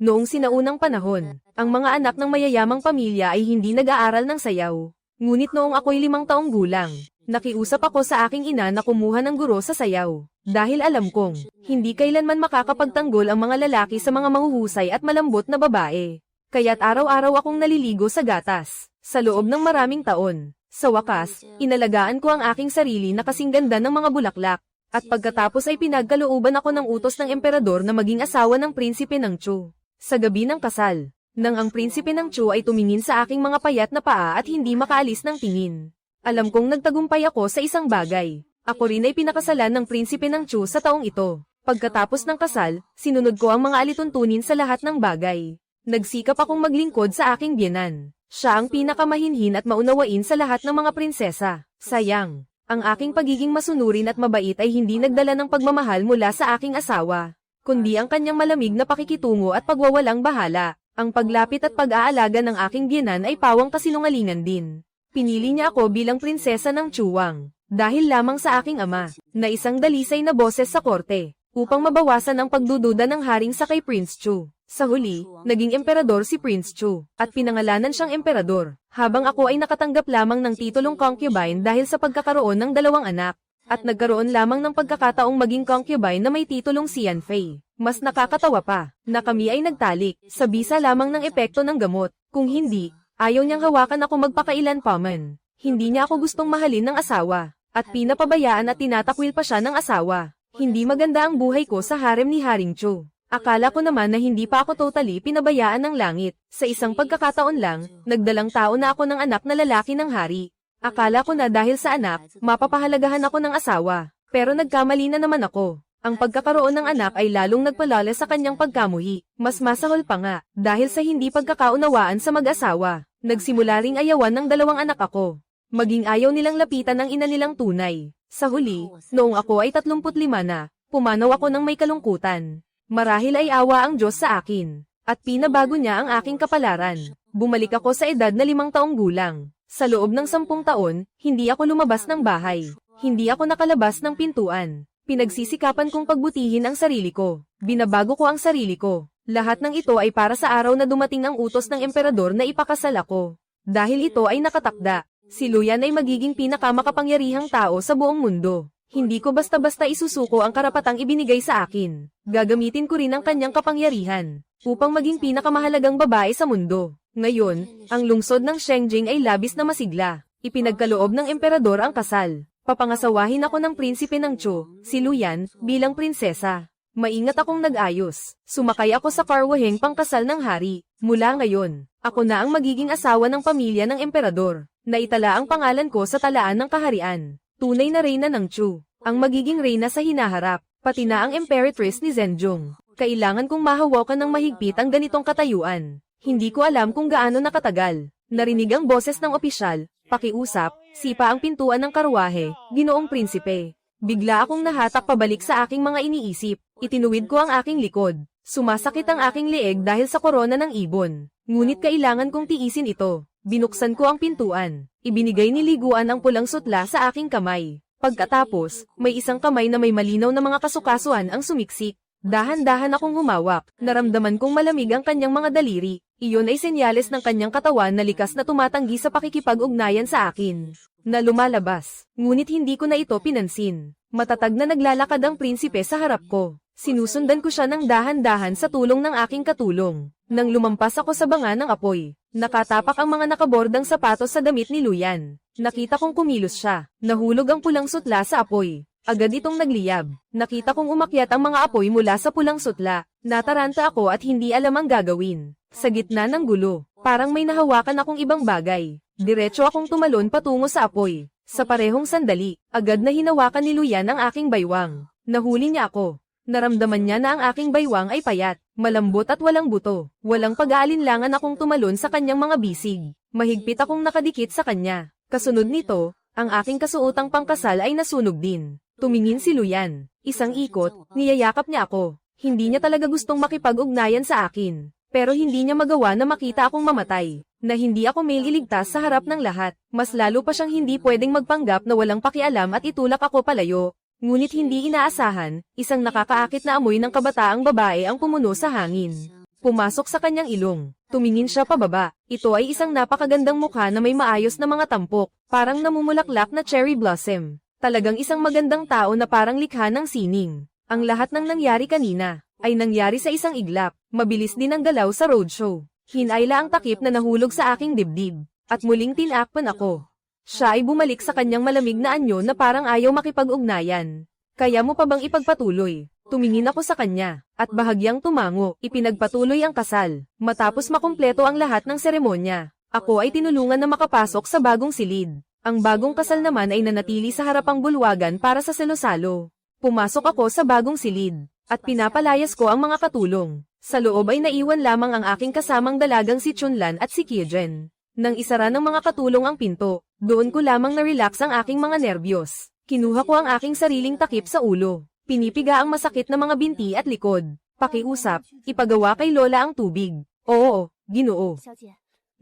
Noong sinaunang panahon, ang mga anak ng mayayamang pamilya ay hindi nag-aaral ng sayaw. Ngunit noong ako'y 5 taong gulang, nakiusap ako sa aking ina na kumuha ng guro sa sayaw. Dahil alam kong, hindi kailanman makakapagtanggol ang mga lalaki sa mga mahuhusay at malambot na babae. Kaya't araw-araw akong naliligo sa gatas. Sa loob ng maraming taon, sa wakas, inalagaan ko ang aking sarili na kasing ganda ng mga bulaklak. At pagkatapos ay pinagkalooban ako ng utos ng emperador na maging asawa ng prinsipe ng Chu. Sa gabi ng kasal, nang ang prinsipe ng Chu ay tumingin sa aking mga payat na paa at hindi makaalis ng tingin. Alam kong nagtagumpay ako sa isang bagay. Ako rin ay pinakasalan ng prinsipe ng Chu sa taong ito. Pagkatapos ng kasal, sinunod ko ang mga alituntunin sa lahat ng bagay. Nagsikap akong maglingkod sa aking biyenan. Siya ang pinakamahinhin at maunawain sa lahat ng mga prinsesa. Sayang, ang aking pagiging masunurin at mabait ay hindi nagdala ng pagmamahal mula sa aking asawa, kundi ang kanyang malamig na pakikitungo at pagwawalang bahala. Ang paglapit at pag-aalaga ng aking biyenan ay pawang kasinungalingan din. Pinili niya ako bilang prinsesa ng Chuang, dahil lamang sa aking ama, na isang dalisay na boses sa korte, upang mabawasan ang pagdududa ng haring sa kay Prince Chu. Sa huli, naging emperador si Prince Chu, at pinangalanan siyang emperador, habang ako ay nakatanggap lamang ng titulong concubine dahil sa pagkakaroon ng 2 anak, at nagkaroon lamang ng pagkakataong maging concubine na may titulong Xianfei. Mas nakakatawa pa, na kami ay nagtalik, sa bisa lamang ng epekto ng gamot. Kung hindi, ayaw niyang hawakan ako magpakailanpaman. Hindi niya ako gustong mahalin ng asawa, at pinapabayaan at tinatakwil pa siya ng asawa. Hindi maganda ang buhay ko sa harem ni Haring Chu. Akala ko naman na hindi pa ako totally pinabayaan ng langit. Sa isang pagkakataon lang, nagdalang tao na ako ng anak na lalaki ng hari. Akala ko na dahil sa anak, mapapahalagahan ako ng asawa. Pero nagkamali na naman ako. Ang pagkakaroon ng anak ay lalong nagpalala sa kanyang pagkamuhi. Mas masahol pa nga, dahil sa hindi pagkakaunawaan sa mag-asawa. Nagsimula ring ayawan ng 2 anak ako. Maging ayaw nilang lapitan ng ina nilang tunay. Sa huli, noong ako ay 35 na, pumanaw ako ng may kalungkutan. Marahil ay awa ang Diyos sa akin, at pinabago niya ang aking kapalaran. Bumalik ako sa edad na 5 taong gulang. Sa loob ng 10 taon, hindi ako lumabas ng bahay. Hindi ako nakalabas ng pintuan. Pinagsisikapan kong pagbutihin ang sarili ko. Binabago ko ang sarili ko. Lahat ng ito ay para sa araw na dumating ang utos ng emperador na ipakasal ako. Dahil ito ay nakatakda, si Luyan ay magiging pinakamakapangyarihang tao sa buong mundo. Hindi ko basta-basta isusuko ang karapatang ibinigay sa akin. Gagamitin ko rin ang kanyang kapangyarihan upang maging pinakamahalagang babae sa mundo. Ngayon, ang lungsod ng Shengjing ay labis na masigla. Ipinagkaloob ng emperador ang kasal. Papangasawahin ako ng prinsipe ng Chu, si Luyan, bilang prinsesa. Maingat akong nag-ayos. Sumakay ako sa karwaheng pangkasal ng hari. Mula ngayon, ako na ang magiging asawa ng pamilya ng emperador. Naitala ang pangalan ko sa talaan ng kaharian. Tunay na reyna ng Chu, ang magiging reyna sa hinaharap, pati na ang emperatris ni Zhenjung. Kailangan kong mahawakan ng mahigpit ang ganitong katayuan. Hindi ko alam kung gaano nakatagal. Narinig ang boses ng opisyal, pakiusap, sipa ang pintuan ng karwahe, Ginoong Prinsipe. Bigla akong nahatak pabalik sa aking mga iniisip. Itinuwid ko ang aking likod. Sumasakit ang aking leeg dahil sa korona ng ibon. Ngunit kailangan kong tiisin ito. Binuksan ko ang pintuan. Ibinigay ni Liguan ang pulang sutla sa aking kamay. Pagkatapos, may isang kamay na may malinaw na mga kasukasuhan ang sumiksik. Dahan-dahan akong humawak. Naramdaman kong malamig ang kanyang mga daliri. Iyon ay senyales ng kanyang katawan na likas na tumatanggi sa pakikipag-ugnayan sa akin. Na lumalabas. Ngunit hindi ko na ito pinansin. Matatag na naglalakad ang prinsipe sa harap ko. Sinusundan ko siya ng dahan-dahan sa tulong ng aking katulong. Nang lumampas ako sa banga ng apoy, nakatapak ang mga nakabordang sapatos sa damit ni Luyan. Nakita kong kumilos siya. Nahulog ang pulang sutla sa apoy. Agad itong nagliyab. Nakita kong umakyat ang mga apoy mula sa pulang sutla. Nataranta ako at hindi alam ang gagawin. Sa gitna ng gulo, parang may nahawakan akong ibang bagay. Diretso akong tumalon patungo sa apoy. Sa parehong sandali, agad na hinawakan ni Luyan ang aking baywang. Nahuli niya ako. Naramdaman niya na ang aking baywang ay payat, malambot at walang buto. Walang pag-aalinlangan akong tumalon sa kanyang mga bisig. Mahigpit akong nakadikit sa kanya. Kasunod nito, ang aking kasuotang pangkasal ay nasunog din. Tumingin si Luyan. Isang ikot, niyayakap niya ako. Hindi niya talaga gustong makipag-ugnayan sa akin. Pero hindi niya magawa na makita akong mamatay. Na hindi ako may iligtas sa harap ng lahat. Mas lalo pa siyang hindi pwedeng magpanggap na walang pakialam at itulak ako palayo. Ngunit hindi inaasahan, isang nakakaakit na amoy ng kabataang babae ang pumuno sa hangin. Pumasok sa kanyang ilong. Tumingin siya pababa. Ito ay isang napakagandang mukha na may maayos na mga tampok, parang namumulaklak na cherry blossom. Talagang isang magandang tao na parang likha ng sining. Ang lahat ng nangyari kanina ay nangyari sa isang iglap. Mabilis din ang galaw sa roadshow. Hinayla ang takip na nahulog sa aking dibdib. At muling tinakpan ako. Siya ay bumalik sa kanyang malamig na anyo na parang ayaw makipag-ugnayan. Kaya mo pa bang ipagpatuloy? Tumingin ako sa kanya, at bahagyang tumango, ipinagpatuloy ang kasal. Matapos makumpleto ang lahat ng seremonya, ako ay tinulungan na makapasok sa bagong silid. Ang bagong kasal naman ay nanatili sa harapang bulwagan para sa salo-salo. Pumasok ako sa bagong silid, at pinapalayas ko ang mga katulong. Sa loob ay naiwan lamang ang aking kasamang dalagang si Chunlan at si Kyejen. Nang isara ng mga katulong ang pinto, doon ko lamang na-relax ang aking mga nerbiyos. Kinuha ko ang aking sariling takip sa ulo. Pinipiga ang masakit na mga binti at likod. Pakiusap, ipagawa kay Lola ang tubig. Oo, Ginoo.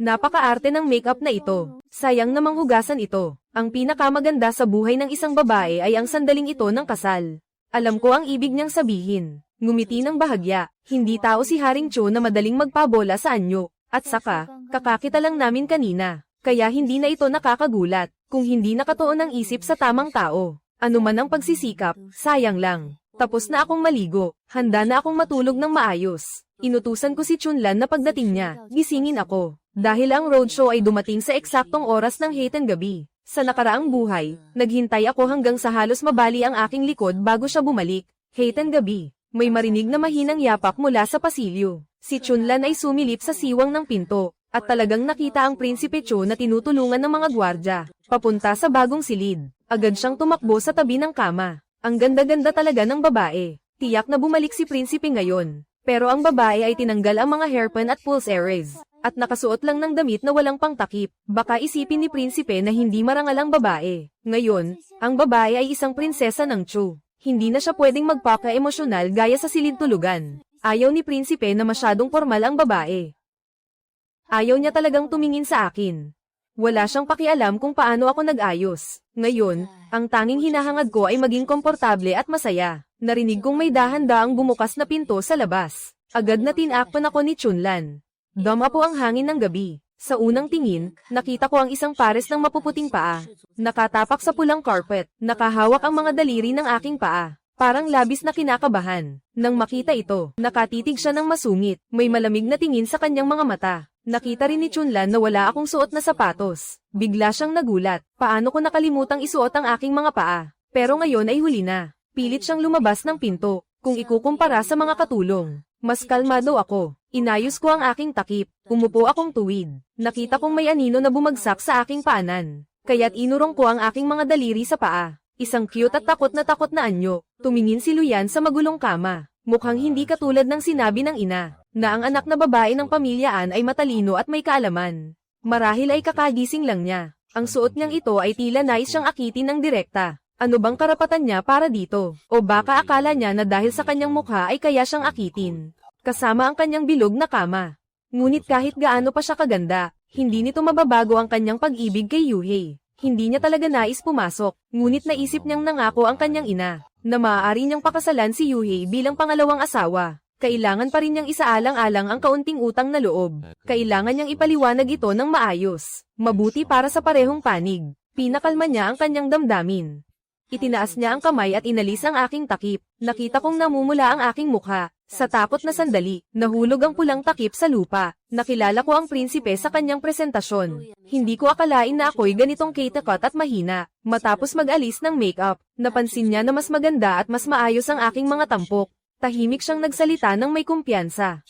Napakaarte ng makeup na ito. Sayang namang hugasan ito. Ang pinakamaganda sa buhay ng isang babae ay ang sandaling ito ng kasal. Alam ko ang ibig niyang sabihin. Ngumiti ng bahagya. Hindi tao si Haring Cho na madaling magpabola sa anyo. At saka, kakakita lang namin kanina. Kaya hindi na ito nakakagulat, kung hindi nakatuon ang isip sa tamang tao. Ano man ang pagsisikap, sayang lang. Tapos na akong maligo, handa na akong matulog ng maayos. Inutusan ko si Chunlan na pagdating niya, gisingin ako. Dahil ang roadshow ay dumating sa eksaktong oras ng hating gabi. Sa nakaraang buhay, naghintay ako hanggang sa halos mabali ang aking likod bago siya bumalik. Hating gabi, may marinig na mahinang yapak mula sa pasilyo. Si Chunlan ay sumilip sa siwang ng pinto, at talagang nakita ang Prinsipe Cho na tinutulungan ng mga gwardya, papunta sa bagong silid. Agad siyang tumakbo sa tabi ng kama. Ang ganda-ganda talaga ng babae. Tiyak na bumalik si Prinsipe ngayon. Pero ang babae ay tinanggal ang mga hairpin at pulse earrings. At nakasuot lang ng damit na walang pangtakip. Baka isipin ni Prinsipe na hindi marangal ang babae. Ngayon, ang babae ay isang prinsesa ng Chu. Hindi na siya pwedeng magpaka-emosyonal gaya sa silid tulugan. Ayaw ni Prinsipe na masyadong formal ang babae. Ayaw niya talagang tumingin sa akin. Wala siyang pakialam kung paano ako nag-ayos. Ngayon, ang tanging hinahangad ko ay maging komportable at masaya. Narinig kong may dahan-daang bumukas na pinto sa labas. Agad na tinakpan ako ni Chunlan. Dama po ang hangin ng gabi. Sa unang tingin, nakita ko ang isang pares ng mapuputing paa. Nakatapak sa pulang carpet, nakahawak ang mga daliri ng aking paa. Parang labis na kinakabahan. Nang makita ito, nakatitig siya ng masungit. May malamig na tingin sa kanyang mga mata. Nakita rin ni Chunlan na wala akong suot na sapatos. Bigla siyang nagulat. Paano ko nakalimutang isuot ang aking mga paa? Pero ngayon ay huli na. Pilit siyang lumabas ng pinto. Kung ikukumpara sa mga katulong, mas kalmado ako. Inayos ko ang aking takip. Umupo akong tuwid. Nakita kong may anino na bumagsak sa aking paanan. Kaya't inurong ko ang aking mga daliri sa paa. Isang cute at takot na anyo. Tumingin si Luyan sa magulong kama. Mukhang hindi katulad ng sinabi ng ina, na ang anak na babae ng pamilyaan ay matalino at may kaalaman. Marahil ay kakagising lang niya. Ang suot niyang ito ay tila nais siyang akitin ng direkta. Ano bang karapatan niya para dito? O baka akala niya na dahil sa kanyang mukha ay kaya siyang akitin. Kasama ang kanyang bilog na kama. Ngunit kahit gaano pa siya kaganda, hindi nito mababago ang kanyang pag-ibig kay Yuhei. Hindi niya talaga nais pumasok, ngunit naisip niyang nangako ang kanyang ina, na maaari niyang pakasalan si Yuhei bilang pangalawang asawa. Kailangan pa rin niyang isaalang-alang ang kaunting utang na loob. Kailangan niyang ipaliwanag ito ng maayos. Mabuti para sa parehong panig. Pinakalma niya ang kanyang damdamin. Itinaas niya ang kamay at inalis ang aking takip. Nakita kong namumula ang aking mukha. Sa takot na sandali, nahulog ang pulang takip sa lupa. Nakilala ko ang prinsipe sa kanyang presentasyon. Hindi ko akalain na ako'y ganitong katakot at mahina. Matapos mag-alis ng makeup, napansin niya na mas maganda at mas maayos ang aking mga tampok. Tahimik siyang nagsalita ng may kumpiyansa.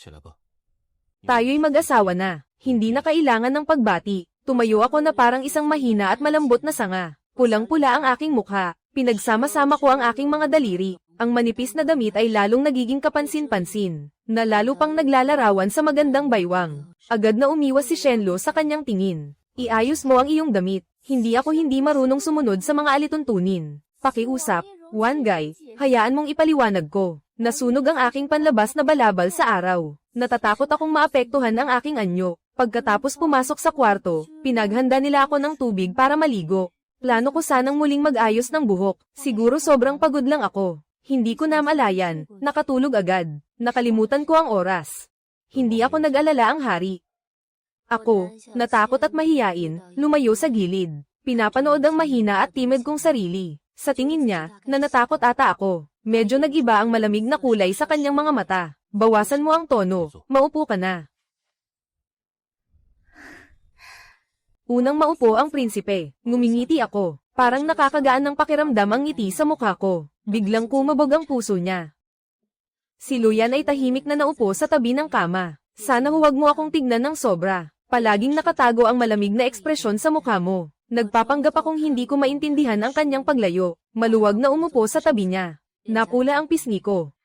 Tayo'y mag-asawa na. Hindi na kailangan ng pagbati. Tumayo ako na parang isang mahina at malambot na sanga. Pulang-pula ang aking mukha. Pinagsama-sama ko ang aking mga daliri. Ang manipis na damit ay lalong nagiging kapansin-pansin, na lalo pang naglalarawan sa magandang baywang. Agad na umiwas si Shenlo sa kanyang tingin. Iayos mo ang iyong damit. Hindi marunong sumunod sa mga alituntunin. Pakiusap, one guy, hayaan mong ipaliwanag ko. Nasunog ang aking panlabas na balabal sa araw. Natatakot akong maapektuhan ang aking anyo. Pagkatapos pumasok sa kwarto, pinaghanda nila ako ng tubig para maligo. Plano ko sanang muling mag-ayos ng buhok. Siguro sobrang pagod lang ako. Hindi ko na malayan, nakatulog agad. Nakalimutan ko ang oras. Hindi ako nag-alala ang hari. Ako, natakot at mahiyain, lumayo sa gilid. Pinapanood ang mahina at timid kong sarili. Sa tingin niya, na natakot ata ako. Medyo nag-iba ang malamig na kulay sa kanyang mga mata. Bawasan mo ang tono, maupo ka na. Unang maupo ang prinsipe. Ngumingiti ako. Parang nakakagaan ng pakiramdam ang ngiti sa mukha ko. Biglang kumabog ang puso niya. Si Luyan ay tahimik na naupo sa tabi ng kama. Sana huwag mo akong tignan ng sobra. Palaging nakatago ang malamig na ekspresyon sa mukha mo. Nagpapanggap akong hindi ko maintindihan ang kanyang paglayo. Maluwag na umupo sa tabi niya. Napula ang pisngi ko.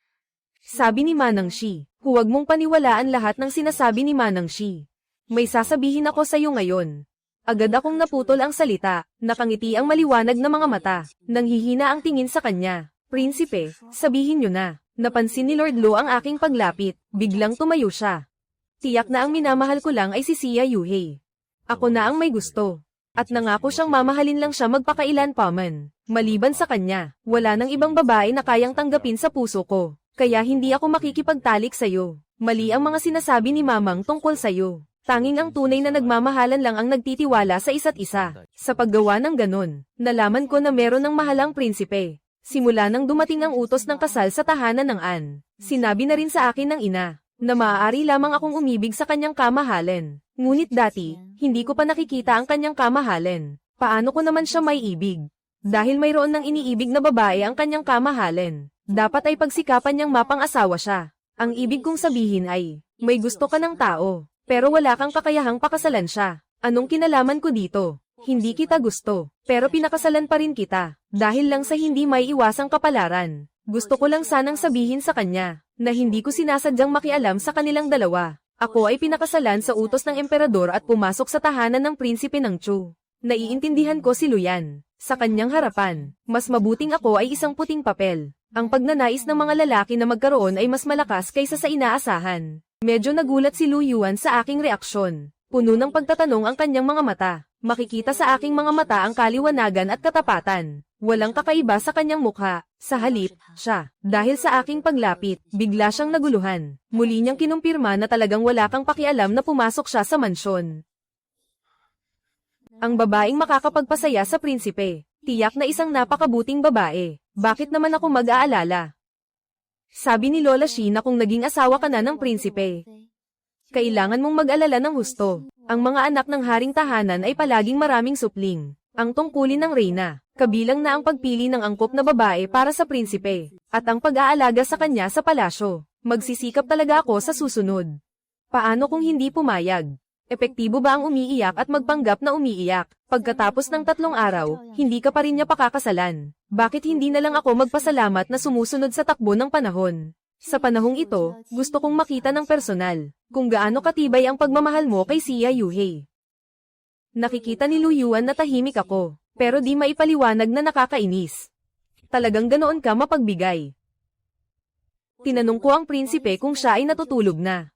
Sabi ni Manang Shi, huwag mong paniwalaan lahat ng sinasabi ni Manang Shi. May sasabihin ako sa iyo ngayon. Agad akong naputol ang salita, nakangiti ang maliwanag na mga mata, nanghihina ang tingin sa kanya. Prinsipe, sabihin niyo na. Napansin ni Lord Lo ang aking paglapit, biglang tumayo siya. Tiyak na ang minamahal ko lang ay si Xia Yuhei. Ako na ang may gusto. At nangako siyang mamahalin lang siya magpakailan pa man. Maliban sa kanya, wala nang ibang babae na kayang tanggapin sa puso ko. Kaya hindi ako makikipagtalik sa'yo. Mali ang mga sinasabi ni Mamang tungkol sa'yo. Tanging ang tunay na nagmamahalan lang ang nagtitiwala sa isa't isa. Sa paggawa ng ganon, nalaman ko na meron ng mahalang prinsipe. Simula nang dumating ang utos ng kasal sa tahanan ng An, sinabi na rin sa akin ng ina, na maaari lamang akong umibig sa kanyang kamahalan. Ngunit dati, hindi ko pa nakikita ang kanyang kamahalan. Paano ko naman siya may ibig? Dahil mayroon ng iniibig na babae ang kanyang kamahalan. Dapat ay pagsikapan niyang mapang-asawa siya. Ang ibig kong sabihin ay, may gusto ka ng tao, pero wala kang kakayahang pakasalan siya. Anong kinalaman ko dito? Hindi kita gusto, pero pinakasalan pa rin kita, dahil lang sa hindi may iwasang kapalaran. Gusto ko lang sanang sabihin sa kanya, na hindi ko sinasadyang makialam sa kanilang dalawa. Ako ay pinakasalan sa utos ng emperador at pumasok sa tahanan ng prinsipe ng Chu. Naiintindihan ko si Luyan. Sa kanyang harapan, mas mabuting ako ay isang puting papel. Ang pagnanais ng mga lalaki na magkaroon ay mas malakas kaysa sa inaasahan. Medyo nagulat si Lu Yuan sa aking reaksyon. Puno ng pagtatanong ang kanyang mga mata. Makikita sa aking mga mata ang kaliwanagan at katapatan. Walang kakaiba sa kanyang mukha. Sa halip, siya. Dahil sa aking paglapit, bigla siyang naguluhan. Muli niyang kinumpirma na talagang wala kang pakialam na pumasok siya sa mansyon. Ang babaeng makakapagpasaya sa prinsipe. Tiyak na isang napakabuting babae. Bakit naman ako mag-aalala? Sabi ni Lola Shi na kung naging asawa ka na ng prinsipe, kailangan mong mag-alala ng husto. Ang mga anak ng haring tahanan ay palaging maraming supling. Ang tungkulin ng reyna, kabilang na ang pagpili ng angkop na babae para sa prinsipe, at ang pag-aalaga sa kanya sa palasyo. Magsisikap talaga ako sa susunod. Paano kung hindi pumayag? Epektibo ba ang umiiyak at magpanggap na umiiyak? Pagkatapos ng 3 araw, hindi ka pa rin niya pakakasalan. Bakit hindi na lang ako magpasalamat na sumusunod sa takbo ng panahon? Sa panahong ito, gusto kong makita ng personal, kung gaano katibay ang pagmamahal mo kay Xia Yuhei. Nakikita ni Lu Yuan na tahimik ako, pero di maipaliwanag na nakakainis. Talagang ganoon ka mapagbigay. Tinanong ko ang prinsipe kung siya ay natutulog na.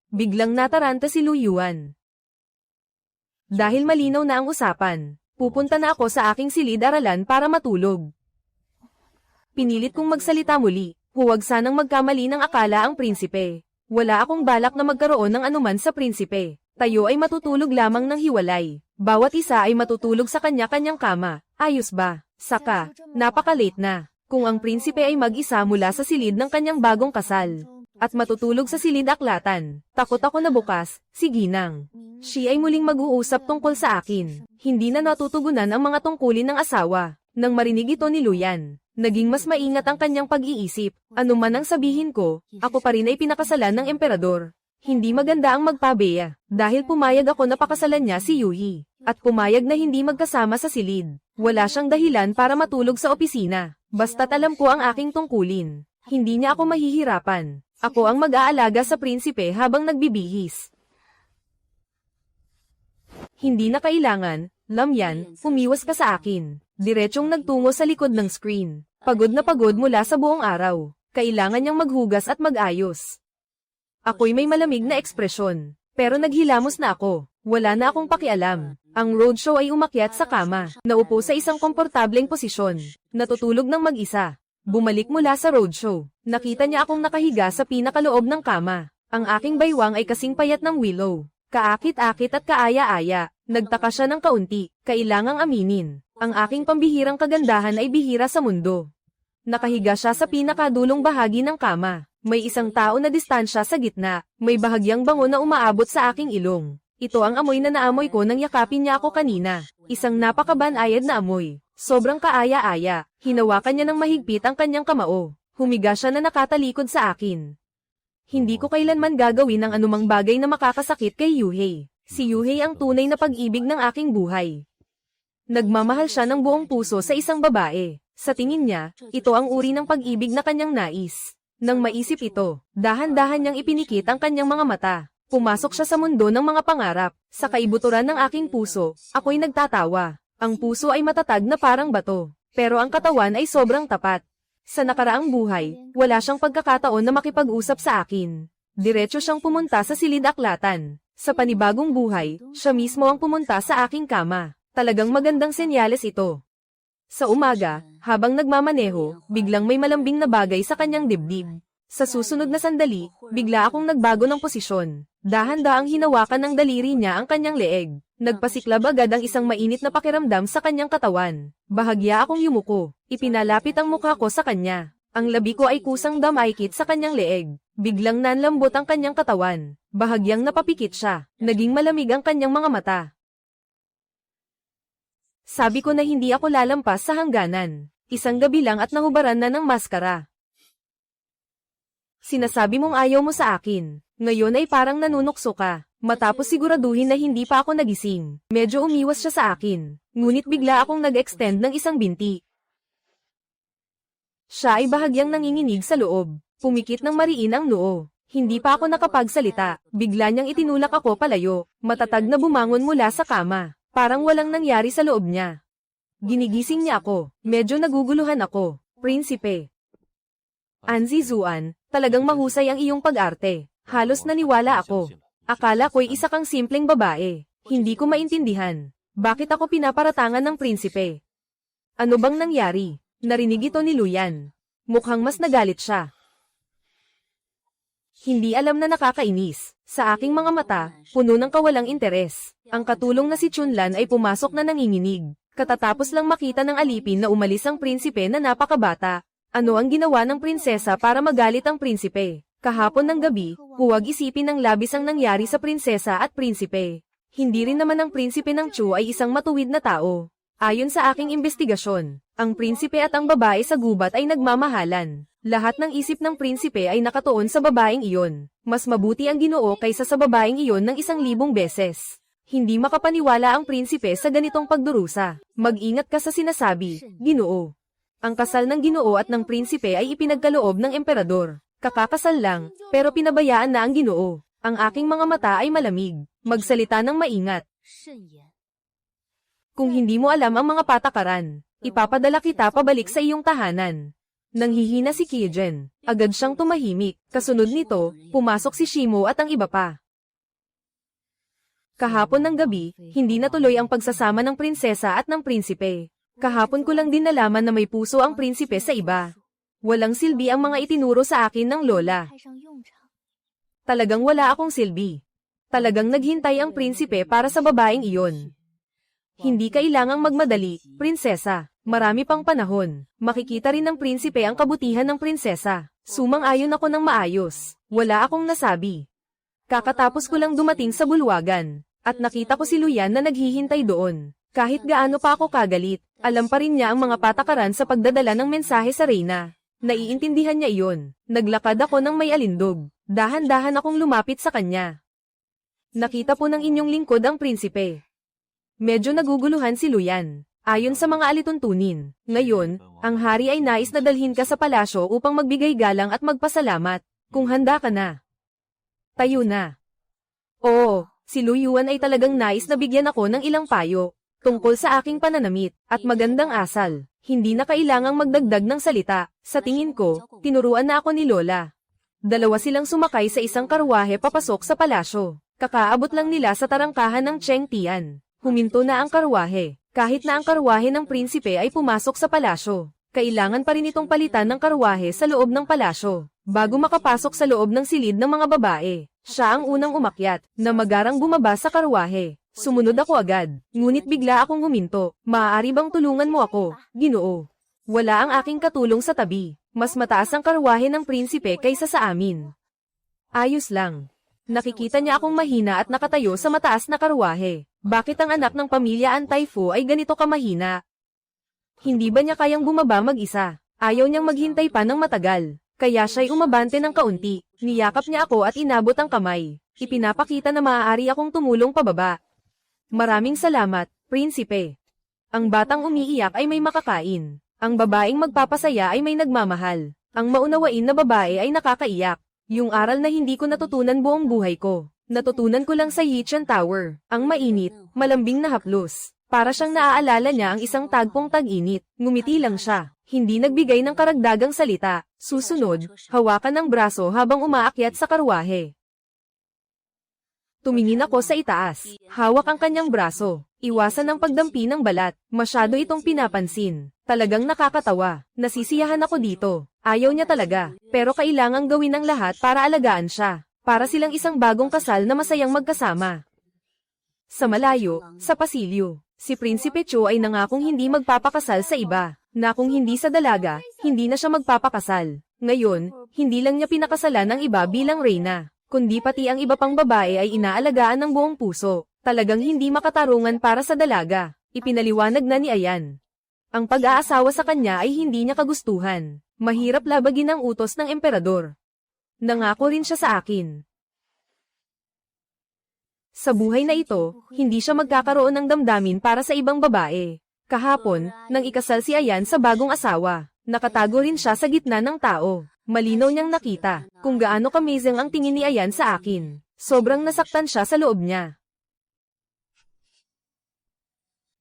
Biglang nataranta si Lu Yuan. Dahil malinaw na ang usapan, pupunta na ako sa aking silid-aralan para matulog. Pinilit kong magsalita muli, huwag sanang magkamali ng akala ang prinsipe. Wala akong balak na magkaroon ng anuman sa prinsipe. Tayo ay matutulog lamang ng hiwalay. Bawat isa ay matutulog sa kanya-kanyang kama. Ayos ba? Saka, napaka-late na. Kung ang prinsipe ay mag-isa mula sa silid ng kanyang bagong kasal, at matutulog sa silid aklatan, takot ako na bukas, si Ginang. Siya ay muling mag-uusap tungkol sa akin. Hindi na natutugunan ang mga tungkulin ng asawa. Nang marinig ito ni Luyan, naging mas maingat ang kanyang pag-iisip. Ano man ang sabihin ko, ako pa rin ay pinakasalan ng emperador. Hindi maganda ang magpabeya, dahil pumayag ako na pakasalan niya si Yuhi, at pumayag na hindi magkasama sa silid. Wala siyang dahilan para matulog sa opisina, basta't alam ko ang aking tungkulin. Hindi niya ako mahihirapan. Ako ang mag-aalaga sa prinsipe habang nagbibihis. Hindi na kailangan, Lamyan, umiwas ka sa akin. Diretsyong nagtungo sa likod ng screen. Pagod na pagod mula sa buong araw. Kailangan niyang maghugas at mag-ayos. Ako'y may malamig na ekspresyon, pero naghilamos na ako. Wala na akong pakialam. Ang roadshow ay umakyat sa kama, naupo sa isang komportableng posisyon, natutulog ng mag-isa. Bumalik mula sa roadshow, nakita niya akong nakahiga sa pinakaloob ng kama. Ang aking baywang ay kasing payat ng Willow. Kaakit-akit at kaaya-aya. Nagtaka siya ng kaunti. Kailangang aminin. Ang aking pambihirang kagandahan ay bihira sa mundo. Nakahiga siya sa pinakadulong bahagi ng kama. May isang tao na distansya sa gitna. May bahagyang bango na umaabot sa aking ilong. Ito ang amoy na naamoy ko nang yakapin niya ako kanina. Isang napakabanayad na amoy. Sobrang kaaya-aya. Hinawakan niya ng mahigpit ang kanyang kamao. Humiga siya na nakatalikod sa akin. Hindi ko kailanman gagawin ang anumang bagay na makakasakit kay Yuhei. Si Yuhei ang tunay na pag-ibig ng aking buhay. Nagmamahal siya ng buong puso sa isang babae. Sa tingin niya, ito ang uri ng pag-ibig na kanyang nais. Nang maisip ito, dahan-dahan niyang ipinikit ang kanyang mga mata. Pumasok siya sa mundo ng mga pangarap. Sa kaibuturan ng aking puso, ako'y nagtatawa. Ang puso ay matatag na parang bato, pero ang katawan ay sobrang tapat. Sa nakaraang buhay, wala siyang pagkakataon na makipag-usap sa akin. Diretso siyang pumunta sa silid-aklatan. Sa panibagong buhay, siya mismo ang pumunta sa aking kama. Talagang magandang senyales ito. Sa umaga, habang nagmamaneho, biglang may malambing na bagay sa kanyang dibdib. Sa susunod na sandali, bigla akong nagbago ng posisyon. Dahan-daang hinawakan ng daliri niya ang kanyang leeg. Nagpasiklab agad ang isang mainit na pakiramdam sa kanyang katawan. Bahagya akong yumuko. Ipinalapit ang mukha ko sa kanya. Ang labi ko ay kusang damaykit sa kanyang leeg. Biglang nanlambot ang kanyang katawan. Bahagyang napapikit siya. Naging malamig ang kanyang mga mata. Sabi ko na hindi ako lalampas sa hangganan. Isang gabi lang at nahubaran na ng maskara. Sinasabi mong ayaw mo sa akin. Ngayon ay parang nanunukso ka. Matapos siguraduhin na hindi pa ako nagising. Medyo umiwas siya sa akin. Ngunit bigla akong nag-extend ng isang binti. Siya ay bahagyang nanginginig sa loob. Pumikit ng mariin ang noo. Hindi pa ako nakapagsalita. Bigla niyang itinulak ako palayo. Matatag na bumangon mula sa kama. Parang walang nangyari sa loob niya. Ginigising niya ako. Medyo naguguluhan ako. Prinsipe. Anzi Zuan, talagang mahusay ang iyong pag-arte. Halos naniwala ako. Akala ko'y isa kang simpleng babae. Hindi ko maintindihan. Bakit ako pinaparatangan ng prinsipe? Ano bang nangyari? Narinig ito ni Luyan. Mukhang mas nagalit siya. Hindi alam na nakakainis. Sa aking mga mata, puno ng kawalang interes. Ang katulong na si Chunlan ay pumasok na nanginginig. Katatapos lang makita ng alipin na umalis ang prinsipe na napakabata. Ano ang ginawa ng prinsesa para magalit ang prinsipe? Kahapon ng gabi, huwag isipin ng labis ang nangyari sa prinsesa at prinsipe. Hindi rin naman ang prinsipe ng Chu ay isang matuwid na tao. Ayon sa aking investigasyon, ang prinsipe at ang babae sa gubat ay nagmamahalan. Lahat ng isip ng prinsipe ay nakatuon sa babaeng iyon. Mas mabuti ang Ginoo kaysa sa babaeng iyon ng 1,000 beses. Hindi makapaniwala ang prinsipe sa ganitong pagdurusa. Mag-ingat ka sa sinasabi, Ginoo. Ang kasal ng Ginoo at ng prinsipe ay ipinagkaloob ng emperador. Kakakasal lang, pero pinabayaan na ang Ginoo. Ang aking mga mata ay malamig. Magsalita ng maingat. Kung hindi mo alam ang mga patakaran, ipapadala kita pabalik sa iyong tahanan. Nanghihina si Kijen. Agad siyang tumahimik. Kasunod nito, pumasok si Shimo at ang iba pa. Kahapon ng gabi, hindi natuloy ang pagsasama ng prinsesa at ng prinsipe. Kahapon ko lang din nalaman na may puso ang prinsipe sa iba. Walang silbi ang mga itinuro sa akin ng lola. Talagang wala akong silbi. Talagang naghintay ang prinsipe para sa babaeng iyon. Hindi kailangang magmadali, prinsesa. Marami pang panahon. Makikita rin ng prinsipe ang kabutihan ng prinsesa. Sumang-ayon ako ng maayos. Wala akong nasabi. Kakatapos ko lang dumating sa bulwagan. At nakita ko si Luyan na naghihintay doon. Kahit gaano pa ako kagalit, alam pa rin niya ang mga patakaran sa pagdadala ng mensahe sa reyna. Naiintindihan niya iyon. Naglakad ako ng may alindog. Dahan-dahan akong lumapit sa kanya. Nakita po ng inyong lingkod ang prinsipe. Medyo naguguluhan si Luyan. Ayon sa mga alituntunin, ngayon, ang hari ay nais na dalhin ka sa palasyo upang magbigay galang at magpasalamat. Kung handa ka na. Tayo na. Oo, si Lu Yuan ay talagang nais na bigyan ako ng ilang payo. Tungkol sa aking pananamit, at magandang asal. Hindi na kailangang magdagdag ng salita. Sa tingin ko, tinuruan na ako ni Lola. Dalawa silang sumakay sa isang karwahe papasok sa palasyo. Kakaabot lang nila sa tarangkahan ng Cheng Tian. Huminto na ang karwahe. Kahit na ang karwahe ng prinsipe ay pumasok sa palasyo, kailangan pa rin itong palitan ng karwahe sa loob ng palasyo. bago makapasok sa loob ng silid ng mga babae. Siya ang unang umakyat, na magarang bumaba sa karwahe. Sumunod ako agad, ngunit bigla akong huminto. Maaari bang tulungan mo ako, Ginoo? Wala ang aking katulong sa tabi. Mas mataas ang karwahe ng prinsipe kaysa sa amin. Ayos lang. Nakikita niya akong mahina at nakatayo sa mataas na karwahe. Bakit ang anak ng pamilya Antay-Fu ay ganito kamahina? Hindi ba niya kayang bumaba mag-isa? Ayaw niyang maghintay pa ng matagal. Kaya siya'y umabante ng kaunti. Niyakap niya ako at inabot ang kamay. Ipinapakita na maaari akong tumulong pababa. Maraming salamat, prinsipe. Ang batang umiiyak ay may makakain. Ang babaeng magpapasaya ay may nagmamahal. Ang maunawain na babae ay nakakaiyak. Yung aral na hindi ko natutunan buong buhay ko. Natutunan ko lang sa Yichun Tower. Ang mainit, malambing na haplos. Para siyang naaalala niya ang isang tagpong tag-init. Ngumiti lang siya. Hindi nagbigay ng karagdagang salita. Susunod, hawakan ng braso habang umaakyat sa karwahe. Tumingin ako sa itaas. Hawak ang kanyang braso. Iwasan ang pagdampi ng balat. Masyado itong pinapansin. Talagang nakakatawa. Nasisiyahan ako dito. Ayaw niya talaga. Pero kailangang gawin ang lahat para alagaan siya. Para silang isang bagong kasal na masayang magkasama. Sa malayo, sa pasilyo, si Prinsipe Cho ay nangakong hindi magpapakasal sa iba. Na kung hindi sa dalaga, hindi na siya magpapakasal. Ngayon, hindi lang niya pinakasalan ng iba bilang reyna, kundi pati ang iba pang babae ay inaalagaan ng buong puso. Talagang hindi makatarungan para sa dalaga. Ipinaliwanag na ni Ayan. Ang pag-aasawa sa kanya ay hindi niya kagustuhan. Mahirap labagin ang utos ng emperador. Nangako rin siya sa akin. Sa buhay na ito, hindi siya magkakaroon ng damdamin para sa ibang babae. Kahapon, nang ikasal si Ayan sa bagong asawa, nakatago rin siya sa gitna ng tao. Malinaw niyang nakita kung gaano kamazing ang tingin ni Ayan sa akin. Sobrang nasaktan siya sa loob niya.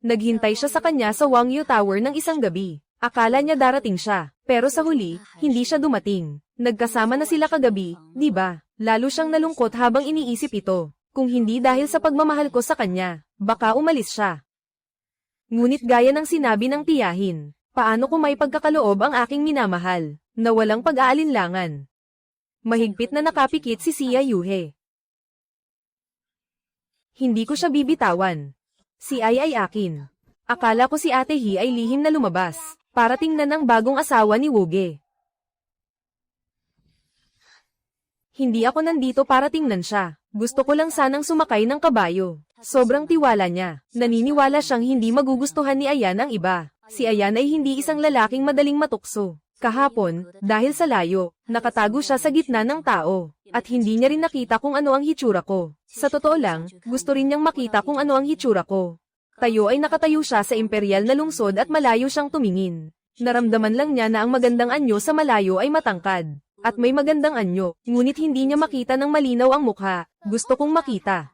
Naghintay siya sa kanya sa Wangyu Tower ng isang gabi. Akala niya darating siya, pero sa huli, hindi siya dumating. Nagkasama na sila kagabi, di ba? Lalo siyang nalungkot habang iniisip ito. Kung hindi dahil sa pagmamahal ko sa kanya, baka umalis siya. Ngunit gaya ng sinabi ng tiyahin, paano kung may pagkakaloob ang aking minamahal, na walang pag-aalinlangan? Mahigpit na nakapikit si Sia Yuhe. Hindi ko siya bibitawan. Si Ai ay akin. Akala ko si Ate Hi ay lihim na lumabas, para tingnan ang bagong asawa ni Woge. Hindi ako nandito para tingnan siya. Gusto ko lang sanang sumakay ng kabayo. Sobrang tiwala niya. Naniniwala siyang hindi magugustuhan ni Ayan ang iba. Si Ayan ay hindi isang lalaking madaling matukso. Kahapon, dahil sa layo, nakatago siya sa gitna ng tao. At hindi niya rin nakita kung ano ang hitsura ko. Sa totoo lang, gusto rin niyang makita kung ano ang hitsura ko. Tayo ay nakatayo siya sa imperial na lungsod at malayo siyang tumingin. Naramdaman lang niya na ang magandang anyo sa malayo ay matangkad. At may magandang anyo, ngunit hindi niya makita ng malinaw ang mukha. Gusto kong makita.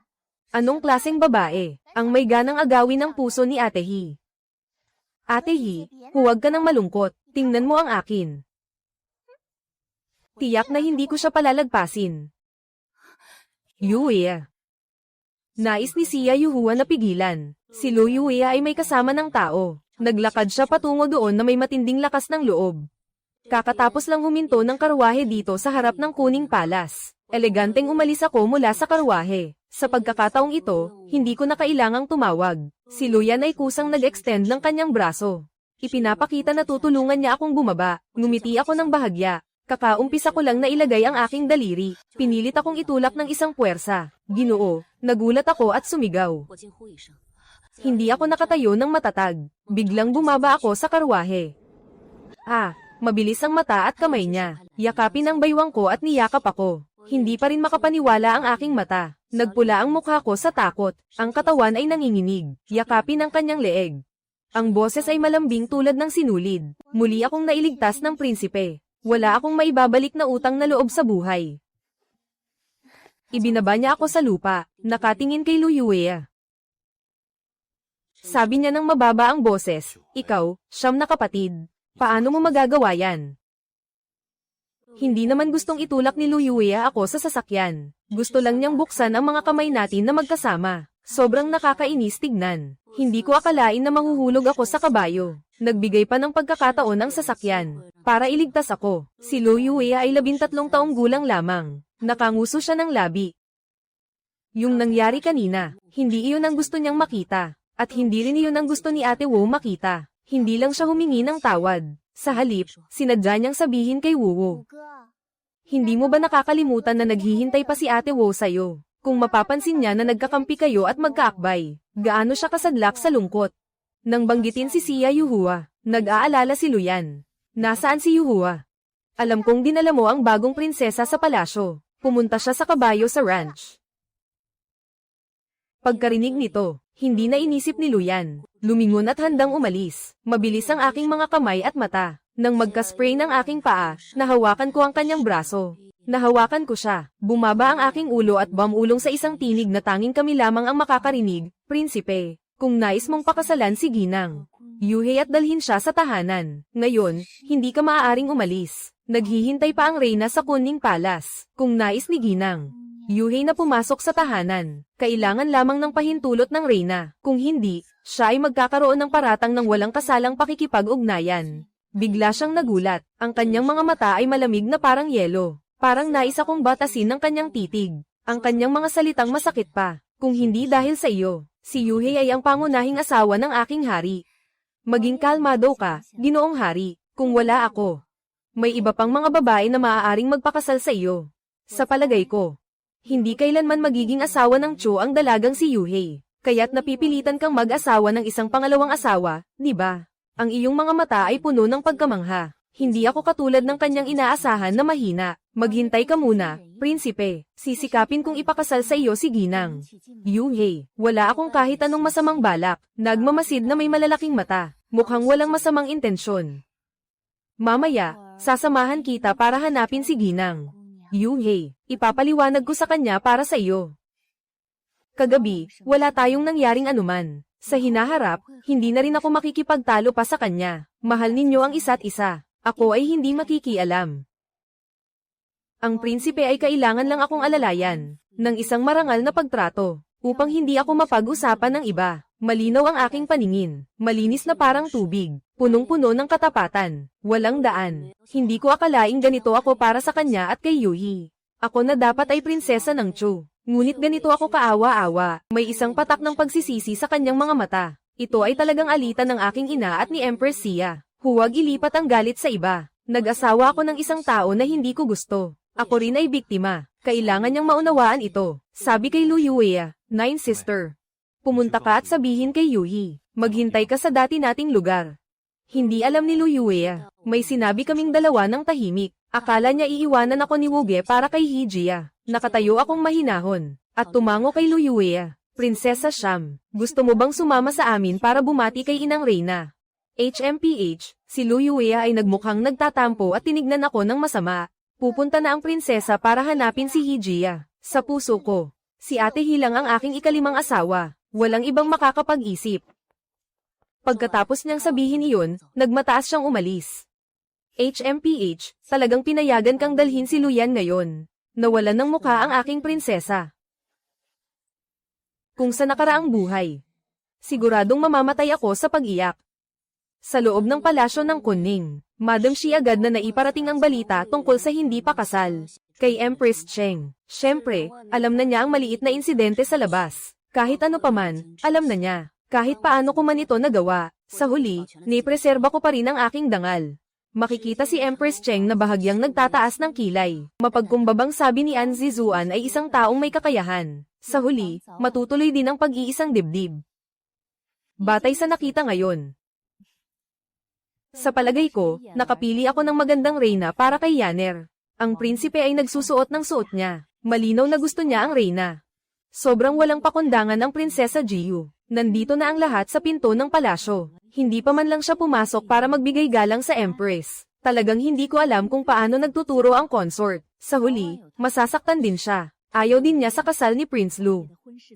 Anong klaseng babae, ang may ganang agawin ng puso ni Ate Hi? Ate Hi, huwag ka nang malungkot, tingnan mo ang akin. Tiyak na hindi ko siya palalagpasin. Yue. Nais ni Sia Yuhua na pigilan. Si Lu Yue ay may kasama ng tao. Naglakad siya patungo doon na may matinding lakas ng loob. Kakatapos lang huminto ng karwahe dito sa harap ng Kuning Palace. Eleganteng umalis ako mula sa karwahe. Sa pagkakataong ito, hindi ko na kailangang tumawag. Si Luyan ay kusang nag-extend ng kanyang braso. Ipinapakita na tutulungan niya akong bumaba. Ngumiti ako ng bahagya. Kakaumpisa ko lang na ilagay ang aking daliri. Pinilit akong itulak ng isang puwersa. Ginoo, nagulat ako at sumigaw. Hindi ako nakatayo ng matatag. Biglang bumaba ako sa karwahe. Mabilis ang mata at kamay niya. Yakapin ang baywang ko at niyakap ako. Hindi pa rin makapaniwala ang aking mata. Nagpula ang mukha ko sa takot. Ang katawan ay nanginginig. Yakapin ang kanyang leeg. Ang boses ay malambing tulad ng sinulid. Muli akong nailigtas ng prinsipe. Wala akong maibabalik na utang na loob sa buhay. Ibinaba niya ako sa lupa. Nakatingin kay Lu Yue. Sabi niya ng mababa ang boses, ikaw, siyam na kapatid. Paano mo magagawa yan? Hindi naman gustong itulak ni Lu Yue ako sa sasakyan. Gusto lang niyang buksan ang mga kamay natin na magkasama. Sobrang nakakainis tignan. Hindi ko akalain na mahuhulog ako sa kabayo. Nagbigay pa ng pagkakataon ang sasakyan para iligtas ako. Si Lu Yue ay 13 taong gulang lamang. Nakanguso siya ng labi. Yung nangyari kanina, hindi iyon ang gusto niyang makita. At hindi rin iyon ang gusto ni Ate Wu makita. Hindi lang siya humingi ng tawad. Sa halip, sinadya niyang sabihin kay Wu. Hindi mo ba nakakalimutan na naghihintay pa si Ate Wu sa'yo? Kung mapapansin niya na nagkakampi kayo at magkaakbay, gaano siya kasadlak sa lungkot. Nang banggitin si Xia Yuhua, nag-aalala si Luyan. Nasaan si Yuhua? Alam kong dinala mo ang bagong prinsesa sa palasyo. Pumunta siya sa kabayo sa ranch. Pagkarinig nito, hindi na inisip ni Luyan. Lumingon at handang umalis. Mabilis ang aking mga kamay at mata. Nang magka-spray ng aking paa, nahawakan ko ang kanyang braso. Nahawakan ko siya. Bumaba ang aking ulo at bumulong sa isang tinig na tanging kami lamang ang makakarinig. Prinsipe, kung nais mong pakasalan si Ginang Yuhei at dalhin siya sa tahanan. Ngayon, hindi ka maaaring umalis. Naghihintay pa ang reyna sa Kunning Palace. Kung nais ni Ginang Yuhei na pumasok sa tahanan, kailangan lamang ng pahintulot ng reyna. Kung hindi, siya ay magkakaroon ng paratang ng walang kasalang pakikipag-ugnayan. Bigla siyang nagulat. Ang kanyang mga mata ay malamig na parang yelo. Parang nais akong batasin ng kanyang titig. Ang kanyang mga salitang masakit pa. Kung hindi dahil sa iyo, si Yuhei ay ang pangunahing asawa ng aking hari. Maging kalmado ka, Ginoong Hari. Kung wala ako, may iba pang mga babae na maaaring magpakasal sa iyo. Sa palagay ko, hindi kailanman magiging asawa ng Chu ang dalagang si Yuhei. Kaya't napipilitan kang mag-asawa ng isang pangalawang asawa, di ba? Ang iyong mga mata ay puno ng pagkamangha. Hindi ako katulad ng kanyang inaasahan na mahina. Maghintay ka muna, prinsipe. Sisikapin kong ipakasal sa iyo si Ginang Yuhei. Wala akong kahit anong masamang balak. Nagmamasid na may malalaking mata. Mukhang walang masamang intensyon. Mamaya, sasamahan kita para hanapin si Ginang Yuhei. Ipapaliwanag ko sa kanya para sa iyo. Kagabi, wala tayong nangyaring anuman. Sa hinaharap, hindi na rin ako makikipagtalo pa sa kanya. Mahal ninyo ang isa't isa. Ako ay hindi makikialam. Ang prinsipe ay kailangan lang akong alalayan ng isang marangal na pagtrato upang hindi ako mapag-usapan ng iba. Malinaw ang aking paningin. Malinis na parang tubig. Punong-puno ng katapatan. Walang daan. Hindi ko akalaing ganito ako para sa kanya at kay Yuhei. Ako na dapat ay prinsesa ng Chu. Ngunit ganito ako kaawa-awa. May isang patak ng pagsisisi sa kanyang mga mata. Ito ay talagang alitan ng aking ina at ni Empress Xia. Huwag ilipat ang galit sa iba. Nag-asawa ako ng isang tao na hindi ko gusto. Ako rin ay biktima. Kailangan niyang maunawaan ito. Sabi kay Lu Yue, Nine Sister. Pumunta ka at sabihin kay Yuhei, maghintay ka sa dati nating lugar. Hindi alam ni Lu Yue. May sinabi kaming dalawa ng tahimik. Akala niya iiwanan ako ni Wuge para kay Hijia. Nakatayo akong mahinahon. At tumango kay Lu Yue. Prinsesa Sham, gusto mo bang sumama sa amin para bumati kay Inang Reyna? HMPH, si Lu Yue ay nagmukhang nagtatampo at tinignan ako ng masama. Pupunta na ang prinsesa para hanapin si Hijia. Sa puso ko, si Ate Hilang ang aking ikalimang asawa. Walang ibang makakapag-isip. Pagkatapos niyang sabihin iyon, nagmataas siyang umalis. HMPH, talagang pinayagan kang dalhin si Luyan ngayon. Nawalan ng mukha ang aking prinsesa. Kung sa nakaraang buhay, siguradong mamamatay ako sa pag-iyak. Sa loob ng palasyo ng Kunning, Madam Xi agad na naiparating ang balita tungkol sa hindi pa kasal kay Empress Cheng. Siyempre, alam na niya ang maliit na insidente sa labas. Kahit ano paman, alam na niya. Kahit paano ko man ito nagawa, sa huli, nipreserba ko pa rin ang aking dangal. Makikita si Empress Cheng na bahagyang nagtataas ng kilay. Mapagkumbabang sabi ni An Zizuan ay isang taong may kakayahan. Sa huli, matutuloy din ang pag-iisang dibdib. Batay sa nakita ngayon. Sa palagay ko, nakapili ako ng magandang reyna para kay Yanner. Ang prinsipe ay nagsusuot ng suot niya. Malinaw na gusto niya ang reyna. Sobrang walang pakundangan ang prinsesa Jiyu. Nandito na ang lahat sa pinto ng palasyo. Hindi pa man lang siya pumasok para magbigay galang sa Empress. Talagang hindi ko alam kung paano nagtuturo ang consort. Sa huli, masasaktan din siya. Ayaw din niya sa kasal ni Prince Lu.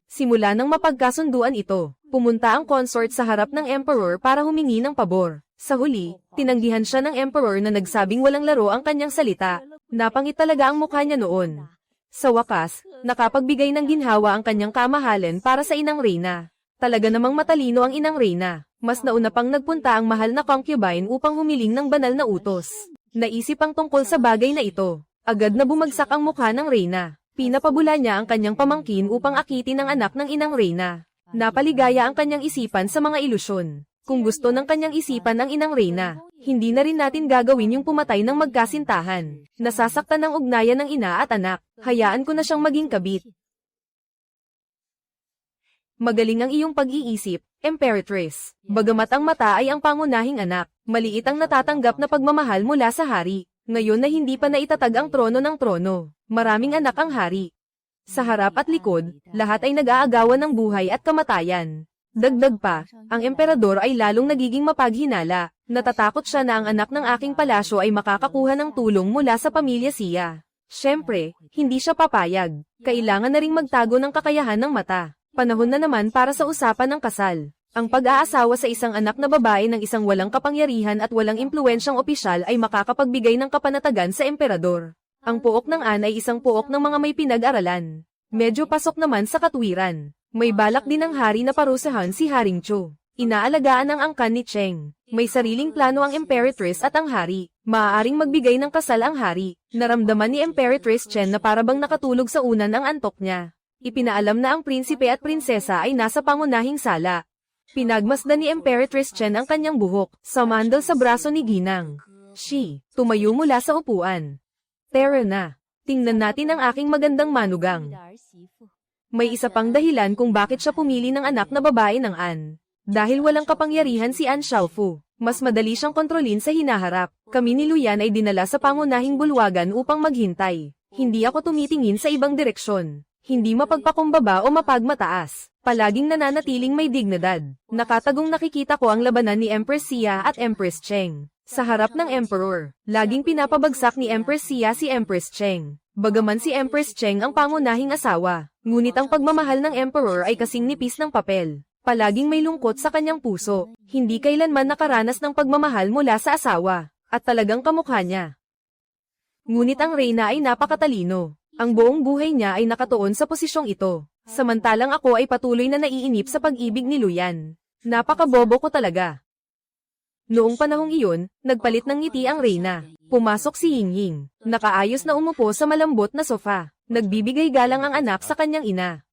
Simula nang mapagkasunduan ito, pumunta ang consort sa harap ng Emperor para humingi ng pabor. Sa huli, tinanggihan siya ng Emperor na nagsabing walang laro ang kanyang salita. Napangit talaga ang mukha niya noon. Sa wakas, nakapagbigay ng ginhawa ang kanyang kamahalan para sa Inang Reyna. Talaga namang matalino ang Inang Reyna. Mas nauna pang nagpunta ang mahal na concubine upang humiling ng banal na utos. Naisip ang tungkol sa bagay na ito. Agad na bumagsak ang mukha ng reyna. Pinapabula niya ang kanyang pamangkin upang akitin ang anak ng inang reyna. Napaligaya ang kanyang isipan sa mga ilusyon. Kung gusto ng kanyang isipan ang inang reyna, hindi na rin natin gagawin yung pumatay ng magkasintahan. Nasasaktan ng ugnayan ng ina at anak. Hayaan ko na siyang maging kabit. Magaling ang iyong pag-iisip, Emperatrice. Bagamat ang mata ay ang pangunahing anak, maliit ang natatanggap na pagmamahal mula sa hari. Ngayon na hindi pa naitatag ang trono ng trono, maraming anak ang hari. Sa harap at likod, lahat ay nag-aagawan ng buhay at kamatayan. Dagdag pa, ang emperador ay lalong nagiging mapaghinala. Natatakot siya na ang anak ng aking palasyo ay makakakuha ng tulong mula sa pamilya siya. Siyempre, hindi siya papayag. Kailangan na ring magtago ng kakayahan ng mata. Panahon na naman para sa usapan ng kasal. Ang pag-aasawa sa isang anak na babae ng isang walang kapangyarihan at walang impluwensyang opisyal ay makakapagbigay ng kapanatagan sa emperador. Ang puok ng An ay isang puok ng mga may pinag-aralan. Medyo pasok naman sa katwiran. May balak din ng hari na parusahan si Haring Chu. Inaalagaan ang angkan ni Cheng. May sariling plano ang Emperatrice at ang hari. Maaaring magbigay ng kasal ang hari. Naramdaman ni Emperatrice Chen na parabang nakatulog sa unan ang antok niya. Ipinaalam na ang prinsipe at prinsesa ay nasa pangunahing sala. Pinagmasdan ni Emperatrice Chen ang kanyang buhok, sumandal sa braso ni Ginang. Tumayo mula sa upuan. Tara na. Tingnan natin ang aking magandang manugang. May isa pang dahilan kung bakit siya pumili ng anak na babae ng An. Dahil walang kapangyarihan si An Xiaofu, mas madali siyang kontrolin sa hinaharap. Kami ni Luyan ay dinala sa pangunahing bulwagan upang maghintay. Hindi ako tumitingin sa ibang direksyon. Hindi mapagpakumbaba o mapagmataas. Palaging nananatiling may dignidad. Nakatagong nakikita ko ang labanan ni Empress Xia at Empress Cheng. Sa harap ng Emperor, laging pinapabagsak ni Empress Xia si Empress Cheng. Bagaman si Empress Cheng ang pangunahing asawa, ngunit ang pagmamahal ng Emperor ay kasing nipis ng papel. Palaging may lungkot sa kanyang puso, hindi kailanman nakaranas ng pagmamahal mula sa asawa, at talagang kamukha niya. Ngunit ang reyna ay napakatalino. Ang buong buhay niya ay nakatuon sa posisyong ito. Samantalang ako ay patuloy na naiinip sa pag-ibig ni Luyan. Napakabobo ko talaga. Noong panahong iyon, nagpalit ng ngiti ang reyna. Pumasok si Yingying. Nakaayos na umupo sa malambot na sofa. Nagbibigay galang ang anak sa kanyang ina.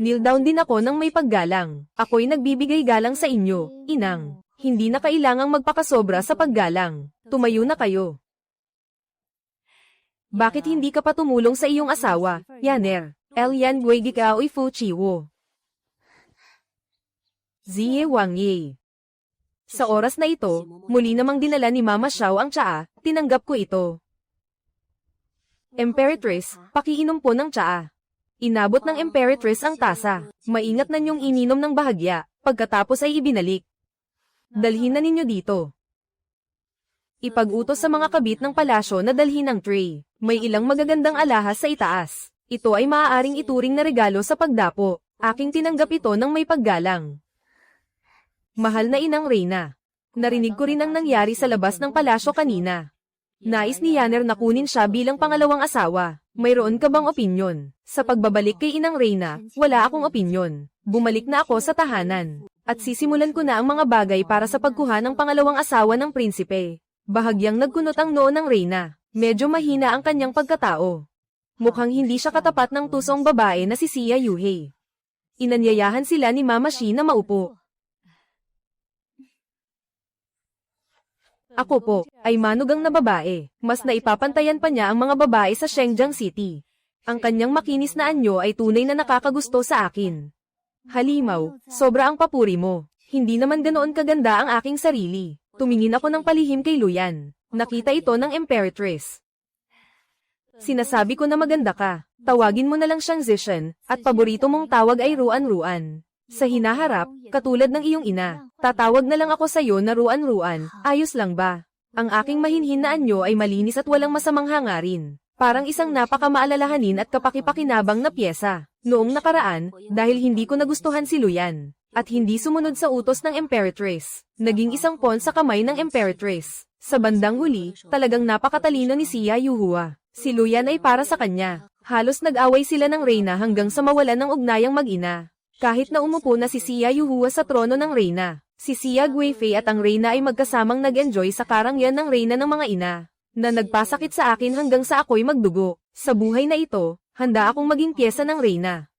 Kneel down din ako ng may paggalang. Ako'y nagbibigay galang sa inyo, inang. Hindi na kailangang magpakasobra sa paggalang. Tumayo na kayo. Bakit hindi ka pa tumulong sa iyong asawa, Yaner? Elian Guigikaoy Fu Chiwo. Ziye Wang Ye. Sa oras na ito, muli namang dinala ni Mama Xiao ang tsaa, tinanggap ko ito. Emperatrice, pakiinom po ng tsaa. Inabot ng Emperatrice ang tasa. Maingat na niyong ininom ng bahagya, pagkatapos ay ibinalik. Dalhin na ninyo dito. Ipag-utos sa mga kabit ng palasyo na dalhin ang tray. May ilang magagandang alahas sa itaas. Ito ay maaaring ituring na regalo sa pagdapo. Aking tinanggap ito ng may paggalang. Mahal na inang reyna. Narinig ko rin ang nangyari sa labas ng palasyo kanina. Nais ni Yaner na kunin siya bilang pangalawang asawa. Mayroon ka bang opinyon? Sa pagbabalik kay inang reyna, wala akong opinyon. Bumalik na ako sa tahanan. At sisimulan ko na ang mga bagay para sa pagkuha ng pangalawang asawa ng prinsipe. Bahagyang nagkunot ang noo ng reyna. Medyo mahina ang kanyang pagkatao. Mukhang hindi siya katapat ng tusong babae na si Xia Yuhei. Inanyayahan sila ni Mama Xi na maupo. Ako po, ay manugang na babae. Mas naipapantayan pa niya ang mga babae sa Shengjiang City. Ang kanyang makinis na anyo ay tunay na nakakagusto sa akin. Halimaw, sobra ang papuri mo. Hindi naman ganoon kaganda ang aking sarili. Tumingin ako ng palihim kay Luyan. Nakita ito ng Emperatrice. Sinasabi ko na maganda ka. Tawagin mo na lang siyang Zishan, at paborito mong tawag ay Ruan-Ruan. Sa hinaharap, katulad ng iyong ina, tatawag na lang ako sa iyo na Ruan-Ruan, ayos lang ba? Ang aking mahinhin na anyo ay malinis at walang masamang hangarin. Parang isang napakamaalalahanin at kapakipakinabang na pyesa. Noong nakaraan, dahil hindi ko nagustuhan si Luyan, at hindi sumunod sa utos ng Emperatrice, naging isang pawn sa kamay ng Emperatrice. Sa bandang huli, talagang napakatalino ni Xia Yuhua. Si Luyan ay para sa kanya. Halos nag-away sila ng reyna hanggang sa mawalan ng ugnayang mag-ina. Kahit na umupo na si Xia Yuhua sa trono ng reyna, si Xia Guifei at ang reyna ay magkasamang nag-enjoy sa karangyaan ng reyna ng mga ina, na nagpasakit sa akin hanggang sa ako'y magdugo. Sa buhay na ito, handa akong maging piyesa ng reyna.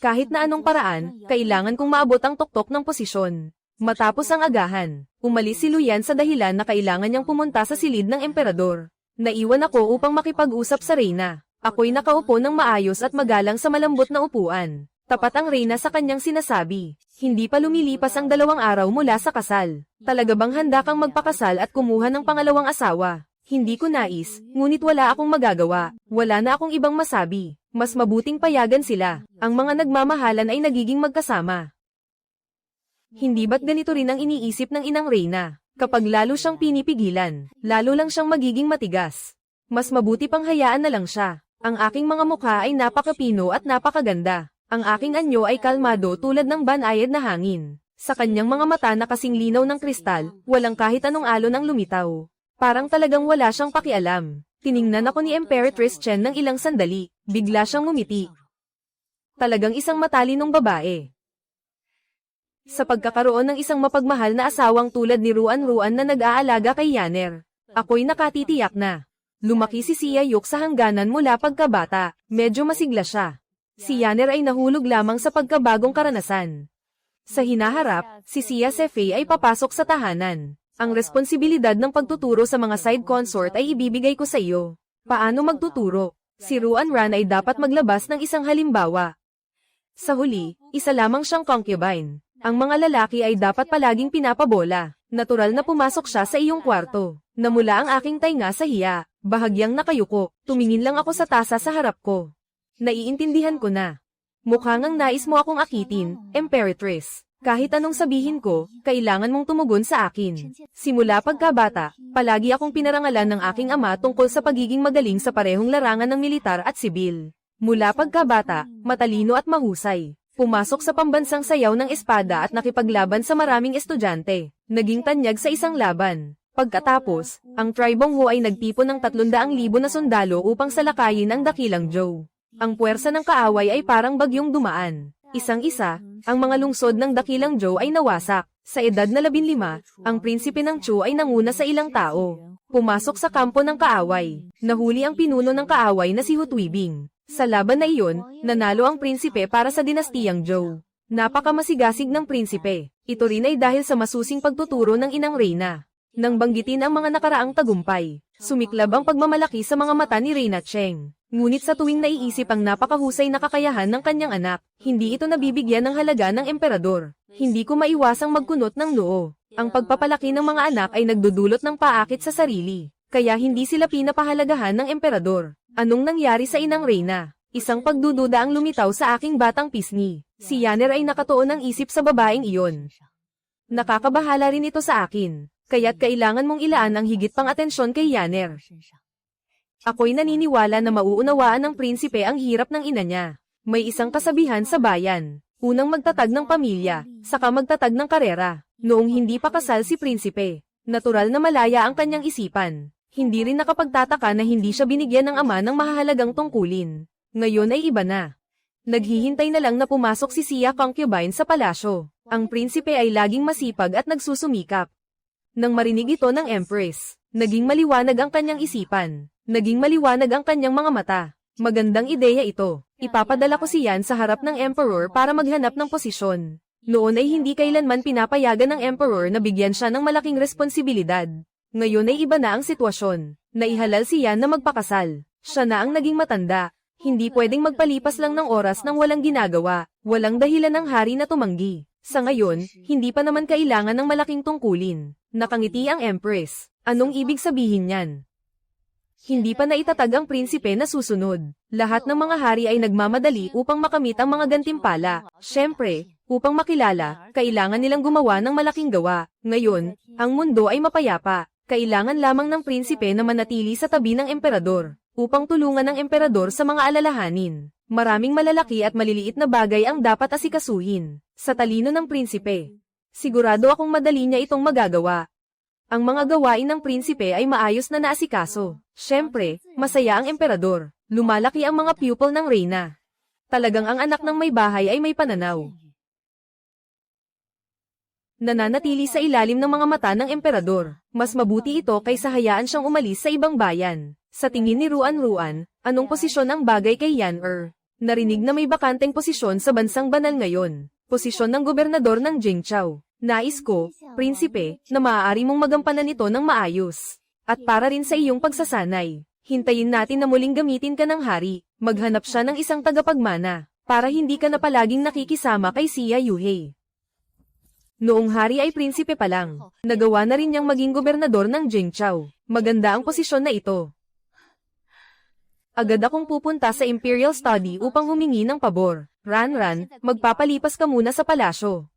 Kahit na anong paraan, kailangan kong maabot ang tuktok ng posisyon. Matapos ang agahan, umalis si Luyan sa dahilan na kailangan niyang pumunta sa silid ng emperador. Naiwan ako upang makipag-usap sa reyna. Ako'y nakaupo ng maayos at magalang sa malambot na upuan. Tapat ang reyna sa kanyang sinasabi. Hindi pa lumilipas ang 2 araw mula sa kasal. Talaga bang handa kang magpakasal at kumuha ng pangalawang asawa? Hindi ko nais, ngunit wala akong magagawa. Wala na akong ibang masabi. Mas mabuting payagan sila. Ang mga nagmamahalan ay nagiging magkasama. Hindi ba't ganito rin ang iniisip ng inang reyna? Kapag lalo siyang pinipigilan, lalo lang siyang magiging matigas. Mas mabuti pang hayaan na lang siya. Ang aking mga mukha ay napakapino at napakaganda. Ang aking anyo ay kalmado tulad ng banayad na hangin. Sa kanyang mga mata na kasing linaw ng kristal, walang kahit anong alon ang lumitaw. Parang talagang wala siyang pakialam. Tiningnan ako ni Emperatrice Chen ng ilang sandali, bigla siyang ngumiti. Talagang isang matalinong babae. Sa pagkakaroon ng isang mapagmahal na asawang tulad ni Ruan na nag-aalaga kay Yanner, ako'y nakatitiyak na. Lumaki si Xia Yuk sa hangganan mula pagkabata, medyo masigla siya. Si Yanner ay nahulog lamang sa pagkabagong karanasan. Sa hinaharap, si Xia Sefei ay papasok sa tahanan. Ang responsibilidad ng pagtuturo sa mga side consort ay ibibigay ko sa iyo. Paano magtuturo? Si Ruan ay dapat maglabas ng isang halimbawa. Sa huli, isa lamang siyang concubine. Ang mga lalaki ay dapat palaging pinapabola. Natural na pumasok siya sa iyong kwarto. Namula ang aking tainga sa hiya. Bahagyang nakayuko, tumingin lang ako sa tasa sa harap ko. Naiintindihan ko na. Mukhang ang nais mo akong akitin, Emperatrice. Kahit anong sabihin ko, kailangan mong tumugon sa akin. Simula pagkabata, palagi akong pinarangalan ng aking ama tungkol sa pagiging magaling sa parehong larangan ng militar at sibil. Mula pagkabata, matalino at mahusay. Pumasok sa pambansang sayaw ng espada at nakipaglaban sa maraming estudyante. Naging tanyag sa isang laban. Pagkatapos, ang Tribong Ho ay nagtipon ng 300,000 na sundalo upang salakayin ang Dakilang Zhou. Ang puwersa ng kaaway ay parang bagyong dumaan. Isang-isa, ang mga lungsod ng Dakilang Zhou ay nawasak. Sa edad na 15, ang prinsipe ng Chu ay nanguna sa ilang tao. Pumasok sa kampo ng kaaway. Nahuli ang pinuno ng kaaway na si Hu Tuibing. Sa laban na iyon, nanalo ang prinsipe para sa dinastiyang Zhou. Napakamasigasig ng prinsipe. Ito rin ay dahil sa masusing pagtuturo ng inang reyna. Nang banggitin ang mga nakaraang tagumpay, sumiklab ang pagmamalaki sa mga mata ni Reyna Cheng. Ngunit sa tuwing naiisip ang napakahusay na kakayahan ng kanyang anak, hindi ito nabibigyan ng halaga ng emperador. Hindi ko maiwasang magkunot ng noo. Ang pagpapalaki ng mga anak ay nagdudulot ng paakit sa sarili, kaya hindi sila pinapahalagahan ng emperador. Anong nangyari sa inang reyna? Isang pagdududa ang lumitaw sa aking batang pisngi. Si Yanner ay nakatuon ng isip sa babaeng iyon. Nakakabahala rin ito sa akin. Kaya't kailangan mong ilaan ang higit pang atensyon kay Yanner. Ako'y naniniwala na mauunawaan ng prinsipe ang hirap ng ina niya. May isang kasabihan sa bayan. Unang magtatag ng pamilya, saka magtatag ng karera. Noong hindi pa kasal si prinsipe, natural na malaya ang kanyang isipan. Hindi rin nakapagtataka na hindi siya binigyan ng ama ng mahahalagang tungkulin. Ngayon ay iba na. Naghihintay na lang na pumasok si Xia concubine sa palasyo. Ang prinsipe ay laging masipag at nagsusumikap. Nang marinig ito ng Empress, naging maliwanag ang kanyang isipan. Naging maliwanag ang kanyang mga mata. Magandang ideya ito. Ipapadala ko siyan sa harap ng Emperor para maghanap ng posisyon. Noon ay hindi kailanman pinapayagan ng Emperor na bigyan siya ng malaking responsibilidad. Ngayon ay iba na ang sitwasyon. Naihalal siyan na magpakasal. Siya na ang naging matanda. Hindi pwedeng magpalipas lang ng oras nang walang ginagawa. Walang dahilan ng hari na tumanggi. Sa ngayon, hindi pa naman kailangan ng malaking tungkulin. Nakangiti ang Empress. Anong ibig sabihin niyan? Hindi pa naitatag ang prinsipe na susunod. Lahat ng mga hari ay nagmamadali upang makamit ang mga gantimpala. Siyempre, upang makilala, kailangan nilang gumawa ng malaking gawa. Ngayon, ang mundo ay mapayapa. Kailangan lamang ng prinsipe na manatili sa tabi ng emperador, upang tulungan ng emperador sa mga alalahanin. Maraming malalaki at maliliit na bagay ang dapat asikasuhin. Sa talino ng prinsipe, sigurado akong madali niya itong magagawa. Ang mga gawain ng prinsipe ay maayos na naasikaso. Siyempre, masaya ang emperador. Lumalaki ang mga pupil ng reyna. Talagang ang anak ng may bahay ay may pananaw. nananatili sa ilalim ng mga mata ng emperador. Mas mabuti ito kaysa hayaan siyang umalis sa ibang bayan. Sa tingin ni Ruan, anong posisyon ang bagay kay Yan-er? Narinig na may bakanteng posisyon sa bansang banal ngayon. Posisyon ng gobernador ng Jingzhou. Nais ko, prinsipe, na maaari mong magampanan ito ng maayos. At para rin sa iyong pagsasanay, hintayin natin na muling gamitin ka ng hari. Maghanap siya ng isang tagapagmana, para hindi ka na palaging nakikisama kay Xia Yuhei. Noong hari ay prinsipe pa lang, nagawa na rin niyang maging gobernador ng Jingzhou. Maganda ang posisyon na ito. Agad akong pupunta sa Imperial Study upang humingi ng pabor. Ran, magpapalipas ka muna sa palasyo.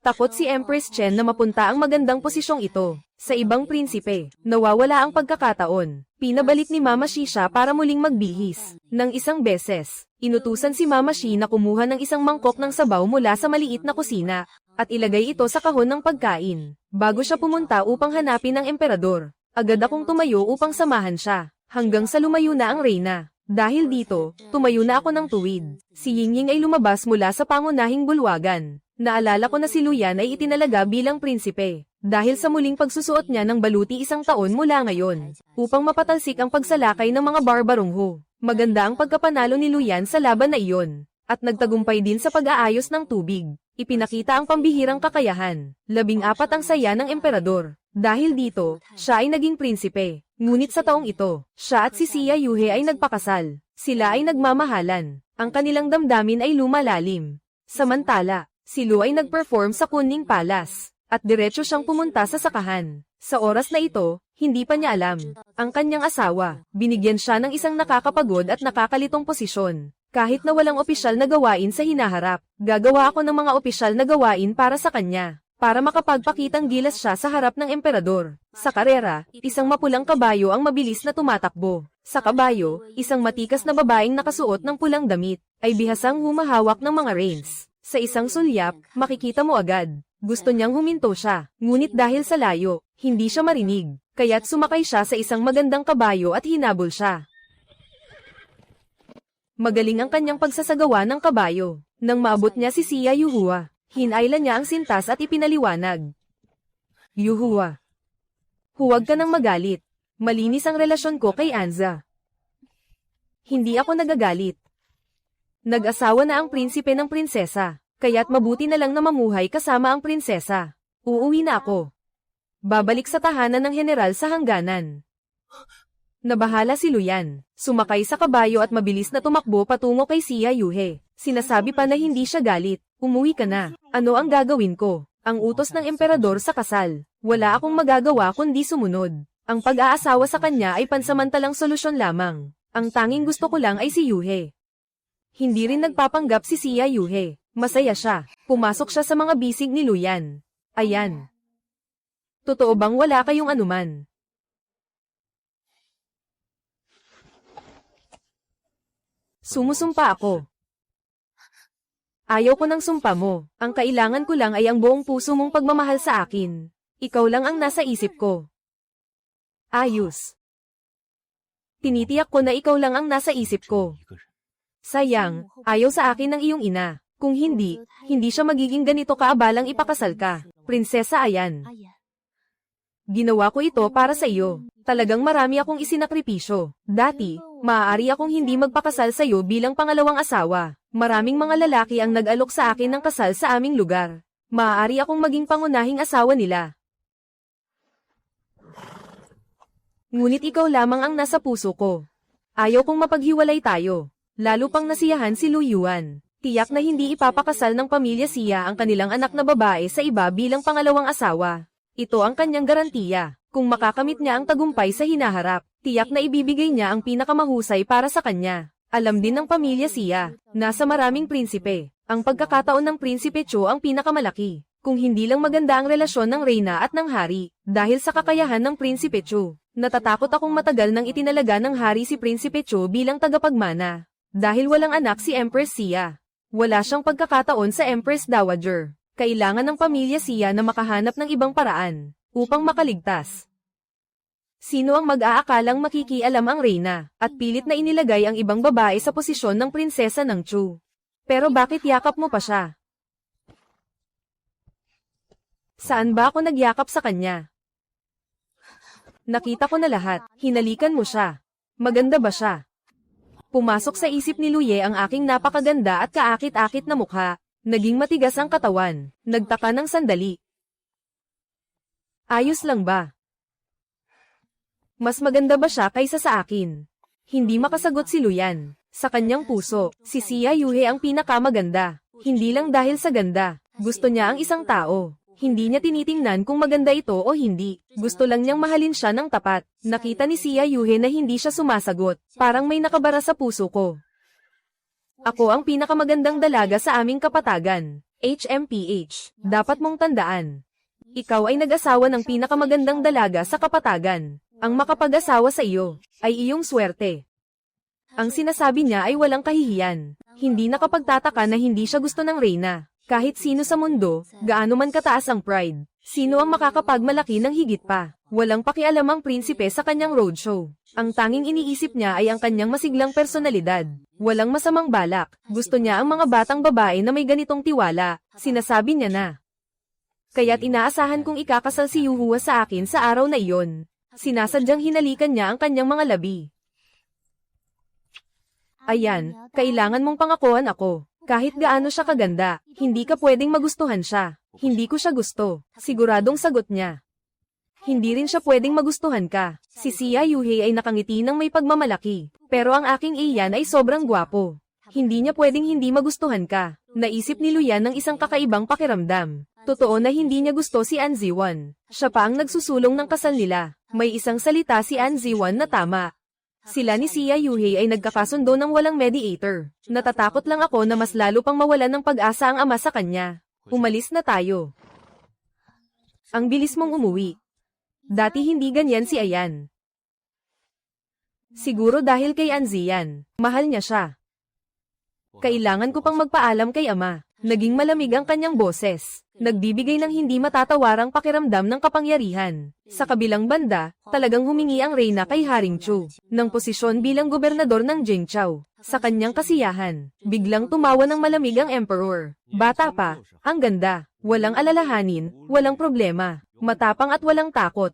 Takot si Empress Chen na mapunta ang magandang posisyong ito. Sa ibang prinsipe, nawawala ang pagkakataon. Pinabalik ni Mama Shi siya para muling magbihis. Nang isang beses, inutusan si Mama Shi na kumuha ng isang mangkok ng sabaw mula sa maliit na kusina, at ilagay ito sa kahon ng pagkain. Bago siya pumunta upang hanapin ang emperador, agad akong tumayo upang samahan siya, hanggang sa lumayo na ang reyna. Dahil dito, tumayo na ako ng tuwid. Si Yingying ay lumabas mula sa pangunahing bulwagan. Naalala ko na si Luyan ay itinalaga bilang prinsipe, dahil sa muling pagsusuot niya ng baluti 1 taon mula ngayon, upang mapatalsik ang pagsalakay ng mga barbarong Hu. Maganda ang pagkapanalo ni Luyan sa laban na iyon, at nagtagumpay din sa pag-aayos ng tubig. Ipinakita ang pambihirang kakayahan. 14 ang saya ng emperador. Dahil dito, siya ay naging prinsipe. Ngunit sa taong ito, siya at si Xia Yuhei ay nagpakasal. Sila ay nagmamahalan. Ang kanilang damdamin ay lumalalim. Samantala, si Lu ay nag-perform sa Kunning Palace, at diretso siyang pumunta sa sakahan. Sa oras na ito, hindi pa niya alam. Ang kanyang asawa, binigyan siya ng isang nakakapagod at nakakalitong posisyon. Kahit na walang opisyal na gawain sa hinaharap, gagawa ako ng mga opisyal na gawain para sa kanya, para makapagpakitang gilas siya sa harap ng emperador. Sa karera, isang mapulang kabayo ang mabilis na tumatakbo. Sa kabayo, isang matikas na babaeng nakasuot ng pulang damit, ay bihasang humahawak ng mga reins. Sa isang sulyap, makikita mo agad. Gusto niyang huminto siya, ngunit dahil sa layo, hindi siya marinig, kaya't sumakay siya sa isang magandang kabayo at hinabol siya. Magaling ang kanyang pagsasagawa ng kabayo. Nang maabot niya si Xia Yuhua, hinailan niya ang sintas at ipinaliwanag. Yuhua, huwag ka nang magalit. Malinis ang relasyon ko kay Anza. Hindi ako nagagalit. Nag-asawa na ang prinsipe ng prinsesa, kaya't mabuti na lang na mamuhay kasama ang prinsesa. Uuwi na ako. Babalik sa tahanan ng general sa hangganan. Nabahala si Luyan. Sumakay sa kabayo at mabilis na tumakbo patungo kay Xia Yuhei. Sinasabi pa na hindi siya galit. Umuwi ka na. Ano ang gagawin ko? Ang utos ng emperador sa kasal. Wala akong magagawa kundi sumunod. Ang pag-aasawa sa kanya ay pansamantalang solusyon lamang. Ang tanging gusto ko lang ay si Yuhei. Hindi rin nagpapanggap si Xia Yuhei. Masaya siya. Pumasok siya sa mga bisig ni Luyan. Ayan. Totoo bang wala kayong anuman? Sumusumpa ako. Ayaw ko ng sumpa mo. Ang kailangan ko lang ay ang buong puso mong pagmamahal sa akin. Ikaw lang ang nasa isip ko. Ayos. Tinitiyak ko na ikaw lang ang nasa isip ko. Sayang, ayaw sa akin ng iyong ina. Kung hindi, hindi siya magiging ganito kaabalang ipakasal ka. Prinsesa Ayan. Ginawa ko ito para sa iyo. Talagang marami akong isinakripisyo. Dati, maaari akong hindi magpakasal sa iyo bilang pangalawang asawa. Maraming mga lalaki ang nag-alok sa akin ng kasal sa aming lugar. Maaari akong maging pangunahing asawa nila. Ngunit ikaw lamang ang nasa puso ko. Ayaw kong mapaghiwalay tayo. Lalo pang nasiyahan si Lu Yuan. Tiyak na hindi ipapakasal ng pamilya Xia ang kanilang anak na babae sa iba bilang pangalawang asawa. Ito ang kanyang garantiya. Kung makakamit niya ang tagumpay sa hinaharap, tiyak na ibibigay niya ang pinakamahusay para sa kanya. Alam din ng pamilya Xia, nasa maraming prinsipe. Ang pagkakataon ng Prinsipe Chu ang pinakamalaki. Kung hindi lang maganda ang relasyon ng reyna at ng hari, dahil sa kakayahan ng Prinsipe Chu. Natatakot akong matagal nang itinalaga ng hari si Prinsipe Chu bilang tagapagmana. Dahil walang anak si Empress Xia. Wala siyang pagkakataon sa Empress Dowager. Kailangan ng pamilya Xia na makahanap ng ibang paraan upang makaligtas. Sino ang mag-aakalang makikialam ang reyna, at pilit na inilagay ang ibang babae sa posisyon ng prinsesa ng Chu. Pero bakit yakap mo pa siya? Saan ba ako nagyakap sa kanya? Nakita ko na lahat. Hinalikan mo siya. Maganda ba siya? Pumasok sa isip ni Luye ang aking napakaganda at kaakit-akit na mukha. Naging matigas ang katawan. Nagtaka ng sandali. Ayos lang ba? Mas maganda ba siya kaysa sa akin? Hindi makasagot si Luyan. Sa kanyang puso, si Xia Yuhe ang pinakamaganda. Hindi lang dahil sa ganda. Gusto niya ang isang tao. Hindi niya tinitingnan kung maganda ito o hindi. Gusto lang niyang mahalin siya ng tapat. Nakita ni Xia Yuhe na hindi siya sumasagot. Parang may nakabara sa puso ko. Ako ang pinakamagandang dalaga sa aming kapatagan. HMPH. Dapat mong tandaan. Ikaw ay nag-asawa ng pinakamagandang dalaga sa kapatagan. Ang makapag-asawa sa iyo ay iyong swerte. Ang sinasabi niya ay walang kahihiyan. Hindi nakapagtataka na hindi siya gusto ng Reyna. Kahit sino sa mundo, gaano man kataas ang pride, sino ang makakapagmalaki ng higit pa? Walang pakialam ang prinsipe sa kanyang roadshow. Ang tanging iniisip niya ay ang kanyang masiglang personalidad. Walang masamang balak. Gusto niya ang mga batang babae na may ganitong tiwala. Sinasabi niya na. Kaya't inaasahan kong ikakasal si Yuhua sa akin sa araw na iyon. Sinasadyang hinalikan niya ang kanyang mga labi. Ayan, kailangan mong pangakuan ako. Kahit gaano siya kaganda, hindi ka pwedeng magustuhan siya. Hindi ko siya gusto. Siguradong sagot niya. Hindi rin siya pwedeng magustuhan ka. Si Xia Yuhe ay nakangiti ng may pagmamalaki. Pero ang aking iyan ay sobrang gwapo. Hindi niya pwedeng hindi magustuhan ka. Naisip ni Luyan ng isang kakaibang pakiramdam. Totoo na hindi niya gusto si An Ziwan. Siya pa ang nagsusulong ng kasal nila. May isang salita si An Ziwan na tama. Sila ni Xia Yuhe ay nagkakasundo ng walang mediator. Natatakot lang ako na mas lalo pang mawalan ng pag-asa ang ama sa kanya. Umalis na tayo. Ang bilis mong umuwi. Dati hindi ganyan si Ayan. Siguro dahil kay Anzian. Mahal niya siya. Kailangan ko pang magpaalam kay ama. Naging malamig ang kanyang boses. Nagbibigay ng hindi matatawarang pakiramdam ng kapangyarihan. Sa kabilang banda, talagang humingi ang Reyna kay Haring Chu ng posisyon bilang gobernador ng Jingzhou. Sa kanyang kasiyahan, biglang tumawa ng malamig ang emperor. Bata pa, ang ganda, walang alalahanin, walang problema, matapang at walang takot.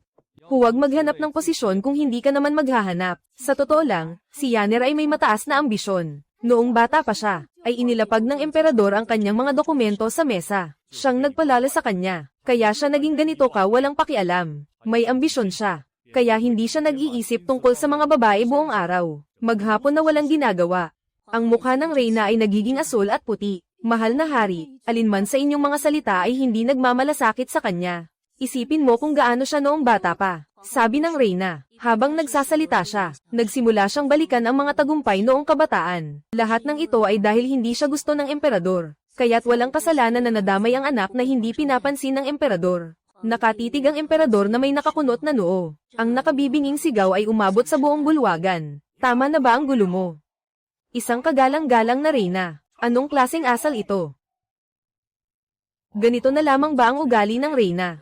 Huwag maghanap ng posisyon kung hindi ka naman maghahanap. Sa totoo lang, si Yanner ay may mataas na ambisyon. Noong bata pa siya, ay inilapag ng emperador ang kanyang mga dokumento sa mesa. Siyang nagpalala sa kanya, kaya siya naging ganito ka walang pakialam. May ambisyon siya, kaya hindi siya nag-iisip tungkol sa mga babae buong araw. Maghapon na walang ginagawa. Ang mukha ng Reyna ay nagiging asul at puti. Mahal na hari, alinman sa inyong mga salita ay hindi nagmamalasakit sa kanya. Isipin mo kung gaano siya noong bata pa. Sabi ng Reyna, habang nagsasalita siya, nagsimula siyang balikan ang mga tagumpay noong kabataan. Lahat ng ito ay dahil hindi siya gusto ng emperador. Kaya't walang kasalanan na nadamay ang anak na hindi pinapansin ng emperador. Nakatitig ang emperador na may nakakunot na noo. Ang nakabibinging sigaw ay umabot sa buong bulwagan. Tama na ba ang gulo mo? Isang kagalang-galang na Reyna. Anong klaseng asal ito? Ganito na lamang ba ang ugali ng Reyna?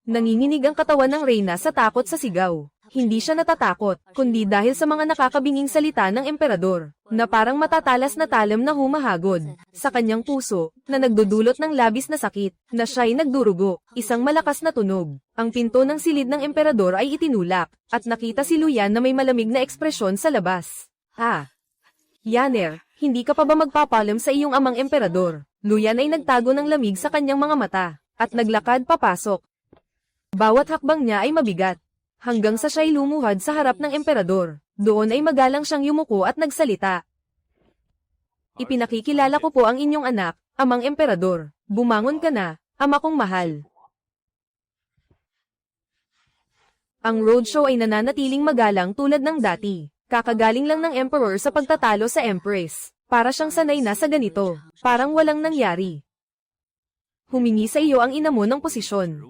Nanginginig ang katawan ng Reyna sa takot sa sigaw. Hindi siya natatakot, kundi dahil sa mga nakakabinging salita ng emperador, na parang matatalas na talam na humahagod sa kanyang puso, na nagdudulot ng labis na sakit, na siya'y nagdurugo. Isang malakas na tunog. Ang pinto ng silid ng emperador ay itinulak, at nakita si Luyan na may malamig na ekspresyon sa labas. Yanner, hindi ka pa ba magpapalam sa iyong amang emperador? Luyan ay nagtago ng lamig sa kanyang mga mata, at naglakad papasok. Bawat hakbang niya ay mabigat, hanggang sa siya'y lumuhad sa harap ng emperador. Doon ay magalang siyang yumuko at nagsalita. Ipinakikilala ko po ang inyong anak, amang emperador. Bumangon ka na, ama kong mahal. Ang roadshow ay nananatiling magalang tulad ng dati. Kakagaling lang ng emperor sa pagtatalo sa empress. Para siyang sanay na sa ganito, parang walang nangyari. Humingi sa iyo ang ina mo ng posisyon.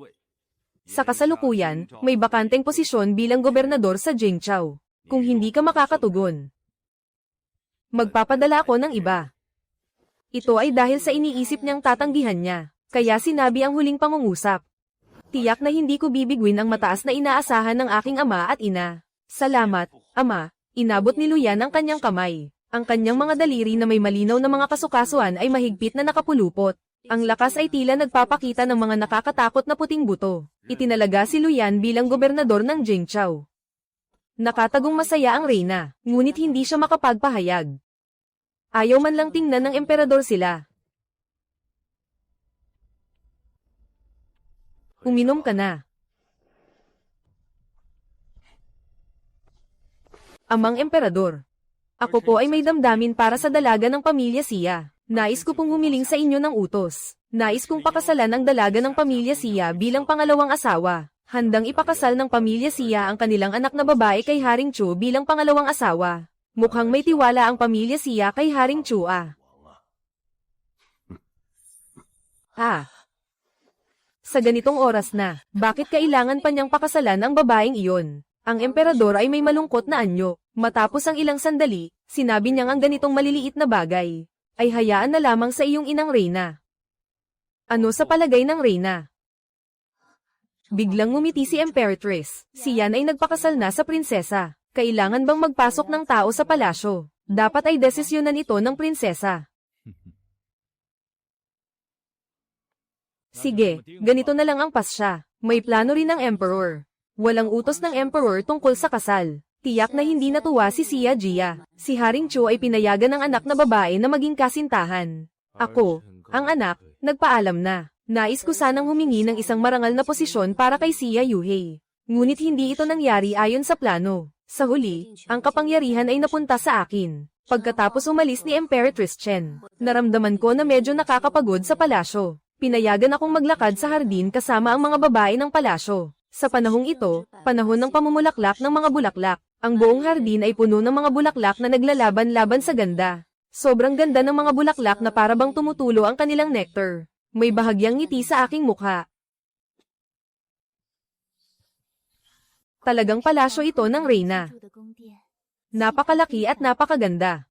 Sa kasalukuyan, may bakanteng posisyon bilang gobernador sa Jingzhou. Kung hindi ka makakatugon, magpapadala ako ng iba. Ito ay dahil sa iniisip niyang tatanggihan niya, kaya sinabi ang huling pangungusap. Tiyak na hindi ko bibigwin ang mataas na inaasahan ng aking ama at ina. Salamat, ama. Inabot ni Luyan ang kanyang kamay. Ang kanyang mga daliri na may malinaw na mga kasukasuan ay mahigpit na nakapulupot. Ang lakas ay tila nagpapakita ng mga nakakatakot na puting buto. Itinalaga si Luyan bilang gobernador ng Jingzhou. Nakatagong masaya ang reyna, ngunit hindi siya makapagpahayag. Ayaw man lang tingnan ng emperador sila. Uminom ka na. Amang emperador. Ako po ay may damdamin para sa dalaga ng pamilya Xia. Nais ko pong humiling sa inyo ng utos. Nais kong pakasalan ang dalaga ng pamilya Xia bilang pangalawang asawa. Handang ipakasal ng pamilya Xia ang kanilang anak na babae kay Haring Chu bilang pangalawang asawa. Mukhang may tiwala ang pamilya Xia kay Haring Chu Sa ganitong oras na, bakit kailangan pa niyang pakasalan ang babaeng iyon? Ang emperador ay may malungkot na anyo. Matapos ang ilang sandali, sinabi niyang ang ganitong maliliit na bagay ay hayaan na lamang sa iyong inang reyna. Ano sa palagay ng reyna? Biglang ngumiti si Emperatrice. Si Yan ay nagpakasal na sa prinsesa. Kailangan bang magpasok ng tao sa palasyo? Dapat ay desisyonan ito ng prinsesa. Sige, ganito na lang ang pasya. May plano rin ng emperor. Walang utos ng emperor tungkol sa kasal. Tiyak na hindi natuwa si Xia Jia. Si Haring Chu ay pinayagan ng anak na babae na maging kasintahan. Ako, ang anak, nagpaalam na. Nais ko sanang humingi ng isang marangal na posisyon para kay Xia Yuhei. Ngunit hindi ito nangyari ayon sa plano. Sa huli, ang kapangyarihan ay napunta sa akin. Pagkatapos umalis ni Emperatrice Chen, naramdaman ko na medyo nakakapagod sa palasyo. Pinayagan akong maglakad sa hardin kasama ang mga babae ng palasyo. Sa panahong ito, panahon ng pamumulaklak ng mga bulaklak, ang buong hardin ay puno ng mga bulaklak na naglalaban-laban sa ganda. Sobrang ganda ng mga bulaklak na parabang tumutulo ang kanilang nectar. May bahagyang ngiti sa aking mukha. Talagang palasyo ito ng reyna. Napakalaki at napakaganda.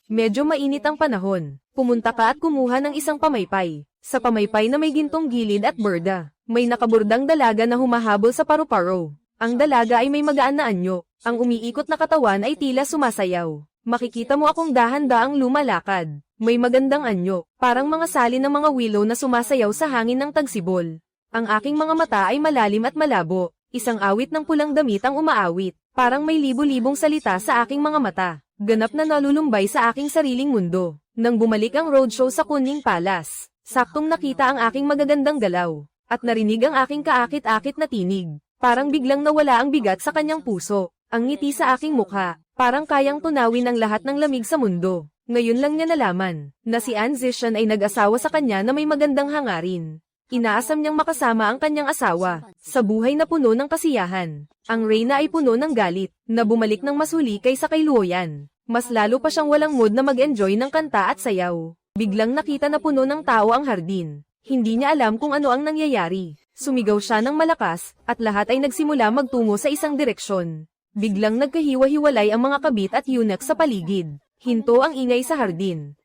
Medyo mainit ang panahon. Pumunta ka at kumuha ng isang pamaypay. Sa pamaypay na may gintong gilid at borda, may nakaburdang dalaga na humahabol sa paru-paro. Ang dalaga ay may magaan na anyo. Ang umiikot na katawan ay tila sumasayaw. Makikita mo akong dahan-daang lumalakad. May magandang anyo, parang mga sali ng mga willow na sumasayaw sa hangin ng tagsibol. Ang aking mga mata ay malalim at malabo. Isang awit ng pulang damit ang umaawit. Parang may libo-libong salita sa aking mga mata. Ganap na nalulumbay sa aking sariling mundo. Nang bumalik ang roadshow sa Kunming Palace, saktong nakita ang aking magagandang galaw. At narinig ang aking kaakit-akit na tinig. Parang biglang nawala ang bigat sa kanyang puso. Ang ngiti sa aking mukha, parang kayang tunawin ang lahat ng lamig sa mundo. Ngayon lang niya nalaman, na si An Zishan ay nag-asawa sa kanya na may magandang hangarin. Inaasam niyang makasama ang kanyang asawa, sa buhay na puno ng kasiyahan. Ang reyna ay puno ng galit, na bumalik ng mas huli kaysa kay Luoyan. Mas lalo pa siyang walang mood na mag-enjoy ng kanta at sayaw. Biglang nakita na puno ng tao ang hardin. Hindi niya alam kung ano ang nangyayari. Sumigaw siya ng malakas, at lahat ay nagsimula magtungo sa isang direksyon. Biglang nagkahiwa-hiwalay ang mga kabit at eunuch sa paligid. Hinto ang ingay sa hardin.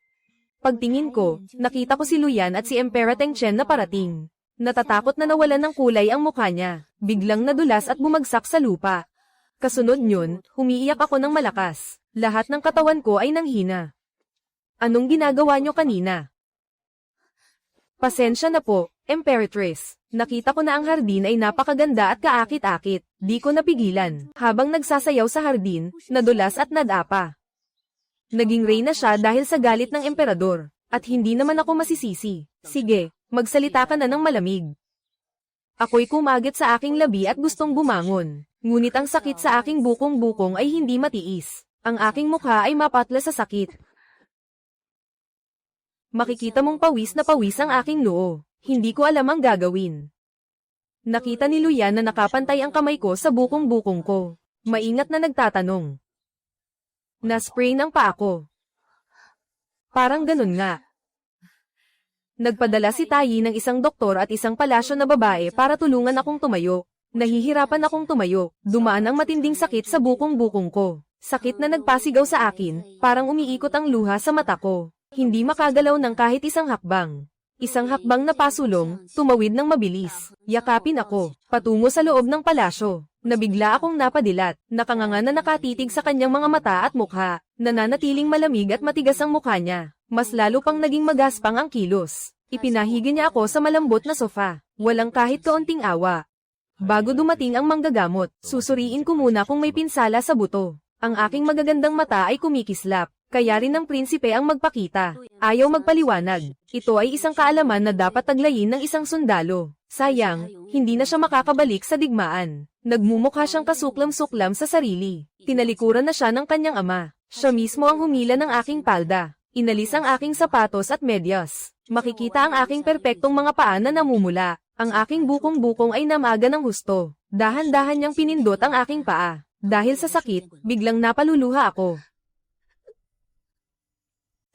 Pagtingin ko, nakita ko si Luyan at si Emperor Teng Chen na parating. Natatakot na nawalan ng kulay ang mukha niya. Biglang nadulas at bumagsak sa lupa. Kasunod niyon, humiiyak ako ng malakas. Lahat ng katawan ko ay nanghina. Anong ginagawa niyo kanina? Pasensya na po, Emperatrice. Nakita ko na ang hardin ay napakaganda at kaakit-akit. Di ko napigilan. Habang nagsasayaw sa hardin, nadulas at nadapa. Naging reyna siya dahil sa galit ng emperador. At hindi naman ako masisisi. Sige, magsalita ka na ng malamig. Ako'y kumagit sa aking labi at gustong bumangon. Ngunit ang sakit sa aking bukong-bukong ay hindi matiis. Ang aking mukha ay mapatla sa sakit. Makikita mong pawis na pawis ang aking noo. Hindi ko alam ang gagawin. Nakita ni Luyan na nakapantay ang kamay ko sa bukong-bukong ko. Maingat na nagtatanong. Na-spray ng pa ako. Parang ganun nga. Nagpadala si Tayi ng isang doktor at isang palasyo na babae para tulungan akong tumayo. Nahihirapan akong tumayo. Dumaan ang matinding sakit sa bukong-bukong ko. Sakit na nagpasigaw sa akin, parang umiikot ang luha sa mata ko. Hindi makagalaw ng kahit isang hakbang. Isang hakbang na pasulong, tumawid ng mabilis. Yakapin ako, patungo sa loob ng palasyo. Nabigla akong napadilat, nakanganga na nakatitig sa kanyang mga mata at mukha. Nananatiling malamig at matigas ang mukha niya. Mas lalo pang naging magaspang ang kilos. Ipinahiga niya ako sa malambot na sofa. Walang kahit kaunting awa. Bago dumating ang manggagamot, susuriin ko muna kung may pinsala sa buto. Ang aking magagandang mata ay kumikislap. Kaya rin ng prinsipe ang magpakita. Ayaw magpaliwanag. Ito ay isang kaalaman na dapat taglayin ng isang sundalo. Sayang, hindi na siya makakabalik sa digmaan. Nagmumukha siyang kasuklam-suklam sa sarili. Tinalikuran na siya ng kanyang ama. Siya mismo ang humila ng aking palda. Inalis ang aking sapatos at medyas. Makikita ang aking perpektong mga paa na namumula. Ang aking bukong-bukong ay namaga ng husto. Dahan-dahan niyang pinindot ang aking paa. Dahil sa sakit, biglang napaluluha ako.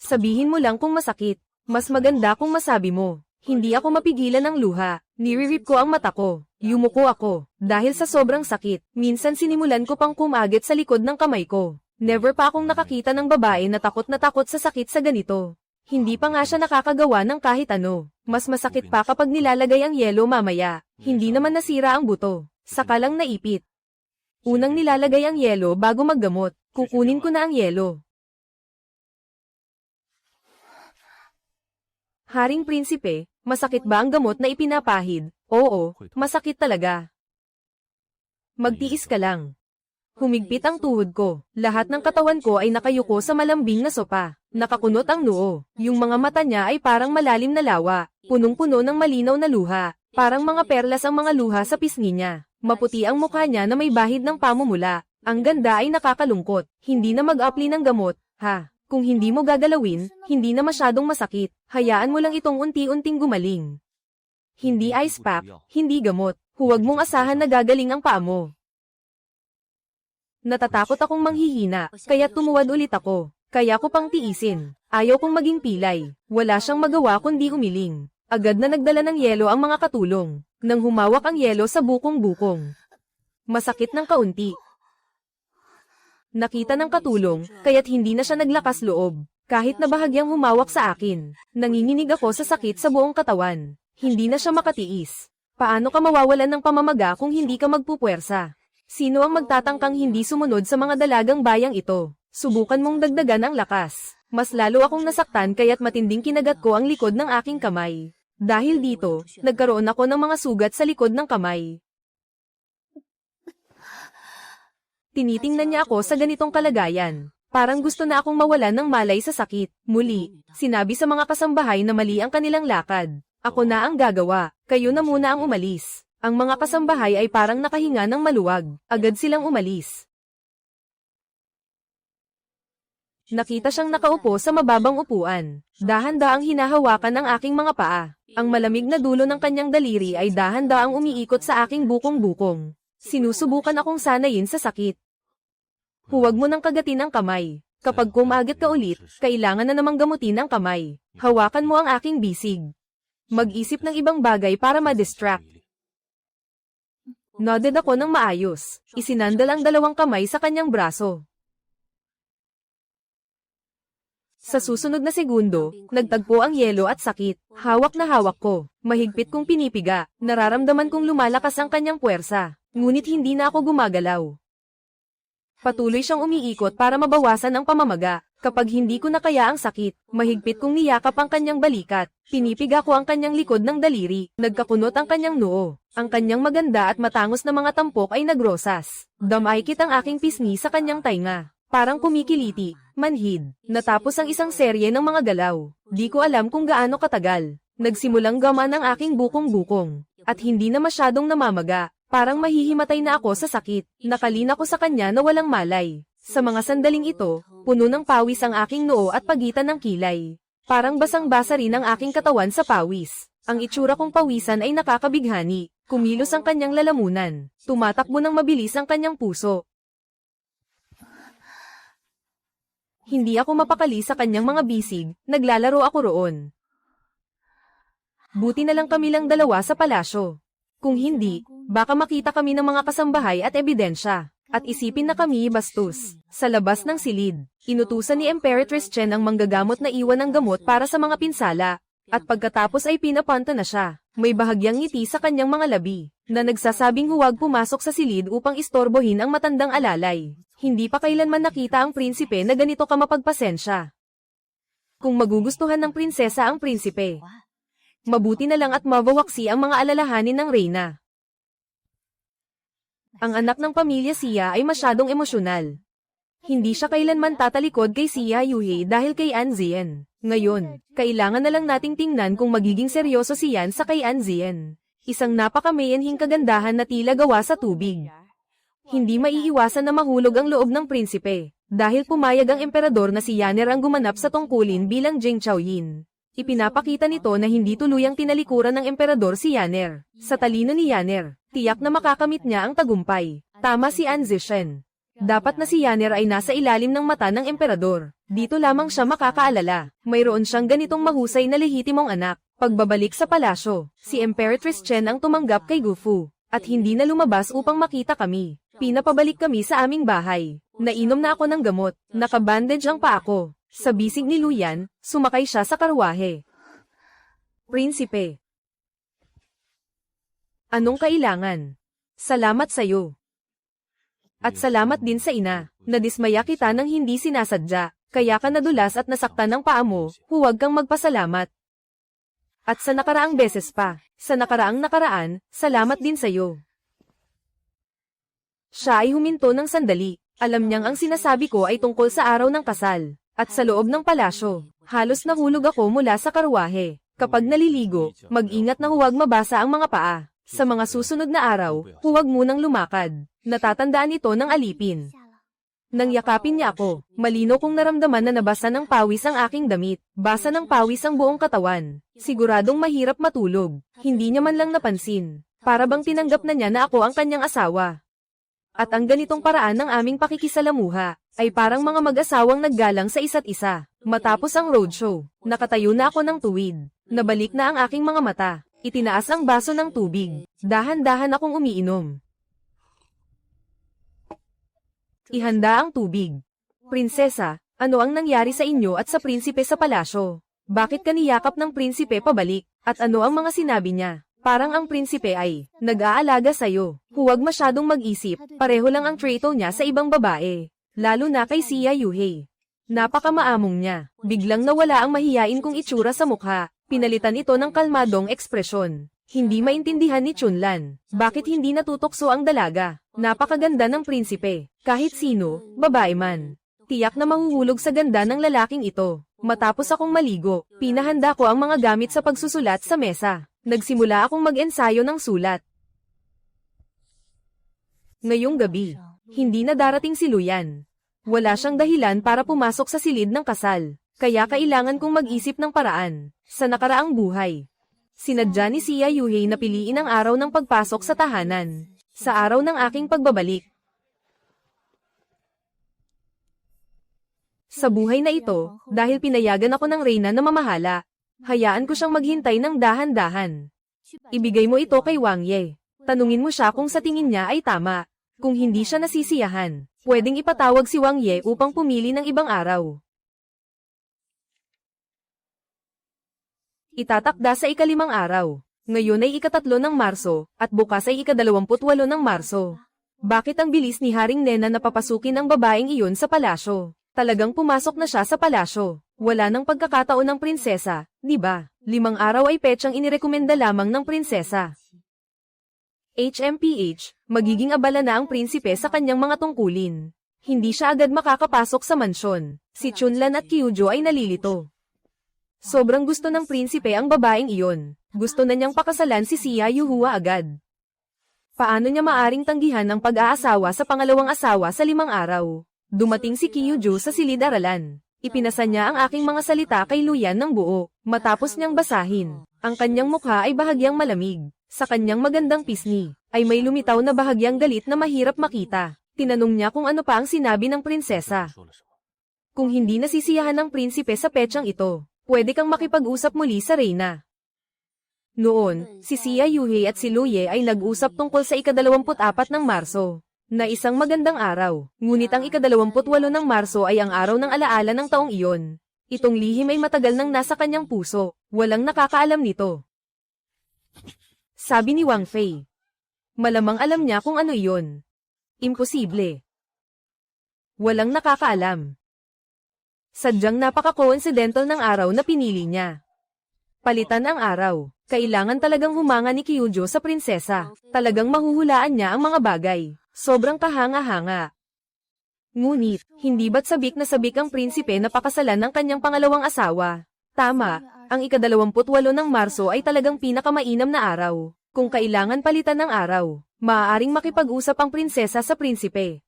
Sabihin mo lang kung masakit. Mas maganda kung masabi mo. Hindi ako mapigilan ng luha. Niririp ko ang mata ko. Yumuko ako. Dahil sa sobrang sakit, minsan sinimulan ko pang kumagit sa likod ng kamay ko. Never pa akong nakakita ng babae na takot sa sakit sa ganito. Hindi pa nga siya nakakagawa ng kahit ano. Mas masakit pa kapag nilalagay ang yelo mamaya. Hindi naman nasira ang buto. Saka lang naipit. Unang nilalagay ang yelo bago maggamot. Kukunin ko na ang yelo. Haring prinsipe, masakit ba ang gamot na ipinapahid? Oo, masakit talaga. Magtiis ka lang. Humigpit ang tuhod ko. Lahat ng katawan ko ay nakayuko sa malambing na sopa. Nakakunot ang noo. Yung mga mata niya ay parang malalim na lawa. Punong-puno ng malinaw na luha. Parang mga perlas ang mga luha sa pisngi niya. Maputi ang mukha niya na may bahid ng pamumula. Ang ganda ay nakakalungkot. Hindi na mag-apply ng gamot, ha? Kung hindi mo gagalawin, hindi na masyadong masakit. Hayaan mo lang itong unti-unting gumaling. Hindi ice pack, hindi gamot. Huwag mong asahan na gagaling ang paa mo. Natatakot akong manghihina, kaya tumuwad ulit ako. Kaya ko pang tiisin. Ayaw kong maging pilay. Wala siyang magawa kundi umiling. Agad na nagdala ng yelo ang mga katulong. Nang humawak ang yelo sa bukong-bukong. Masakit ng kaunti. Nakita ng katulong, kaya't hindi na siya naglakas loob. Kahit na bahagyang humawak sa akin. Nanginginig ako sa sakit sa buong katawan. Hindi na siya makatiis. Paano ka mawawalan ng pamamaga kung hindi ka magpupuwersa? Sino ang magtatangkang hindi sumunod sa mga dalagang bayang ito? Subukan mong dagdagan ang lakas. Mas lalo akong nasaktan kaya't matinding kinagat ko ang likod ng aking kamay. Dahil dito, nagkaroon ako ng mga sugat sa likod ng kamay. Tinitingnan niya ako sa ganitong kalagayan. Parang gusto na akong mawalan ng malay sa sakit. Muli, sinabi sa mga kasambahay na mali ang kanilang lakad. Ako na ang gagawa, kayo na muna ang umalis. Ang mga kasambahay ay parang nakahinga ng maluwag. Agad silang umalis. Nakita siyang nakaupo sa mababang upuan. Dahan-daang hinahawakan ng aking mga paa. Ang malamig na dulo ng kanyang daliri ay dahan-daang umiikot sa aking bukong-bukong. Sinusubukan akong sanayin sa sakit. Huwag mo nang kagatin ang kamay. Kapag kumagat ka ulit, kailangan na namang gamutin ang kamay. Hawakan mo ang aking bisig. Mag-isip ng ibang bagay para ma-distract. Nodded ako ng maayos. Isinandal ang dalawang kamay sa kanyang braso. Sa susunod na segundo, nagtagpo ang yelo at sakit. Hawak na hawak ko. Mahigpit kong pinipiga. Nararamdaman kong lumalakas ang kanyang puwersa. Ngunit hindi na ako gumagalaw. Patuloy siyang umiikot para mabawasan ang pamamaga. Kapag hindi ko na kaya ang sakit, mahigpit kong niyakap ang kanyang balikat. Pinipiga ko ang kanyang likod ng daliri. Nagkakunot ang kanyang noo. Ang kanyang maganda at matangos na mga tampok ay nagrosas. Damaykit ang aking pisngi sa kanyang tainga. Parang kumikiliti, manhid. Natapos ang isang serye ng mga galaw. Di ko alam kung gaano katagal. Nagsimulang gaman ang aking bukong-bukong. At hindi na masyadong namamaga. Parang mahihimatay na ako sa sakit. Nakalina ko sa kanya na walang malay. Sa mga sandaling ito, puno ng pawis ang aking noo at pagitan ng kilay. Parang basang-basa rin ang aking katawan sa pawis. Ang itsura kong pawisan ay nakakabighani. Kumilos ang kanyang lalamunan. Tumatakbo ng mabilis ang kanyang puso. Hindi ako mapakali sa kanyang mga bisig, naglalaro ako roon. Buti na lang kami lang dalawa sa palasyo. Kung hindi, baka makita kami ng mga kasambahay at ebidensya. At isipin na kami bastos. Sa labas ng silid, inutusan ni Emperatrice Chen ang manggagamot na iwan ng gamot para sa mga pinsala. At pagkatapos ay pinapunta na siya. May bahagyang ngiti sa kanyang mga labi, na nagsasabing huwag pumasok sa silid upang istorbohin ang matandang alalay. Hindi pa kailanman nakita ang prinsipe na ganito ka mapagpasensya. Kung magugustuhan ng prinsesa ang prinsipe, mabuti na lang at mabawaksi ang mga alalahanin ng reyna. Ang anak ng pamilya Xia ay masyadong emosyonal. Hindi siya kailanman tatalikod kay Xia Yuhei dahil kay An Zien. Ngayon, kailangan na lang nating tingnan kung magiging seryoso si Yan sa kay An Zien. Isang napakamayanhing kagandahan na tila gawa sa tubig. Hindi maiiwasan na mahulog ang loob ng prinsipe, dahil pumayag ang emperador na si Yaner ang gumanap sa tungkulin bilang Jing Chaoyin. Ipinapakita nito na hindi tuluyang tinalikuran ng emperador si Yaner. Sa talino ni Yaner, tiyak na makakamit niya ang tagumpay. Tama si An Zishen. Dapat na si Yaner ay nasa ilalim ng mata ng emperador. Dito lamang siya makakaalala. Mayroon siyang ganitong mahusay na lehitimong anak. Pagbabalik sa palasyo, si Emperatrice Chen ang tumanggap kay Gufu, at hindi na lumabas upang makita kami. Pinapabalik kami sa aming bahay. Nainom na ako ng gamot, nakabandage ang paa ko. Sa bisig ni Luyan, sumakay siya sa karwahe. Prinsipe. Anong kailangan? Salamat sa'yo. At salamat din sa ina. Nadismaya kita nang hindi sinasadya, kaya ka nadulas at nasaktan ng paa mo, huwag kang magpasalamat. At sa nakaraang beses pa, sa nakaraan, salamat din sa'yo. Siya ay huminto ng sandali. Alam niyang ang sinasabi ko ay tungkol sa araw ng kasal. At sa loob ng palasyo, halos nahulog ako mula sa karwahe. Kapag naliligo, mag-ingat na huwag mabasa ang mga paa. Sa mga susunod na araw, huwag munang lumakad. Natatandaan ito ng alipin. Nang yakapin niya ako, malino kong naramdaman na nabasa ng pawis ang aking damit. Basa ng pawis ang buong katawan. Siguradong mahirap matulog. Hindi niya man lang napansin. Para bang tinanggap na niya na ako ang kanyang asawa. At ang ganitong paraan ng aming pakikisalamuha, ay parang mga mag-asawang naggalang sa isa't isa. Matapos ang roadshow, nakatayo na ako ng tuwid. Nabalik na ang aking mga mata. Itinaas ang baso ng tubig. Dahan-dahan akong umiinom. Ihanda ang tubig. Prinsesa, ano ang nangyari sa inyo at sa prinsipe sa palasyo? Bakit ka niyakap ng prinsipe pabalik? At ano ang mga sinabi niya? Parang ang prinsipe ay nag-aalaga sa'yo. Huwag masyadong mag-isip, pareho lang ang trato niya sa ibang babae. Lalo na kay Xia Yuhei. Napakamaamong niya. Biglang nawala ang mahiyain kong itsura sa mukha. Pinalitan ito ng kalmadong ekspresyon. Hindi maintindihan ni Chunlan. Bakit hindi natutokso ang dalaga? Napakaganda ng prinsipe. Kahit sino, babae man. Tiyak na mahuhulog sa ganda ng lalaking ito. Matapos akong maligo, pinahanda ko ang mga gamit sa pagsusulat sa mesa. Nagsimula akong mag-ensayo ng sulat. Ngayong gabi, hindi na darating si Luyan. Wala siyang dahilan para pumasok sa silid ng kasal, kaya kailangan kong mag-isip ng paraan. Sa nakaraang buhay, sinadya ni Xia Yuhei na piliin ang araw ng pagpasok sa tahanan. Sa araw ng aking pagbabalik. Sa buhay na ito, dahil pinayagan ako ng reyna na mamahala, hayaan ko siyang maghintay ng dahan-dahan. Ibigay mo ito kay Wang Ye. Tanungin mo siya kung sa tingin niya ay tama. Kung hindi siya nasisiyahan, pwedeng ipatawag si Wang Ye upang pumili ng ibang araw. Itatakda sa ika-5 araw. Ngayon ay ika-3 ng Marso, at bukas ay ika-28 ng Marso. Bakit ang bilis ni Haring Nena na papasukin ang babaeng iyon sa palasyo? Talagang pumasok na siya sa palasyo. Wala nang pagkakataon ng prinsesa, di ba? 5 araw ay petsang inirekomenda lamang ng prinsesa. HMPH, magiging abala na ang prinsipe sa kanyang mga tungkulin. Hindi siya agad makakapasok sa mansyon. Si Chunlan at Kyujo ay nalilito. Sobrang gusto ng prinsipe ang babaeng iyon. Gusto na niyang pakasalan si Xia Yuhua agad. Paano niya maaring tanggihan ang pag-aasawa sa pangalawang asawa sa 5 araw? Dumating si Kyujo sa silid-aralan. Ipinasa niya ang aking mga salita kay Luyan ng buo. Matapos niyang basahin, ang kanyang mukha ay bahagyang malamig. Sa kanyang magandang pisngi, ay may lumitaw na bahagyang galit na mahirap makita. Tinanong niya kung ano pa ang sinabi ng prinsesa. Kung hindi nasisiyahan ng prinsipe sa petsang ito, pwede kang makipag-usap muli sa reyna. Noon, si Xia Yuhei at si Luye ay nag-usap tungkol sa ika-24 ng Marso. Na isang magandang araw, ngunit ang ika-28 ng Marso ay ang araw ng alaala ng taong iyon. Itong lihim ay matagal nang nasa kanyang puso, walang nakakaalam nito. Sabi ni Wang Fei. Malamang alam niya kung ano iyon. Imposible. Walang nakakaalam. Sadyang napaka-coincidental ng araw na pinili niya. Palitan ang araw. Kailangan talagang humanga ni Kyujo sa prinsesa. Talagang mahuhulaan niya ang mga bagay. Sobrang kahanga-hanga. Ngunit, hindi ba't sabik na sabik ang prinsipe na pakasalan ng kanyang pangalawang asawa? Tama, ang ika-28 ng Marso ay talagang pinakamainam na araw. Kung kailangan palitan ng araw, maaaring makipag-usap ang prinsesa sa prinsipe.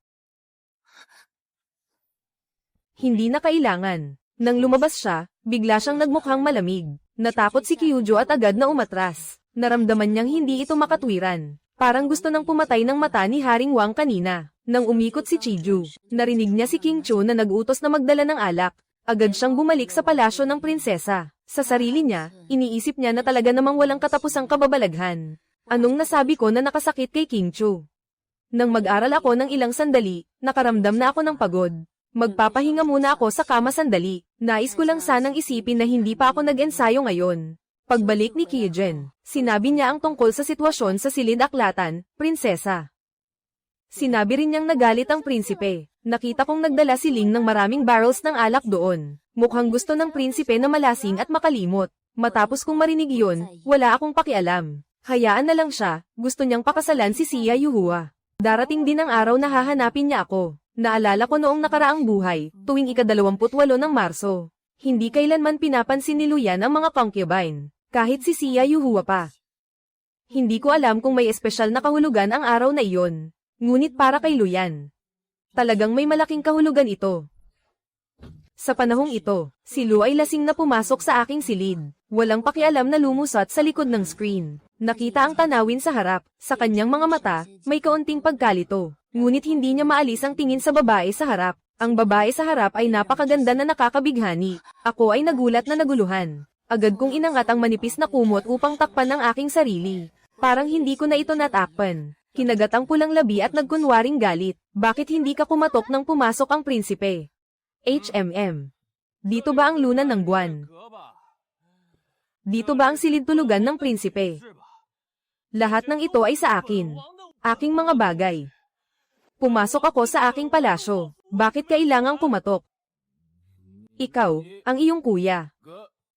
Hindi na kailangan. Nang lumabas siya, bigla siyang nagmukhang malamig. Natakot si Kyujo at agad na umatras. Naramdaman niyang hindi ito makatwiran. Parang gusto nang pumatay ng mata ni Haring Wang kanina. Nang umikot si Chiju, narinig niya si King Chu na nag-utos na magdala ng alak. Agad siyang bumalik sa palasyo ng prinsesa. Sa sarili niya, iniisip niya na talaga namang walang katapusang kababalaghan. Anong nasabi ko na nakasakit kay King Chu? Nang mag-aral ako ng ilang sandali, nakaramdam na ako ng pagod. Magpapahinga muna ako sa kama sandali. Nais ko lang sanang isipin na hindi pa ako nag-ensayo ngayon. Pagbalik ni Kijen, sinabi niya ang tungkol sa sitwasyon sa silid aklatan, prinsesa. Sinabi rin niyang nagalit ang prinsipe. Nakita kong nagdala si Ling ng maraming barrels ng alak doon. Mukhang gusto ng prinsipe na malasing at makalimot. Matapos kong marinig yun, wala akong pakialam. Hayaan na lang siya, gusto niyang pakasalan si Sia Yuhua. Darating din ang araw na hahanapin niya ako. Naalala ko noong nakaraang buhay, tuwing ika-28 ng Marso. Hindi kailanman pinapansin ni Luyan ang mga concubine, kahit si Sia Yuhua pa. Hindi ko alam kung may espesyal na kahulugan ang araw na iyon. Ngunit para kay Luyan, talagang may malaking kahulugan ito. Sa panahong ito, si Lu ay lasing na pumasok sa aking silid. Walang pakialam na lumusot sa likod ng screen. Nakita ang tanawin sa harap. Sa kanyang mga mata, may kaunting pagkalito. Ngunit hindi niya maalis ang tingin sa babae sa harap. Ang babae sa harap ay napakaganda na nakakabighani. Ako ay nagulat na naguluhan. Agad kong inangat ang manipis na kumot upang takpan ang aking sarili. Parang hindi ko na ito natakpan. Kinagat ang pulang labi at nagkunwaring galit. Bakit hindi ka kumatok nang pumasok ang prinsipe? HMM. Dito ba ang luna ng buwan? Dito ba ang silid tulugan ng prinsipe? Lahat ng ito ay sa akin. Aking mga bagay. Pumasok ako sa aking palasyo. Bakit kailangang pumatok? Ikaw, ang iyong kuya.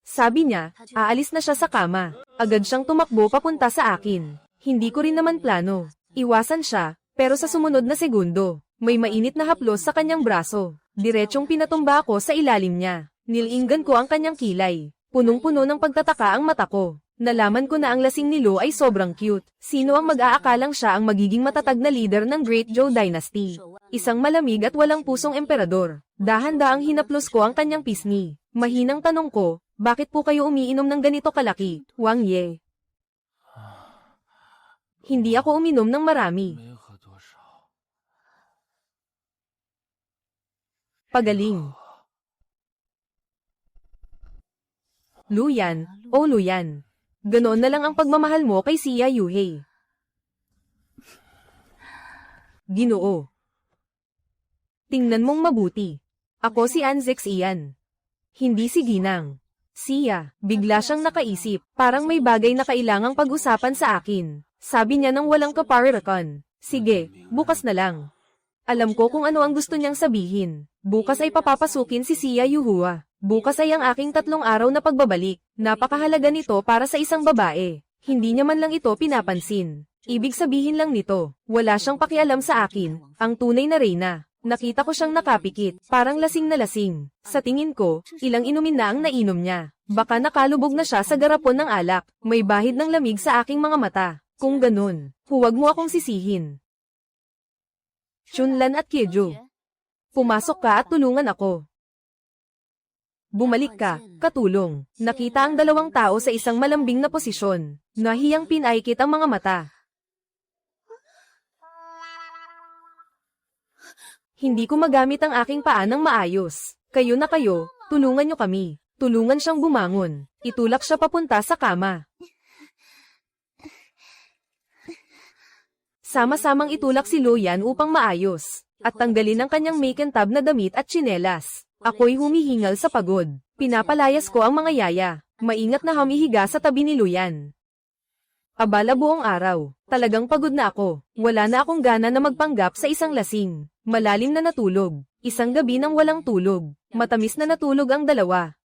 Sabi niya, aalis na siya sa kama. Agad siyang tumakbo papunta sa akin. Hindi ko rin naman plano. Iwasan siya, pero sa sumunod na segundo, may mainit na haplos sa kanyang braso. Diretsong pinatumba ako sa ilalim niya. Nilinggan ko ang kanyang kilay. Punong-puno ng pagtataka ang mata ko. Nalaman ko na ang lasing ni Lu ay sobrang cute. Sino ang mag-aakalang siya ang magiging matatag na leader ng Great Zhou Dynasty? Isang malamig at walang pusong emperador. Dahan-daang hinaplos ko ang kanyang pisngi. Mahinang tanong ko, bakit po kayo umiinom ng ganito kalaki, Wang Ye? Hindi ako uminom ng marami. Pagaling. Luyan, o Luyan. Ganoon na lang ang pagmamahal mo kay Sia Yuhei. Ginoo. Tingnan mong mabuti. Ako si Anzex Ian. Hindi si Ginang. Sia, bigla siyang nakaisip, parang may bagay na kailangang pag-usapan sa akin. Sabi niya nang walang kaparirakan. Sige, bukas na lang. Alam ko kung ano ang gusto niyang sabihin. Bukas ay papapasukin si Sia Yuhua. Bukas ay ang aking 3 araw na pagbabalik. Napakahalaga nito para sa isang babae. Hindi niya man lang ito pinapansin. Ibig sabihin lang nito, wala siyang pakialam sa akin, ang tunay na reyna. Nakita ko siyang nakapikit, parang lasing na lasing. Sa tingin ko, ilang inumin na ang nainom niya. Baka nakalubog na siya sa garapon ng alak. May bahid ng lamig sa aking mga mata. Kung ganun, huwag mo akong sisihin. Chunlan at Kyeju. Pumasok ka at tulungan ako. Bumalik ka, katulong. Nakita ang 2 tao sa isang malambing na posisyon. Nahiyang pinaikit ang mga mata. Hindi ko magamit ang aking paa ng maayos. Kayo na kayo, tulungan niyo kami. Tulungan siyang bumangon. Itulak siya papunta sa kama. Sama-samang itulak si Luyan upang maayos, at tanggalin ang kanyang makintab na damit at tsinelas. Ako'y humihingal sa pagod. Pinapalayas ko ang mga yaya. Maingat na humihiga sa tabi ni Luyan. Abala buong araw. Talagang pagod na ako. Wala na akong gana na magpanggap sa isang lasing. Malalim na natulog. Isang gabi nang walang tulog. Matamis na natulog ang dalawa.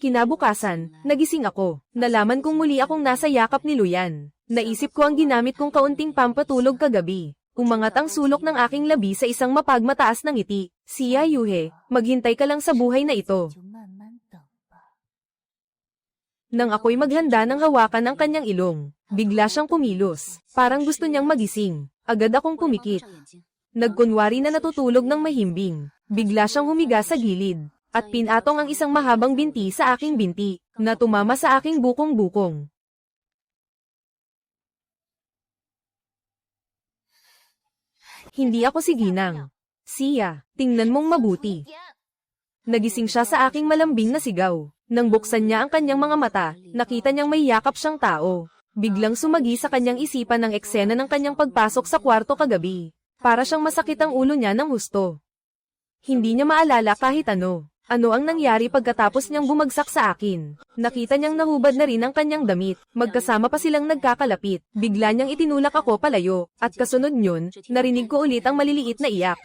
Kinabukasan, nagising ako. Nalaman kong muli akong nasa yakap ni Luyan. Naisip ko ang ginamit kong kaunting pampatulog kagabi. Umangat ang sulok ng aking labi sa isang mapagmataas na ngiti. Siya Yuhe, maghintay ka lang sa buhay na ito. Nang ako'y maghanda ng hawakan ang kanyang ilong, bigla siyang kumilos. Parang gusto niyang magising. Agad akong pumikit. Nagkunwari na natutulog ng mahimbing. Bigla siyang humiga sa gilid. At pinatong ang isang mahabang binti sa aking binti, na tumama sa aking bukong-bukong. Hindi ako si Ginang. Siya, tingnan mong mabuti. Nagising siya sa aking malambing na sigaw. Nang buksan niya ang kanyang mga mata, nakita niyang may yakap siyang tao. Biglang sumagi sa kanyang isipan ang eksena ng kanyang pagpasok sa kwarto kagabi. Para siyang masakit ang ulo niya ng husto. Hindi niya maalala kahit ano. Ano ang nangyari pagkatapos niyang bumagsak sa akin. Nakita niyang nahubad na rin ang kanyang damit. Magkasama pa silang nagkakalapit. Bigla niyang itinulak ako palayo. At kasunod niyon, narinig ko ulit ang maliliit na iyak.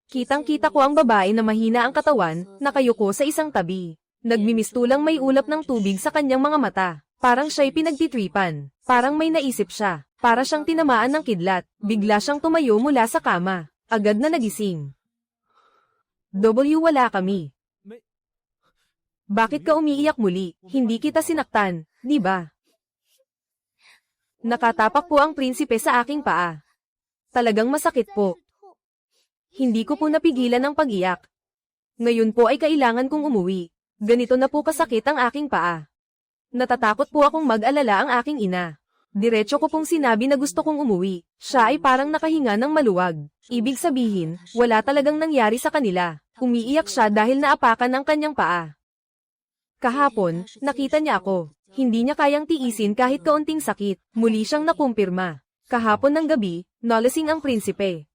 Kitang-kita ko ang babae na mahina ang katawan, nakayuko sa isang tabi. Nagmimistulang may ulap ng tubig sa kanyang mga mata. Parang siya'y pinagtitripan. Parang may naisip siya. Para siyang tinamaan ng kidlat. Bigla siyang tumayo mula sa kama. Agad na nagising. Wala kami. Bakit ka umiiyak muli? Hindi kita sinaktan, di ba? Nakatapak po ang prinsipe sa aking paa. Talagang masakit po. Hindi ko po napigilan ang pag-iyak. Ngayon po ay kailangan kong umuwi. Ganito na po kasakit ang aking paa. Natatakot po akong mag-alala ang aking ina. Diretso ko pong sinabi na gusto kong umuwi. Siya ay parang nakahinga ng maluwag. Ibig sabihin, wala talagang nangyari sa kanila. Umiiyak siya dahil naapakan ang kanyang paa. Kahapon, nakita niya ako. Hindi niya kayang tiisin kahit kaunting sakit. Muli siyang nakumpirma. Kahapon ng gabi, nalasing ang prinsipe.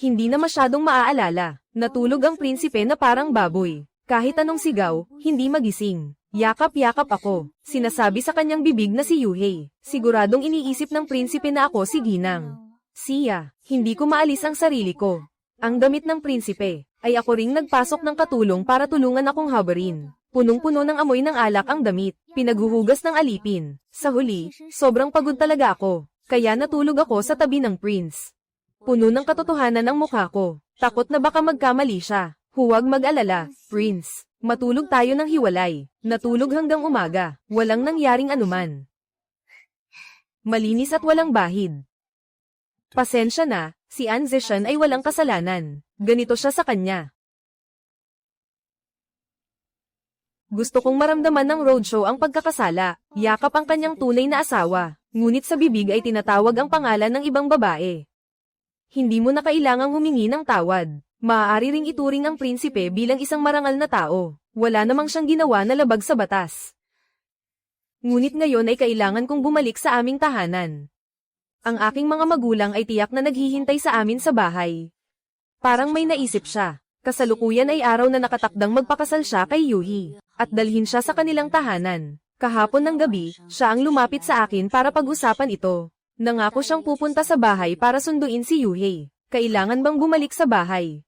Hindi na masyadong maaalala. Natulog ang prinsipe na parang baboy. Kahit anong sigaw, hindi magising. Yakap-yakap ako. Sinasabi sa kanyang bibig na si Yuhei. Siguradong iniisip ng prinsipe na ako si Ginang. Siya, hindi ko maalis ang sarili ko. Ang damit ng prinsipe, ay ako ring nagpasok ng katulong para tulungan akong habarin. Punong-puno ng amoy ng alak ang damit, pinaghuhugas ng alipin. Sa huli, sobrang pagod talaga ako. Kaya natulog ako sa tabi ng prince. Puno ng katotohanan ang mukha ko. Takot na baka magkamali siya. Huwag mag-alala, prince. Matulog tayo ng hiwalay. Natulog hanggang umaga. Walang nangyaring anuman. Malinis at walang bahid. Pasensya na, si An Zishan ay walang kasalanan. Ganito siya sa kanya. Gusto kong maramdaman ng roadshow ang pagkakasala. Yakap ang kanyang tunay na asawa. Ngunit sa bibig ay tinatawag ang pangalan ng ibang babae. Hindi mo na kailangang humingi ng tawad. Maaari ring ituring ang prinsipe bilang isang marangal na tao. Wala namang siyang ginawa na labag sa batas. Ngunit ngayon ay kailangan kong bumalik sa aming tahanan. Ang aking mga magulang ay tiyak na naghihintay sa amin sa bahay. Parang may naisip siya. Kasalukuyan ay araw na nakatakdang magpakasal siya kay Yuhi, at dalhin siya sa kanilang tahanan. Kahapon ng gabi, siya ang lumapit sa akin para pag-usapan ito. Nangako siyang pupunta sa bahay para sunduin si Yuhei. Kailangan bang bumalik sa bahay?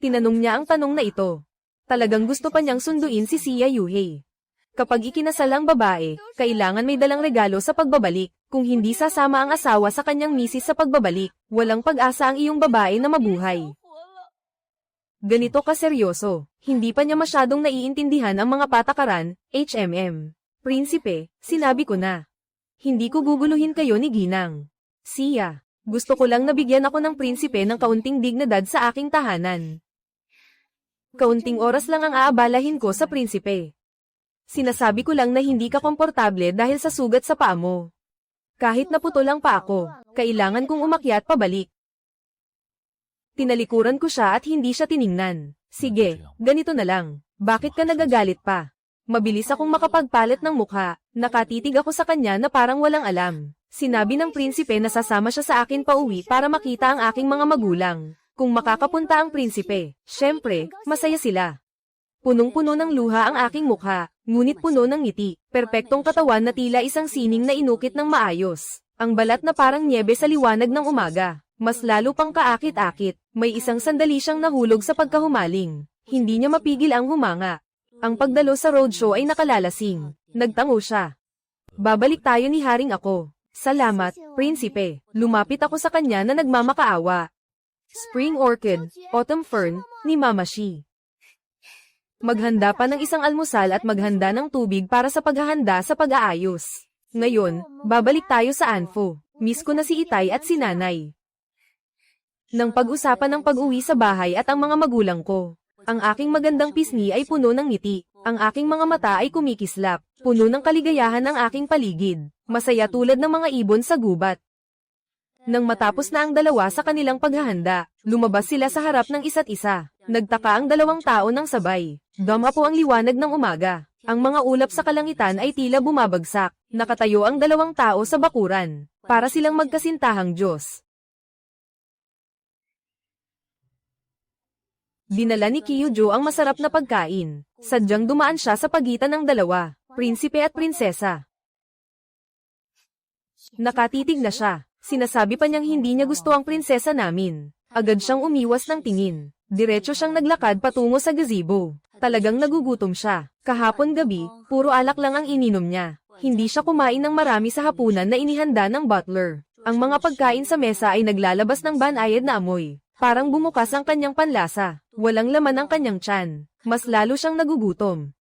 Tinanong niya ang tanong na ito. Talagang gusto pa niyang sunduin si Siya Yuhei. Kapag ikinasal ang babae, kailangan may dalang regalo sa pagbabalik. Kung hindi sasama ang asawa sa kanyang misis sa pagbabalik, walang pag-asa ang iyong babae na mabuhay. Ganito kaseryoso, hindi pa niya masyadong naiintindihan ang mga patakaran, Prinsipe, sinabi ko na. Hindi ko guguluhin kayo ni Ginang. Siya, gusto ko lang nabigyan ako ng prinsipe ng kaunting dignidad sa aking tahanan. Kaunting oras lang ang aabalahin ko sa prinsipe. Sinasabi ko lang na hindi ka komportable dahil sa sugat sa paa mo. Kahit naputol ang paa ko, kailangan kong umakyat pabalik. Tinalikuran ko siya at hindi siya tiningnan. Sige, ganito na lang. Bakit ka nagagalit pa? Mabilis akong makapagpalit ng mukha. Nakatitig ako sa kanya na parang walang alam. Sinabi ng prinsipe na sasama siya sa akin pauwi para makita ang aking mga magulang. Kung makakapunta ang prinsipe, syempre, masaya sila. Punong-puno ng luha ang aking mukha, ngunit puno ng ngiti. Perpektong katawan na tila isang sining na inukit ng maayos. Ang balat na parang nyebe sa liwanag ng umaga. Mas lalo pang kaakit-akit, may isang sandali siyang nahulog sa pagkahumaling. Hindi niya mapigil ang humanga. Ang pagdalo sa roadshow ay nakalalasing. Nagtango siya. Babalik tayo ni Haring ako. Salamat, Prinsipe. Lumapit ako sa kanya na nagmamakaawa. Spring Orchid, Autumn Fern, ni Mama Shi. Maghanda pa ng isang almusal at maghanda ng tubig para sa paghahanda sa pag-aayos. Ngayon, babalik tayo sa Anfo. Miss ko na si Itay at si Nanay. Nang pag-usapan ng pag-uwi sa bahay at ang mga magulang ko. Ang aking magandang pisngi ay puno ng ngiti. Ang aking mga mata ay kumikislap. Puno ng kaligayahan ang aking paligid. Masaya tulad ng mga ibon sa gubat. Nang matapos na ang dalawa sa kanilang paghahanda, lumabas sila sa harap ng isa't isa. Nagtaka ang dalawang tao ng sabay. Dumapo ang liwanag ng umaga. Ang mga ulap sa kalangitan ay tila bumabagsak. Nakatayo ang dalawang tao sa bakuran. Para silang magkasintahang Diyos. Dinala ni Kyujo ang masarap na pagkain. Sadyang dumaan siya sa pagitan ng dalawa, prinsipe at prinsesa. Nakatitig na siya. Sinasabi pa niyang hindi niya gusto ang prinsesa namin. Agad siyang umiwas ng tingin. Diretso siyang naglakad patungo sa gazebo. Talagang nagugutom siya. Kahapon gabi, puro alak lang ang ininom niya. Hindi siya kumain ng marami sa hapunan na inihanda ng butler. Ang mga pagkain sa mesa ay naglalabas ng banayad na amoy. Parang bumukas ang kanyang panlasa. Walang laman ang kanyang tiyan. Mas lalo siyang nagugutom.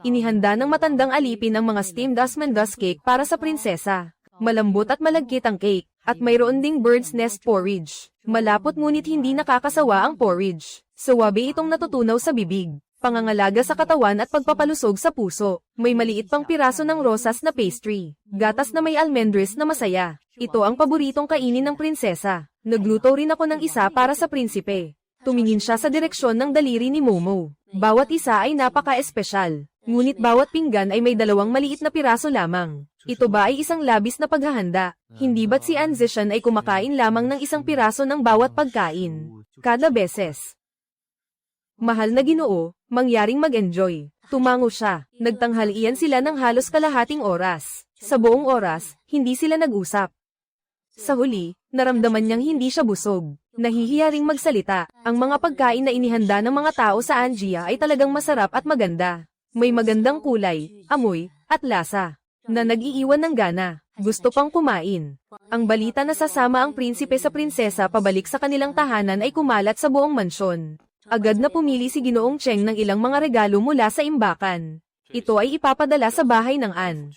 Inihanda ng matandang alipin ang mga steamed Asmandas cake para sa prinsesa. Malambot at malagkit ang cake, at mayroon ding bird's nest porridge. Malapot ngunit hindi nakakasawa ang porridge. Suwabe itong natutunaw sa bibig. Pangangalaga sa katawan at pagpapalusog sa puso. May maliit pang piraso ng rosas na pastry. Gatas na may almendres na masaya. Ito ang paboritong kainin ng prinsesa. Nagluto rin ako ng isa para sa prinsipe. Tumingin siya sa direksyon ng daliri ni Momo. Bawat isa ay napaka-espesyal. Ngunit bawat pinggan ay may dalawang maliit na piraso lamang. Ito ba ay isang labis na paghahanda? Hindi ba't si Anzishan ay kumakain lamang ng isang piraso ng bawat pagkain? Kada beses. Mahal na Ginoo, mangyaring mag-enjoy. Tumango siya. Nagtanghalian sila ng halos kalahating oras. Sa buong oras, hindi sila nag-usap. Sa huli, naramdaman niyang hindi siya busog. Nahihiya ring magsalita. Ang mga pagkain na inihanda ng mga tao sa Angia ay talagang masarap at maganda. May magandang kulay, amoy, at lasa, na nag-iiwan ng gana. Gusto pang kumain. Ang balita na sasama ang prinsipe sa prinsesa pabalik sa kanilang tahanan ay kumalat sa buong mansyon. Agad na pumili si Ginoong Cheng ng ilang mga regalo mula sa imbakan. Ito ay ipapadala sa bahay ng An.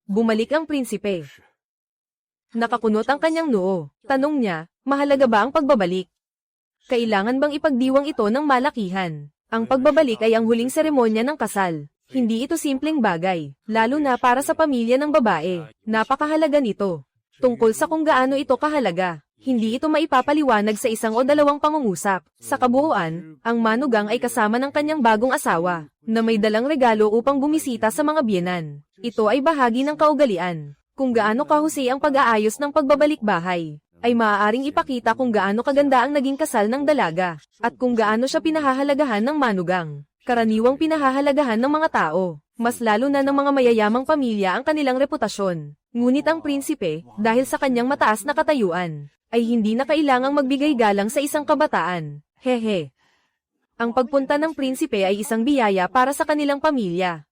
Bumalik ang prinsipe. Nakakunot ang kanyang noo. Tanong niya, mahalaga ba ang pagbabalik? Kailangan bang ipagdiwang ito ng malakihan? Ang pagbabalik ay ang huling seremonya ng kasal. Hindi ito simpleng bagay, lalo na para sa pamilya ng babae. Napakahalaga nito. Tungkol sa kung gaano ito kahalaga, hindi ito maipapaliwanag sa isang o dalawang pangungusap. Sa kabuuan, ang manugang ay kasama ng kanyang bagong asawa, na may dalang regalo upang bumisita sa mga biyenan. Ito ay bahagi ng kaugalian. Kung gaano kahusay ang pag-aayos ng pagbabalik bahay, ay maaaring ipakita kung gaano kaganda ang naging kasal ng dalaga, at kung gaano siya pinahahalagahan ng manugang. Karaniwang pinahahalagahan ng mga tao, mas lalo na ng mga mayayamang pamilya ang kanilang reputasyon. Ngunit ang prinsipe, dahil sa kanyang mataas na katayuan, ay hindi na kailangang magbigay galang sa isang kabataan. Hehe. Ang pagpunta ng prinsipe ay isang biyaya para sa kanilang pamilya.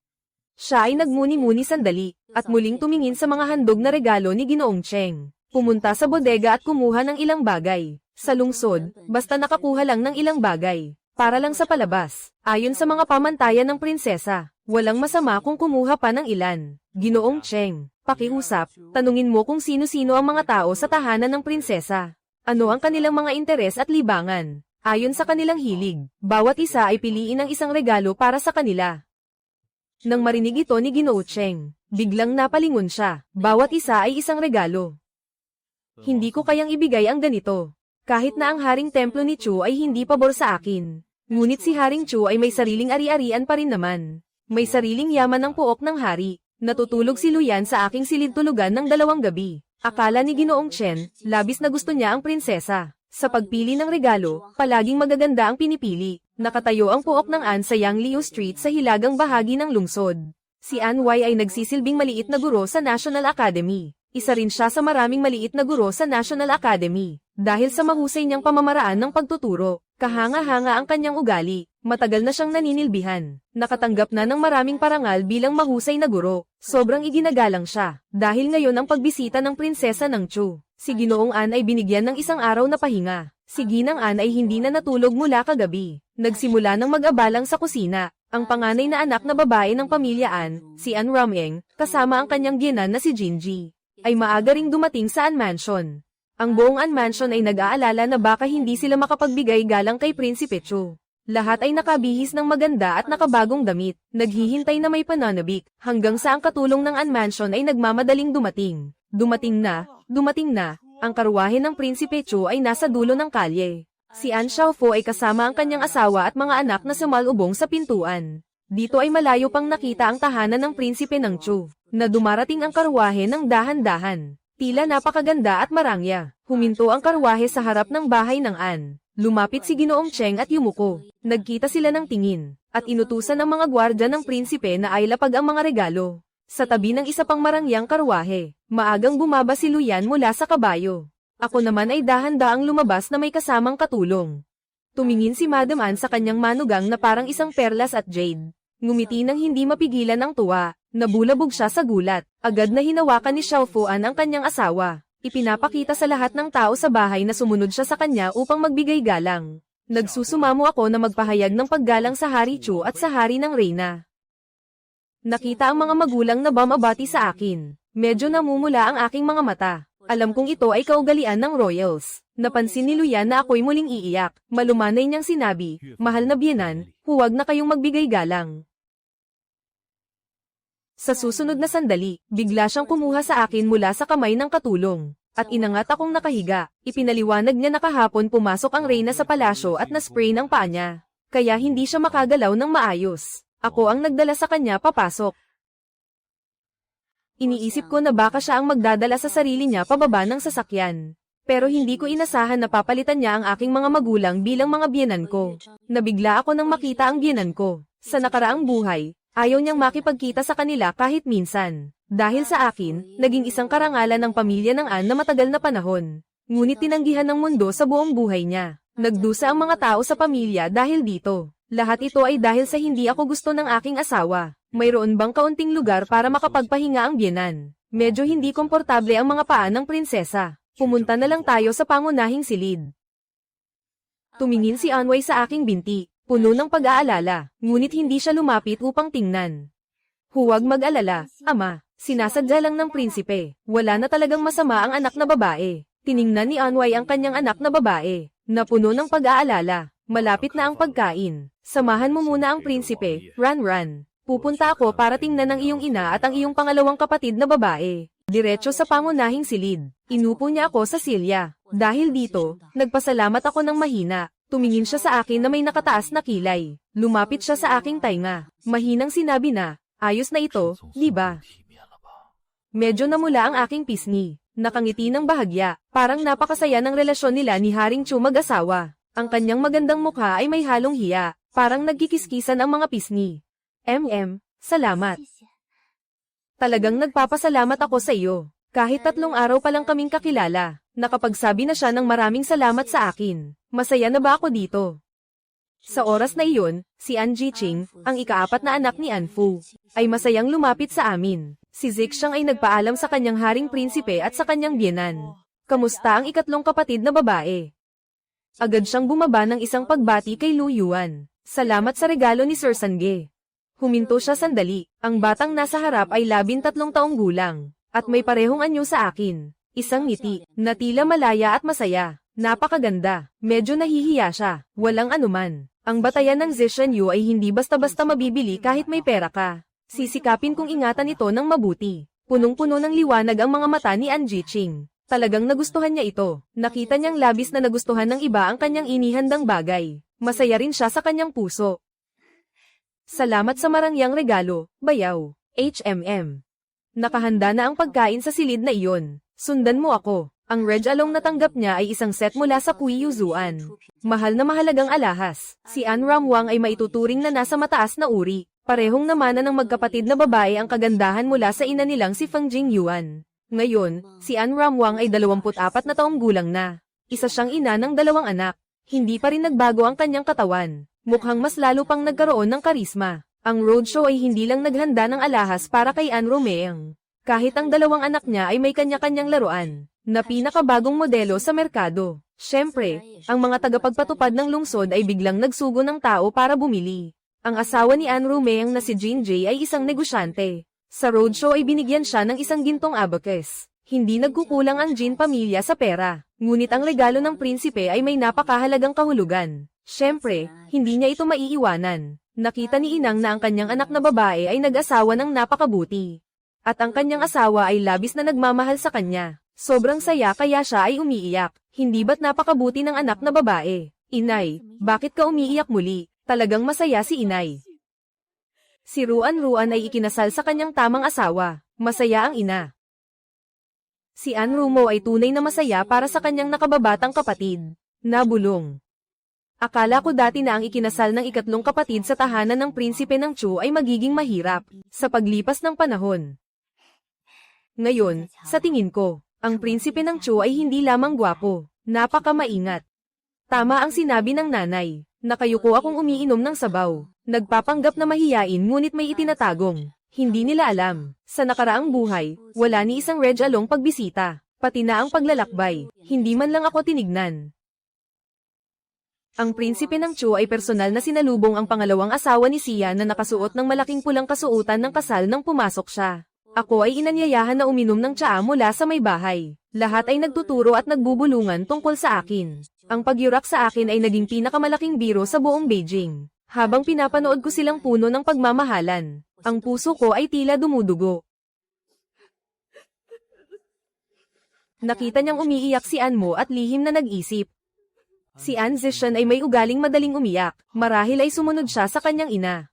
Siya ay nagmuni-muni sandali, at muling tumingin sa mga handog na regalo ni Ginoong Cheng. Pumunta sa bodega at kumuha ng ilang bagay. Sa lungsod, basta nakakuha lang ng ilang bagay. Para lang sa palabas. Ayon sa mga pamantayan ng prinsesa, walang masama kung kumuha pa ng ilan. Ginoong Cheng, pakiusap, tanungin mo kung sino-sino ang mga tao sa tahanan ng prinsesa. Ano ang kanilang mga interes at libangan. Ayon sa kanilang hilig, bawat isa ay piliin ang isang regalo para sa kanila. Nang marinig ito ni Ginoo Cheng, biglang napalingon siya. Bawat isa ay isang regalo. Hindi ko kayang ibigay ang ganito. Kahit na ang Haring Templo ni Chu ay hindi pabor sa akin. Ngunit si Haring Chu ay may sariling ari-arian pa rin naman. May sariling yaman ng puok ng hari. Natutulog si Luyan sa aking silid-tulugan ng 2 gabi. Akala ni Ginoong Chen, labis na gusto niya ang prinsesa. Sa pagpili ng regalo, palaging magaganda ang pinipili. Nakatayo ang puok ng An sa Yang Liu Street sa hilagang bahagi ng lungsod. Si An Wai ay nagsisilbing maliit na guro sa National Academy. Isa rin siya sa maraming maliit na guro sa National Academy. Dahil sa mahusay niyang pamamaraan ng pagtuturo, kahanga-hanga ang kanyang ugali, matagal na siyang naninilbihan. Nakatanggap na ng maraming parangal bilang mahusay na guro. Sobrang iginagalang siya, dahil ngayon ang pagbisita ng prinsesa ng Chu. Si Ginoong An ay binigyan ng isang araw na pahinga. Si Ginang An ay hindi na natulog mula kagabi. Nagsimula ng mag-abalang sa kusina. Ang panganay na anak na babae ng pamilya An, si An Rameng, kasama ang kanyang biyenan na si Jinji, ay maaga ring dumating sa An Mansion. Ang buong An Mansion ay nag-aalala na baka hindi sila makapagbigay galang kay Prinsipe Chu. Lahat ay nakabihis ng maganda at nakabagong damit, naghihintay na may pananabik, hanggang sa ang katulong ng An Mansion ay nagmamadaling dumating. Dumating na, ang karwahe ng Prinsipe Chu ay nasa dulo ng kalye. Si An Xiaofo ay kasama ang kanyang asawa at mga anak na sumalubong sa pintuan. Dito ay malayo pang nakita ang tahanan ng Prinsipe ng Chu, na dumarating ang karwahe ng dahan-dahan. Tila napakaganda at marangya. Huminto ang karwahe sa harap ng bahay ng An. Lumapit si Ginoong Cheng at yumuko. Nagkita sila ng tingin, at inutusan ng mga gwardya ng prinsipe na ay lapag ang mga regalo. Sa tabi ng isa pang marangyang karwahe, maagang bumaba si Luyan mula sa kabayo. Ako naman ay dahan-daang lumabas na may kasamang katulong. Tumingin si Madam An sa kanyang manugang na parang isang perlas at jade. Ngumiti nang hindi mapigilan ang tuwa. Nabulabog siya sa gulat. Agad na hinawakan ni Xiaofo An ang kanyang asawa. Ipinapakita sa lahat ng tao sa bahay na sumunod siya sa kanya upang magbigay galang. Nagsusumamo ako na magpahayag ng paggalang sa Hari Chu at sa Hari ng Reyna. Nakita ang mga magulang na bumabati sa akin. Medyo namumula ang aking mga mata. Alam kong ito ay kaugalian ng royals. Napansin ni Luyan na ako'y muling iiyak. Malumanay niyang sinabi, "Mahal na biyenan, huwag na kayong magbigay galang." Sa susunod na sandali, bigla siyang kumuha sa akin mula sa kamay ng katulong. At inangat akong nakahiga. Ipinaliwanag niya na kahapon pumasok ang reyna sa palasyo at na-spray ng paa niya. Kaya hindi siya makagalaw ng maayos. Ako ang nagdala sa kanya papasok. Iniisip ko na baka siya ang magdadala sa sarili niya pababa ng sasakyan. Pero hindi ko inasahan na papalitan niya ang aking mga magulang bilang mga biyenan ko. Nabigla ako nang makita ang biyenan ko. Sa nakaraang buhay, ayaw niyang makipagkita sa kanila kahit minsan. Dahil sa akin, naging isang karangalan ng pamilya ng An na matagal na panahon. Ngunit tinanggihan ng mundo sa buong buhay niya. Nagdusa ang mga tao sa pamilya dahil dito. Lahat ito ay dahil sa hindi ako gusto ng aking asawa. Mayroon bang kaunting lugar para makapagpahinga ang biyenan? Medyo hindi komportable ang mga paa ng prinsesa. Pumunta na lang tayo sa pangunahing silid. Tumingin si Anway sa aking binti, puno ng pag-aalala, ngunit hindi siya lumapit upang tingnan. Huwag mag-alala, ama, sinasadya lang ng prinsipe. Wala na talagang masama ang anak na babae. Tiningnan ni Anway ang kanyang anak na babae, na puno ng pag-aalala. Malapit na ang pagkain. Samahan mo muna ang prinsipe, Ran. Pupunta ako para tingnan ang iyong ina at ang iyong pangalawang kapatid na babae. Diretso sa pangunahing silid. Inupo niya ako sa silya. Dahil dito, nagpasalamat ako ng mahina. Tumingin siya sa akin na may nakataas na kilay. Lumapit siya sa aking tainga. Mahinang sinabi na, "Ayos na ito, di ba?" Medyo namula ang aking pisngi. Nakangiti ng bahagya. Parang napakasaya ng relasyon nila ni Haring Chu mag-asawa. Ang kanyang magandang mukha ay may halong hiya. Parang nagkikiskisan ang mga pisngi. Salamat. Talagang nagpapasalamat ako sa iyo. Kahit 3 araw pa lang kaming kakilala, nakapagsabi na siya ng maraming salamat sa akin. Masaya na ba ako dito? Sa oras na iyon, si An Jiqing, ang ika-4 na anak ni An Fu, ay masayang lumapit sa amin. Si Zixing ay nagpaalam sa kanyang haring prinsipe at sa kanyang biyenan. Kamusta ang ika-3 kapatid na babae? Agad siyang bumaba ng isang pagbati kay Lu Yuan. Salamat sa regalo ni Sir Sange. Huminto siya sandali. Ang batang nasa harap ay 13 taong gulang, at may parehong anyo sa akin. Isang ngiti, na tila malaya at masaya. Napakaganda. Medyo nahihiya siya. Walang anuman. Ang batayan ng Zishan Yu ay hindi basta-basta mabibili kahit may pera ka. Sisikapin kong ingatan ito ng mabuti. Punong-puno ng liwanag ang mga mata ni An Jiqing. Talagang nagustuhan niya ito. Nakita niyang labis na nagustuhan ng iba ang kanyang inihandang bagay. Masaya rin siya sa kanyang puso. Salamat sa marangyang regalo, bayaw. Nakahanda na ang pagkain sa silid na iyon. Sundan mo ako. Ang red along natanggap niya ay isang set mula sa Kui Yuzuan. Mahal na mahalagang alahas. Si An Ramwang ay maituturing na nasa mataas na uri. Parehong namana ng magkapatid na babae ang kagandahan mula sa ina nilang si Feng Jingyuan. Ngayon, si An Ramwang ay 24 na taong gulang na. Isa siyang ina ng 2 anak. Hindi pa rin nagbago ang kanyang katawan. Mukhang mas lalo pang nagkaroon ng karisma. Ang roadshow ay hindi lang naghanda ng alahas para kay An Romeang. Kahit ang 2 anak niya ay may kanya-kanyang laruan, na pinakabagong modelo sa merkado. Siyempre, ang mga tagapagpatupad ng lungsod ay biglang nagsugo ng tao para bumili. Ang asawa ni An Romeang na si Jin Jay ay isang negosyante. Sa roadshow ay binigyan siya ng isang gintong abacus. Hindi nagkukulang ang Jin pamilya sa pera, ngunit ang regalo ng prinsipe ay may napakahalagang kahulugan. Siyempre, hindi niya ito maiiwanan. Nakita ni Inang na ang kanyang anak na babae ay nag-asawa ng napakabuti. At ang kanyang asawa ay labis na nagmamahal sa kanya. Sobrang saya kaya siya ay umiiyak. Hindi ba't napakabuti ng anak na babae? Inay, bakit ka umiiyak muli? Talagang masaya si Inay. Si Ruan ay ikinasal sa kanyang tamang asawa. Masaya ang ina. Si An Rumo ay tunay na masaya para sa kanyang nakababatang kapatid. Nabulong. Akala ko dati na ang ikinasal ng ikatlong kapatid sa tahanan ng prinsipe ng Chu ay magiging mahirap, sa paglipas ng panahon. Ngayon, sa tingin ko, ang prinsipe ng Chu ay hindi lamang gwapo, napakamaingat. Tama ang sinabi ng nanay, nakayuko akong umiinom ng sabaw, nagpapanggap na mahiyain ngunit may itinatagong. Hindi nila alam, sa nakaraang buhay, wala ni isang Reg Along pagbisita, pati na ang paglalakbay, hindi man lang ako tinignan. Ang prinsipe ng Chu ay personal na sinalubong ang pangalawang asawa ni Sia na nakasuot ng malaking pulang kasuotan ng kasal nang pumasok siya. Ako ay inanyayahan na uminom ng tsaa mula sa may bahay. Lahat ay nagtuturo at nagbubulungan tungkol sa akin. Ang pagyurak sa akin ay naging pinakamalaking biro sa buong Beijing. Habang pinapanood ko silang puno ng pagmamahalan, ang puso ko ay tila dumudugo. Nakita niyang umiiyak si Anmo at lihim na nag-isip. Si An Zishan ay may ugaling madaling umiyak, marahil ay sumunod siya sa kanyang ina.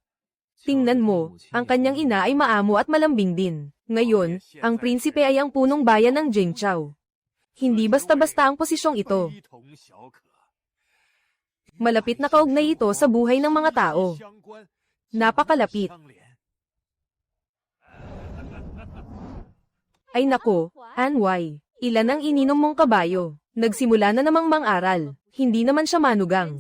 Tingnan mo, ang kanyang ina ay maamo at malambing din. Ngayon, ang prinsipe ay ang punong bayan ng Jingchao. Hindi basta-basta ang posisyong ito. Malapit na kaugnay ito sa buhay ng mga tao. Napakalapit. Ay nako, Anway, ilan ang ininom mong kabayo? Nagsimula na namang mang-aral. Hindi naman siya manugang.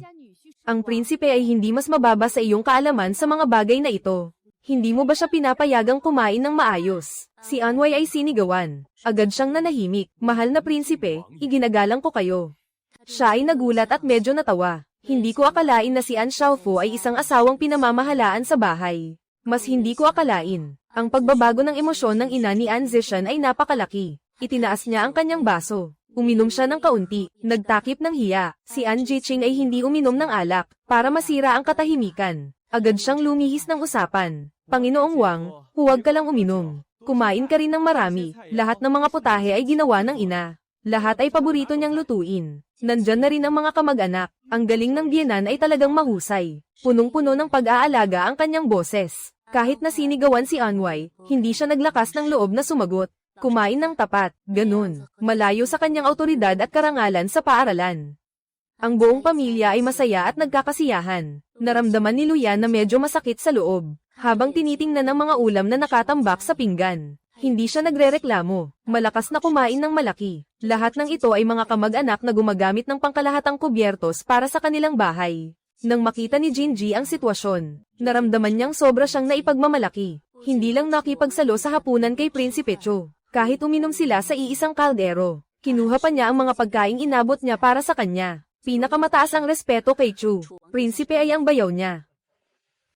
Ang prinsipe ay hindi mas mababa sa iyong kaalaman sa mga bagay na ito. Hindi mo ba siya pinapayagang kumain ng maayos? Si Anway ay sinigawan. Agad siyang nanahimik. Mahal na prinsipe, iginagalang ko kayo. Siya ay nagulat at medyo natawa. Hindi ko akalain na si An Xiaofu ay isang asawang pinamamahalaan sa bahay. Mas hindi ko akalain. Ang pagbabago ng emosyon ng ina ni An Zishan ay napakalaki. Itinaas niya ang kanyang baso. Uminom siya ng kaunti, nagtakip ng hiya. Si An Jiqing ay hindi uminom ng alak, para masira ang katahimikan. Agad siyang lumihis ng usapan. Panginoong Wang, huwag ka lang uminom. Kumain ka rin ng marami, lahat ng mga putahe ay ginawa ng ina. Lahat ay paborito niyang lutuin. Nandyan na rin ang mga kamag-anak. Ang galing ng biyenan ay talagang mahusay. Punong-puno ng pag-aalaga ang kanyang boses. Kahit na sinigawan si Anway, hindi siya naglakas ng loob na sumagot. Kumain ng tapat, ganun, malayo sa kanyang autoridad at karangalan sa paaralan. Ang buong pamilya ay masaya at nagkakasiyahan. Naramdaman ni Luyan na medyo masakit sa loob, habang tinitingnan ang mga ulam na nakatambak sa pinggan. Hindi siya nagrereklamo, malakas na kumain ng malaki. Lahat ng ito ay mga kamag-anak na gumagamit ng pangkalahatang kubyertos para sa kanilang bahay. Nang makita ni Jinji ang sitwasyon, naramdaman niyang sobra siyang naipagmamalaki. Hindi lang nakipagsalo sa hapunan kay Prinsipe Chu. Kahit uminom sila sa iisang kaldero, kinuha pa niya ang mga pagkaing inabot niya para sa kanya. Pinakamataas ang respeto kay Chu. Prinsipe ay ang bayaw niya.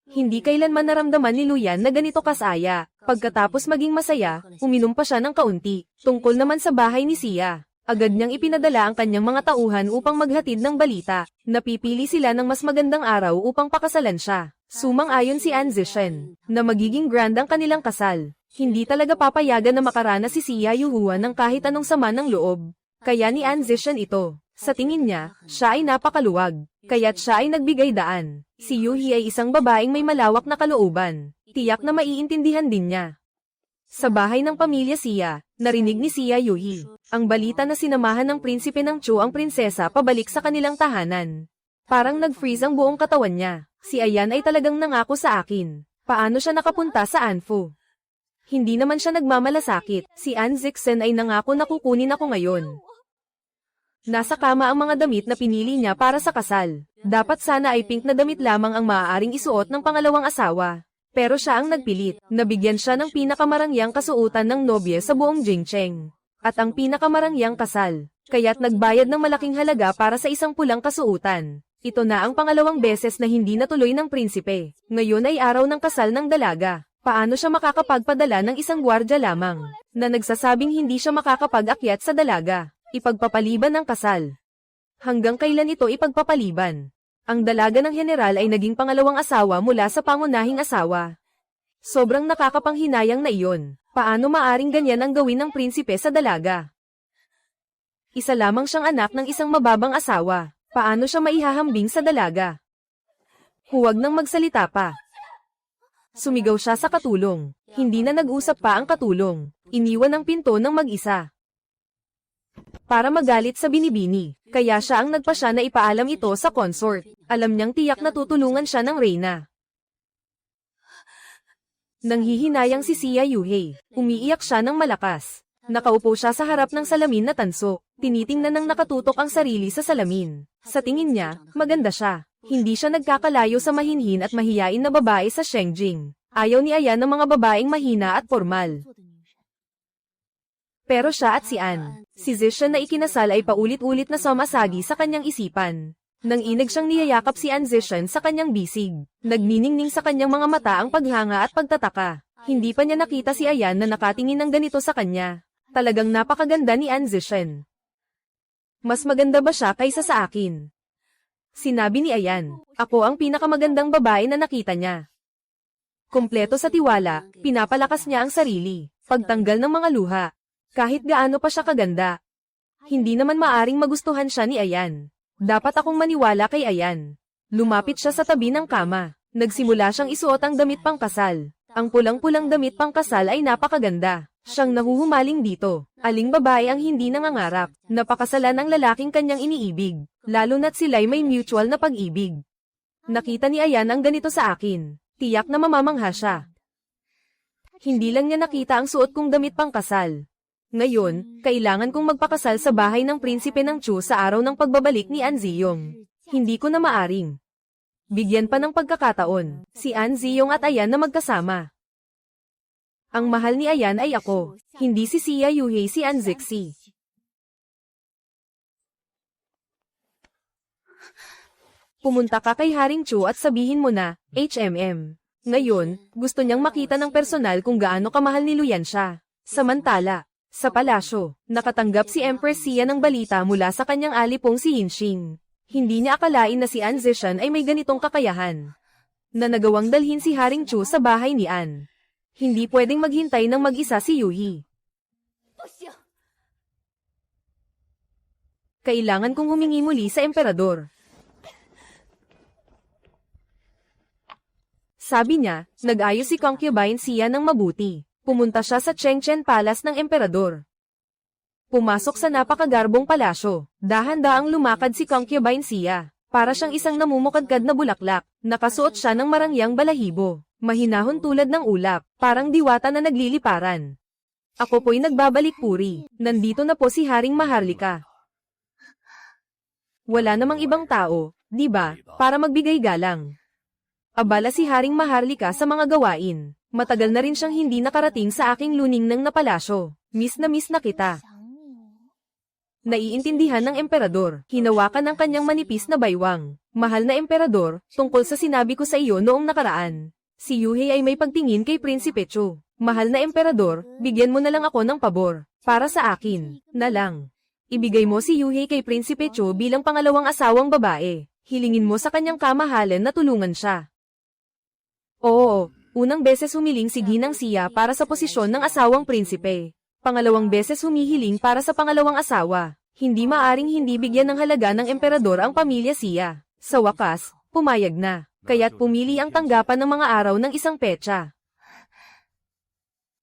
Hindi kailanman naramdaman ni Luyan na ganito kasaya. Pagkatapos maging masaya, uminom pa siya ng kaunti. Tungkol naman sa bahay ni Sia, agad niyang ipinadala ang kanyang mga tauhan upang maghatid ng balita. Napipili sila ng mas magandang araw upang pakasalan siya. Sumang-ayon si An Zishan, na magiging grand ang kanilang kasal. Hindi talaga papayagan na makaranas si Sia Yuhuan ng kahit anong sama ng loob. Kaya ni An Zishan ito. Sa tingin niya, siya ay napakaluwag. Kaya't siya ay nagbigay daan. Si Yuhi ay isang babaeng may malawak na kalooban. Tiyak na maiintindihan din niya. Sa bahay ng pamilya Sia, narinig ni Sia Yuhi ang balita na sinamahan ng prinsipe ng Chu ang prinsesa pabalik sa kanilang tahanan. Parang nag-freeze ang buong katawan niya. Si Ayan ay talagang nangako sa akin. Paano siya nakapunta sa Anfu? Hindi naman siya nagmamalasakit. Si An Zixen ay nangako na kukunin ako ngayon. Nasa kama ang mga damit na pinili niya para sa kasal. Dapat sana ay pink na damit lamang ang maaaring isuot ng pangalawang asawa. Pero siya ang nagpilit. Nabigyan siya ng pinakamarangyang kasuotan ng nobye sa buong Jingcheng. At ang pinakamarangyang kasal. Kaya't nagbayad ng malaking halaga para sa isang pulang kasuotan. Ito na ang pangalawang beses na hindi natuloy ng prinsipe. Ngayon ay araw ng kasal ng dalaga. Paano siya makakapagpadala ng isang gwardya lamang, na nagsasabing hindi siya makakapag-akyat sa dalaga? Ipagpapaliban ng kasal. Hanggang kailan ito ipagpapaliban? Ang dalaga ng general ay naging pangalawang asawa mula sa pangunahing asawa. Sobrang nakakapanghinayang na iyon. Paano maaring ganyan ang gawin ng prinsipe sa dalaga? Isa lamang siyang anak ng isang mababang asawa. Paano siya maihahambing sa dalaga? Huwag nang magsalita pa. Sumigaw siya sa katulong. Hindi na nag-usap pa ang katulong. Iniwan ang pinto ng mag-isa. Para magalit sa binibini, kaya siya ang nagpasya na ipaalam ito sa consort. Alam niyang tiyak na tutulungan siya ng reyna. Nanghihinayang si Xia Yuhei. Umiiyak siya ng malakas. Nakaupo siya sa harap ng salamin na tanso. Tinitingnan ng nakatutok ang sarili sa salamin. Sa tingin niya, maganda siya. Hindi siya nagkakalayo sa mahinhin at mahiyain na babae sa Shengjing. Ayaw ni Ayan ng mga babaeng mahina at formal. Pero siya at si An, si Zishan na ikinasal ay paulit-ulit na sumasagi sa kanyang isipan. Nang inag siyang niyayakap si An Zishan sa kanyang bisig, nagniningning sa kanyang mga mata ang paghanga at pagtataka. Hindi pa niya nakita si Ayan na nakatingin ng ganito sa kanya. Talagang napakaganda ni An Zishan. Mas maganda ba siya kaysa sa akin? Sinabi ni Ayan, ako ang pinakamagandang babae na nakita niya. Kumpleto sa tiwala, pinapalakas niya ang sarili, pagtanggal ng mga luha. Kahit gaano pa siya kaganda. Hindi naman maaring magustuhan siya ni Ayan. Dapat akong maniwala kay Ayan. Lumapit siya sa tabi ng kama. Nagsimula siyang isuot ang damit pangkasal. Ang pulang-pulang damit pangkasal ay napakaganda. Siyang nahuhumaling dito. Aling babae ang hindi nangangarap. Napakasalan ang lalaking kanyang iniibig. Lalo na't sila'y may mutual na pag-ibig. Nakita ni Ayan ang ganito sa akin. Tiyak na mamamangha siya. Hindi lang niya nakita ang suot kong damit pangkasal. Ngayon, kailangan kong magpakasal sa bahay ng prinsipe ng Chu sa araw ng pagbabalik ni An Ziyong. Hindi ko na maaring bigyan pa ng pagkakataon si An Ziyong at Ayan na magkasama. Ang mahal ni Ayan ay ako, hindi si Xia Yuhei si An Zixi. Pumunta ka kay Haring Chu at sabihin mo na, HMM. Ngayon, gusto niyang makita ng personal kung gaano kamahal ni Luyan siya. Samantala, sa palasyo, nakatanggap si Empress Xia ng balita mula sa kanyang alipong si Yinxing. Hindi niya akalain na si An Zishan ay may ganitong kakayahan. Na nagawang dalhin si Haring Chu sa bahay ni An. Hindi pwedeng maghintay ng mag-isa si Yuhi. Kailangan kong humingi muli sa emperador. Sabi niya, nag-ayos si concubine Xia ng mabuti. Pumunta siya sa Chengchen Palace ng emperador. Pumasok sa napakagarbong palasyo. Dahan-daang lumakad si concubine Xia. Para siyang isang namumukadkad na bulaklak. Nakasuot siya ng marangyang balahibo. Mahinahon tulad ng ulap. Parang diwata na nagliliparan. Ako po'y nagbabalik puri. Nandito na po si Haring Maharlika. Wala namang ibang tao, di ba, para magbigay galang. Abala si Haring Maharlika sa mga gawain. Matagal na rin siyang hindi nakarating sa aking luningnang na palasyo. Miss na kita. Naiintindihan ng emperador. Hinawakan ang kanyang manipis na baywang. Mahal na emperador, tungkol sa sinabi ko sa iyo noong nakaraan. Si Yuhei ay may pagtingin kay Prinsipe Chu. Mahal na emperador, bigyan mo na lang ako ng pabor. Para sa akin, na lang. Ibigay mo si Yuhei kay Prinsipe Chu bilang pangalawang asawang babae. Hilingin mo sa kanyang kamahalan na tulungan siya. Oo. Unang beses humiling si Ginang Xia para sa posisyon ng asawang prinsipe. Pangalawang beses humihiling para sa pangalawang asawa. Hindi maaring hindi bigyan ng halaga ng emperador ang pamilya Xia. Sa wakas, pumayag na. Kaya't pumili ang tanggapan ng mga araw ng isang petsa.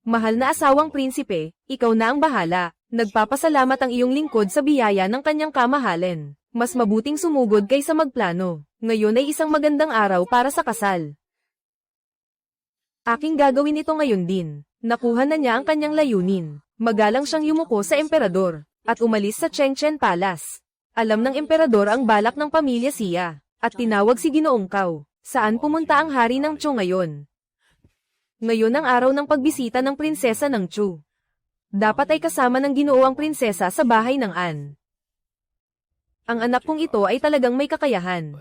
Mahal na asawang prinsipe, ikaw na ang bahala. Nagpapasalamat ang iyong lingkod sa biyaya ng kanyang kamahalan. Mas mabuting sumugod kaysa magplano. Ngayon ay isang magandang araw para sa kasal. Aking gagawin ito ngayon din. Nakuha na niya ang kanyang layunin. Magalang siyang yumuko sa emperador, at umalis sa Chengchen Palace. Alam ng emperador ang balak ng pamilya Xia, at tinawag si Ginoong Cao. Saan pumunta ang hari ng Chu ngayon? Ngayon ang araw ng pagbisita ng prinsesa ng Chu. Dapat ay kasama ng Ginoo ang prinsesa sa bahay ng An. Ang anak kong ito ay talagang may kakayahan.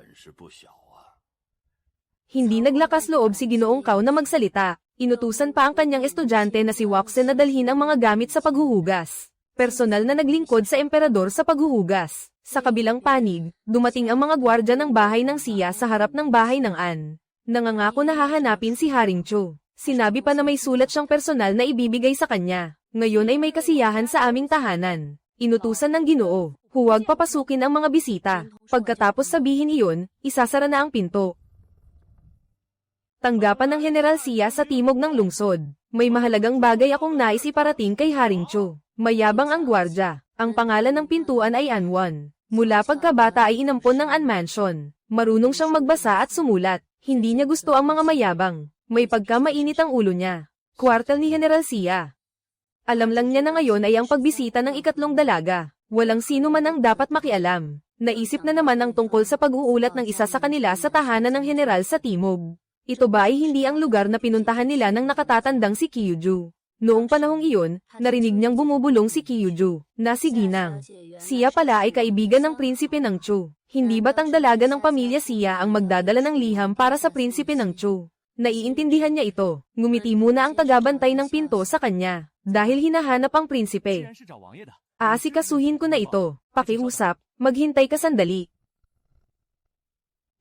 Hindi naglakas loob si Ginoong Cao na magsalita. Inutusan pa ang kanyang estudyante na si Waxen na dalhin ang mga gamit sa paghuhugas. Personal na naglingkod sa emperador sa paghuhugas. Sa kabilang panig, dumating ang mga gwardya ng bahay ng Xia sa harap ng bahay ng An. Nangangako na hahanapin si Haring Chu. Sinabi pa na may sulat siyang personal na ibibigay sa kanya. Ngayon ay may kasiyahan sa aming tahanan. Inutusan ng Ginoo, huwag papasukin ang mga bisita. Pagkatapos sabihin iyon, isasara na ang pinto. Tanggapan ng General Xia sa timog ng lungsod. May mahalagang bagay akong nais iparating kay Haring Chu. Mayabang ang gwardya. Ang pangalan ng pintuan ay Anwan. Mula pagkabata ay inampon ng An Mansion. Marunong siyang magbasa at sumulat. Hindi niya gusto ang mga mayabang. May pagkamainit ang ulo niya. Kwartel ni General Xia. Alam lang niya na ngayon ay ang pagbisita ng ikatlong dalaga. Walang sino man ang dapat makialam. Naisip na naman ang tungkol sa pag-uulat ng isa sa kanila sa tahanan ng general sa timog. Ito ba ay hindi ang lugar na pinuntahan nila ng nakatatandang si Kyuju? Noong panahong iyon, narinig niyang bumubulong si Kyuju, na si Ginang. Siya pala ay kaibigan ng prinsipe ng Chu. Hindi ba't ang dalaga ng pamilya Xia ang magdadala ng liham para sa prinsipe ng Chu? Naiintindihan niya ito. Ngumiti muna ang tagabantay ng pinto sa kanya, dahil hinahanap ang prinsipe. Aasikasuhin ko na ito. Pakiusap, maghintay ka sandali.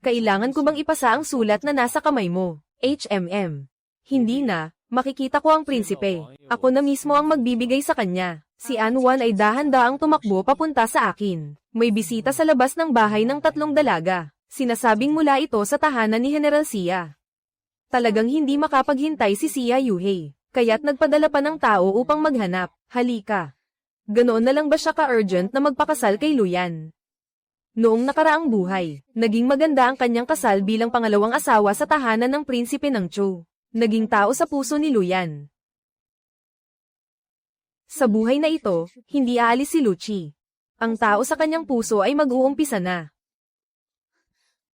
Kailangan ko bang ipasa ang sulat na nasa kamay mo? HMM. Hindi na, makikita ko ang prinsipe. Ako na mismo ang magbibigay sa kanya. Si Anwan ay dahan-daang tumakbo papunta sa akin. May bisita sa labas ng bahay ng tatlong dalaga. Sinasabing mula ito sa tahanan ni General Xia. Talagang hindi makapaghintay si Xia Yuhei, kaya't nagpadala pa ng tao upang maghanap. Halika. Ganoon na lang ba siya ka-urgent na magpakasal kay Luyan? Noong nakaraang buhay, naging maganda ang kanyang kasal bilang pangalawang asawa sa tahanan ng prinsipe ng Chu. Naging tao sa puso ni Luyan. Sa buhay na ito, hindi aalis si Luchi. Ang tao sa kanyang puso ay mag-uumpisa na.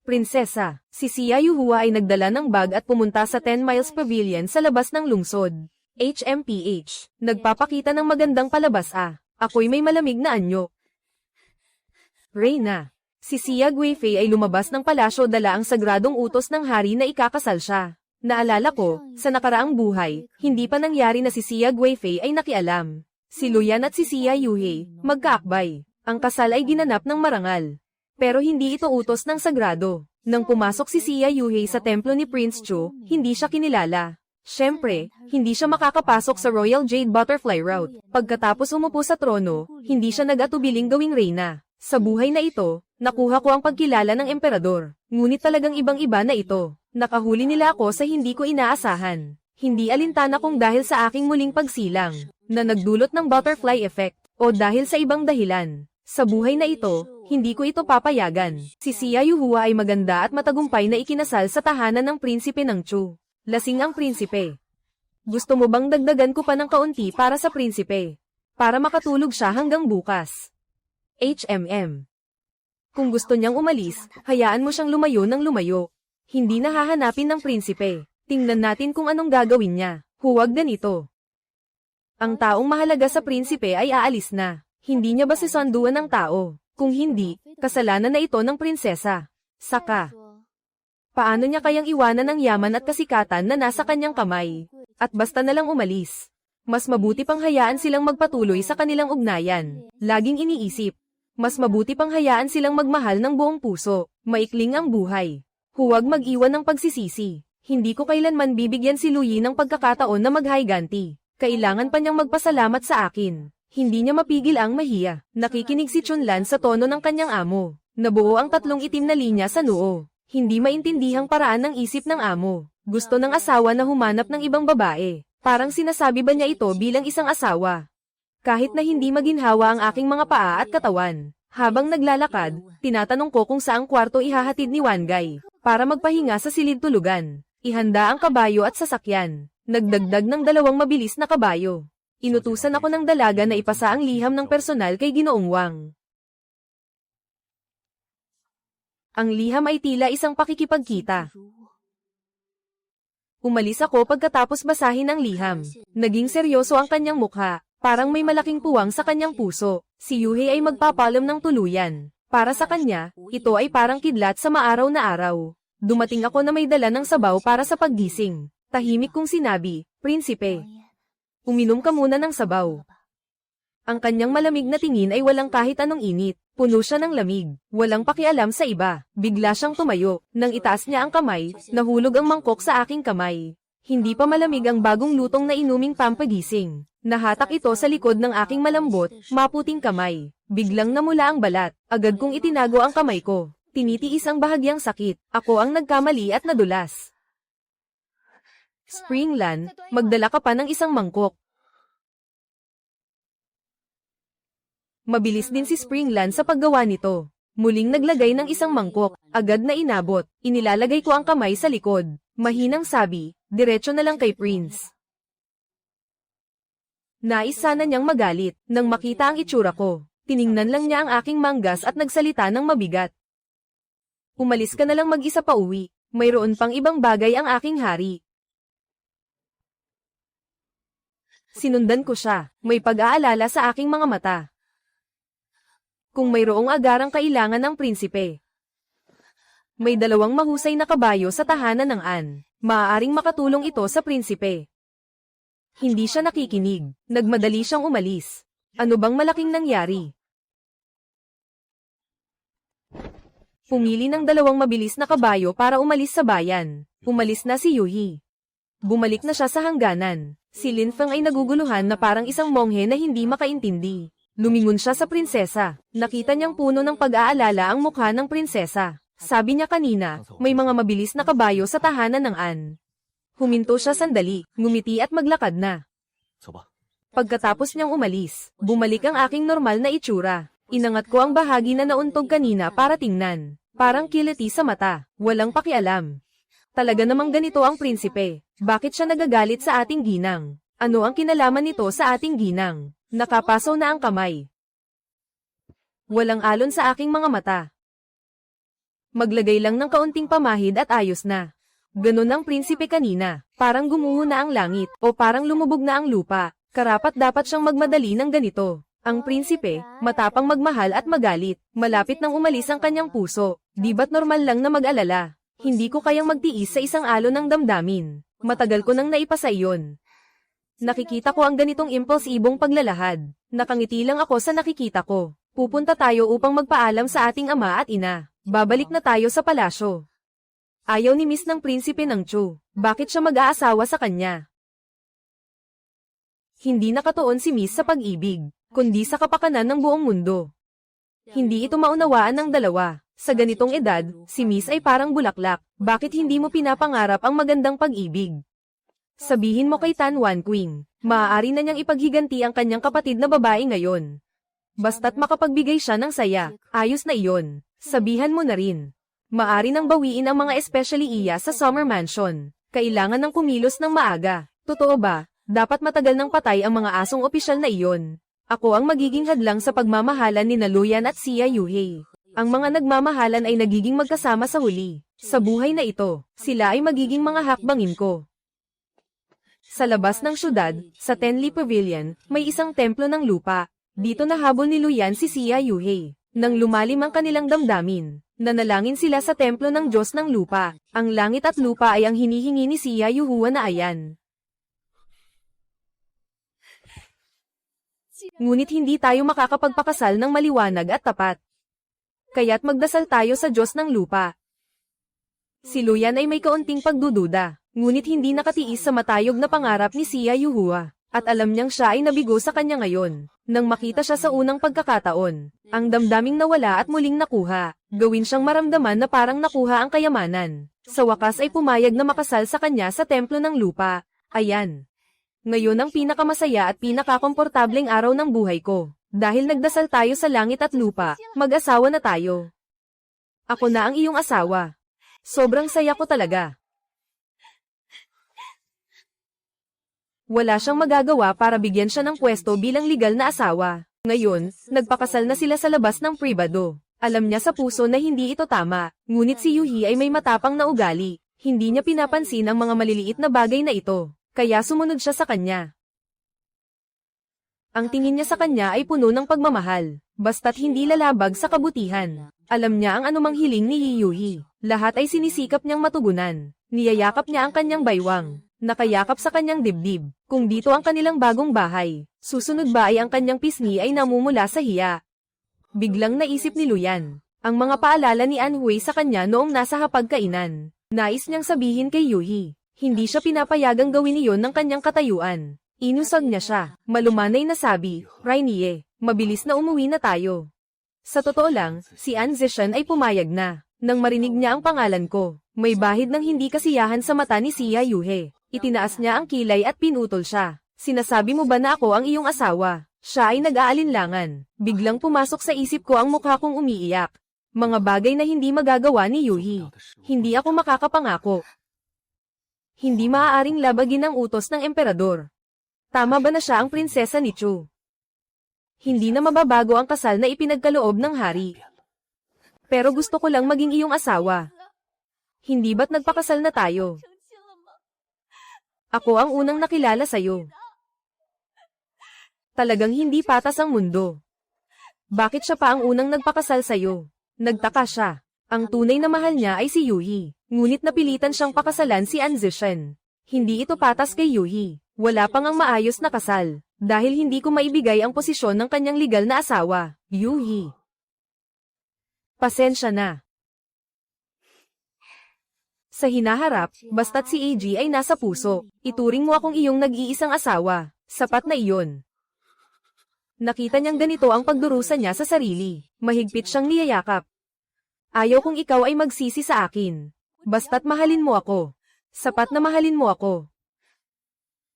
Prinsesa, si Xia Yuhua ay nagdala ng bag at pumunta sa 10 Miles Pavilion sa labas ng lungsod. HMPH, nagpapakita ng magandang palabas ako'y may malamig na anyo. Reyna, si Xia Guifei ay lumabas ng palasyo dala ang sagradong utos ng hari na ikakasal siya. Naalala ko, sa nakaraang buhay, hindi pa nangyari na si Xia Guifei ay nakialam. Si Luyan at si Xia Yuhei, magkaakbay. Ang kasal ay ginanap ng marangal. Pero hindi ito utos ng sagrado. Nang pumasok si Xia Yuhei sa templo ni Prince Chu, hindi siya kinilala. Siyempre, hindi siya makakapasok sa Royal Jade Butterfly Route. Pagkatapos umupo sa trono, hindi siya nag-atubiling gawing reyna. Sa buhay na ito, nakuha ko ang pagkilala ng emperador. Ngunit talagang ibang-iba na ito. Nakahuli nila ako sa hindi ko inaasahan. Hindi alintana kung dahil sa aking muling pagsilang, na nagdulot ng butterfly effect, o dahil sa ibang dahilan. Sa buhay na ito, hindi ko ito papayagan. Si Xia Yuhua ay maganda at matagumpay na ikinasal sa tahanan ng prinsipe ng Chu. Lasing ang prinsipe. Gusto mo bang dagdagan ko pa ng kaunti para sa prinsipe? Para makatulog siya hanggang bukas. HMM. Kung gusto niyang umalis, hayaan mo siyang lumayo ng lumayo. Hindi na hahanapin ng prinsipe. Tingnan natin kung anong gagawin niya. Huwag ganito. Ang taong mahalaga sa prinsipe ay aalis na. Hindi niya ba sisanduan ng tao? Kung hindi, kasalanan na ito ng prinsesa. Saka. Paano niya kayang iwanan ang yaman at kasikatan na nasa kanyang kamay? At basta na lang umalis. Mas mabuti pang hayaan silang magpatuloy sa kanilang ugnayan. Laging iniisip. Mas mabuti pang hayaan silang magmahal ng buong puso. Maikling ang buhay. Huwag mag-iwan ng pagsisisi. Hindi ko kailanman bibigyan si Luyi ng pagkakataon na maghayganti. Kailangan pa niyang magpasalamat sa akin. Hindi niya mapigil ang mahiya. Nakikinig si Chunlan sa tono ng kanyang amo. Nabuo ang tatlong itim na linya sa noo. Hindi maintindihang paraan ng isip ng amo. Gusto ng asawa na humanap ng ibang babae. Parang sinasabi ba niya ito bilang isang asawa? Kahit na hindi maginhawa ang aking mga paa at katawan. Habang naglalakad, tinatanong ko kung saang kwarto ihahatid ni Wangay. Para magpahinga sa silid tulugan. Ihanda ang kabayo at sasakyan. Nagdagdag ng 2 mabilis na kabayo. Inutusan ako ng dalaga na ipasa ang liham ng personal kay Ginoong Wang. Ang liham ay tila isang pakikipagkita. Umalis ako pagkatapos basahin ang liham. Naging seryoso ang kanyang mukha, parang may malaking puwang sa kanyang puso. Si Yuhei ay magpapalam ng tuluyan. Para sa kanya, ito ay parang kidlat sa maaraw na araw. Dumating ako na may dala ng sabaw para sa paggising. Tahimik kong sinabi, "Prinsipe, uminom ka muna ng sabaw." Ang kanyang malamig na tingin ay walang kahit anong init. Puno siya ng lamig. Walang pakialam sa iba. Bigla siyang tumayo. Nang itaas niya ang kamay, nahulog ang mangkok sa aking kamay. Hindi pa malamig ang bagong lutong na inuming pampagising. Nahatak ito sa likod ng aking malambot, maputing kamay. Biglang namula ang balat. Agad kong itinago ang kamay ko. Tinitiis ang bahagyang sakit. Ako ang nagkamali at nadulas. Springlan, magdala ka pa ng isang mangkok. Mabilis din si Springlan sa paggawa nito. Muling naglagay ng isang mangkok, agad na inabot. Inilalagay ko ang kamay sa likod. Mahinang sabi, "Diretso na lang kay Prince." Nais sana niyang magalit, nang makita ang itsura ko. Tiningnan lang niya ang aking manggas at nagsalita ng mabigat. "Umalis ka na lang mag-isa pa uwi. Mayroon pang ibang bagay ang aking hari." Sinundan ko siya, may pag-aalala sa aking mga mata. Kung mayroong agarang kailangan ng prinsipe. May 2 mahusay na kabayo sa tahanan ng An. Maaaring makatulong ito sa prinsipe. Hindi siya nakikinig. Nagmadali siyang umalis. Ano bang malaking nangyari? Pumili ng 2 mabilis na kabayo para umalis sa bayan. Umalis na si Yuhi. Bumalik na siya sa hangganan. Si Lin Feng ay naguguluhan na parang isang monghe na hindi makaintindi. Lumingon siya sa prinsesa. Nakita niyang puno ng pag-aalala ang mukha ng prinsesa. Sabi niya kanina, may mga mabilis na kabayo sa tahanan ng An. Huminto siya sandali, ngumiti at maglakad na. Pagkatapos niyang umalis, bumalik ang aking normal na itsura. Inangat ko ang bahagi na nauntog kanina para tingnan. Parang kiliti sa mata, walang pakialam. Talaga namang ganito ang prinsipe. Bakit siya nagagalit sa ating ginang? Ano ang kinalaman nito sa ating ginang? Nakapasaw na ang kamay. Walang alon sa aking mga mata. Maglagay lang ng kaunting pamahid at ayos na. Ganon ang prinsipe kanina, parang gumuho na ang langit, o parang lumubog na ang lupa. Karapat dapat siyang magmadali ng ganito. Ang prinsipe, matapang magmahal at magalit. Malapit nang umalis ang kanyang puso. Di ba't normal lang na mag-alala? Hindi ko kayang magtiis sa isang alon ng damdamin. Matagal ko nang naipasa iyon. Nakikita ko ang ganitong impulsibong paglalahad. Nakangiti lang ako sa nakikita ko. Pupunta tayo upang magpaalam sa ating ama at ina. Babalik na tayo sa palasyo. Ayaw ni Miss ng prinsipe ng Chu. Bakit siya mag-aasawa sa kanya? Hindi nakatuon si Miss sa pag-ibig, kundi sa kapakanan ng buong mundo. Hindi ito maunawaan ng dalawa. Sa ganitong edad, si Miss ay parang bulaklak. Bakit hindi mo pinapangarap ang magandang pag-ibig? Sabihin mo kay Tan Wan Qing, maaari na niyang ipaghiganti ang kanyang kapatid na babae ngayon. Basta't makapagbigay siya ng saya, ayos na iyon. Sabihan mo na rin. Maari nang bawiin ang mga especially iya sa Summer Mansion. Kailangan ng kumilos ng maaga. Totoo ba? Dapat matagal nang patay ang mga asong opisyal na iyon. Ako ang magiging hadlang sa pagmamahalan ni Luyan at Xia Yuhei. Ang mga nagmamahalan ay nagiging magkasama sa huli. Sa buhay na ito, sila ay magiging mga hakbangin ko. Sa labas ng syudad, sa Tenli Pavilion, may isang templo ng lupa. Dito nahabol ni Luyan si Xia Yuhei. Nang lumalim ang kanilang damdamin, nanalangin sila sa templo ng Diyos ng lupa. Ang langit at lupa ay ang hinihingi ni Xia Yuhua na ayan. Ngunit hindi tayo makakapagpakasal ng maliwanag at tapat. Kaya't magdasal tayo sa Diyos ng lupa. Si Luyan ay may kaunting pagdududa. Ngunit hindi nakatiis sa matayog na pangarap ni Xia Yuhua, at alam niyang siya ay nabigo sa kanya ngayon. Nang makita siya sa unang pagkakataon, ang damdaming nawala at muling nakuha, gawin siyang maramdaman na parang nakuha ang kayamanan. Sa wakas ay pumayag na makasal sa kanya sa templo ng lupa. Ayan. Ngayon ang pinakamasaya at pinakakomportableng araw ng buhay ko. Dahil nagdasal tayo sa langit at lupa, mag-asawa na tayo. Ako na ang iyong asawa. Sobrang saya ko talaga. Wala siyang magagawa para bigyan siya ng pwesto bilang legal na asawa. Ngayon, nagpakasal na sila sa labas ng pribado. Alam niya sa puso na hindi ito tama, ngunit si Yuhi ay may matapang na ugali. Hindi niya pinapansin ang mga maliliit na bagay na ito, kaya sumunod siya sa kanya. Ang tingin niya sa kanya ay puno ng pagmamahal, basta't hindi lalabag sa kabutihan. Alam niya ang anumang hiling ni Yuhi. Lahat ay sinisikap niyang matugunan. Niyayakap niya ang kanyang baywang. Nakayakap sa kanyang dibdib. Kung dito ang kanilang bagong bahay, susunod ba ay ang kanyang pisngi ay namumula sa hiya? Biglang naisip ni Luyan ang mga paalala ni Anhui sa kanya noong nasa hapagkainan. Nais niyang sabihin kay Yuhi, hindi siya pinapayagang gawin iyon ng kanyang katayuan. Inusag niya siya. Malumanay na sabi, Rainier, mabilis na umuwi na tayo. Sa totoo lang, si An Zishan ay pumayag na. Nang marinig niya ang pangalan ko, may bahid ng hindi kasiyahan sa mata ni Xia Yuhe. Itinaas niya ang kilay at pinutol siya. Sinasabi mo ba na ako ang iyong asawa? Siya ay nag-aalinlangan. Biglang pumasok sa isip ko ang mukha kong umiiyak. Mga bagay na hindi magagawa ni Yuhi. Hindi ako makakapangako. Hindi maaaring labagin ang utos ng emperador. Tama ba na siya ang prinsesa ni Chu? Hindi na mababago ang kasal na ipinagkaloob ng hari. Pero gusto ko lang maging iyong asawa. Hindi ba't nagpakasal na tayo? Ako ang unang nakilala sa'yo. Talagang hindi patas ang mundo. Bakit siya pa ang unang nagpakasal sa'yo? Nagtaka siya. Ang tunay na mahal niya ay si Yuhi, ngunit napilitan siyang pakasalan si An Zishan. Hindi ito patas kay Yuhi. Wala pang ang maayos na kasal, dahil hindi ko maibigay ang posisyon ng kanyang legal na asawa, Yuhi. Pasensya na. Sa hinaharap, basta't si AG ay nasa puso, ituring mo akong iyong nag-iisang asawa, sapat na iyon. Nakita niyang ganito ang pagdurusa niya sa sarili, mahigpit siyang niyayakap. Ayaw kong ikaw ay magsisi sa akin. Basta't mahalin mo ako. Sapat na mahalin mo ako.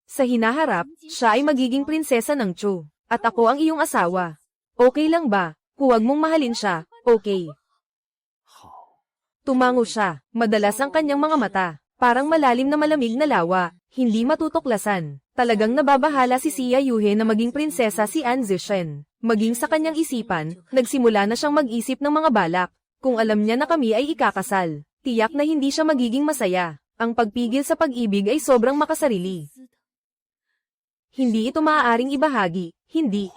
Sa hinaharap, siya ay magiging prinsesa ng Chu, at ako ang iyong asawa. Okay lang ba? Huwag mong mahalin siya, okay? Tumango siya, madalas ang kanyang mga mata, parang malalim na malamig na lawa, hindi matutuklasan. Talagang nababahala si Xia Yuhe na maging prinsesa si An Zishan. Maging sa kanyang isipan, nagsimula na siyang mag-isip ng mga balak. Kung alam niya na kami ay ikakasal, tiyak na hindi siya magiging masaya. Ang pagpigil sa pag-ibig ay sobrang makasarili. Hindi ito maaaring ibahagi, hindi.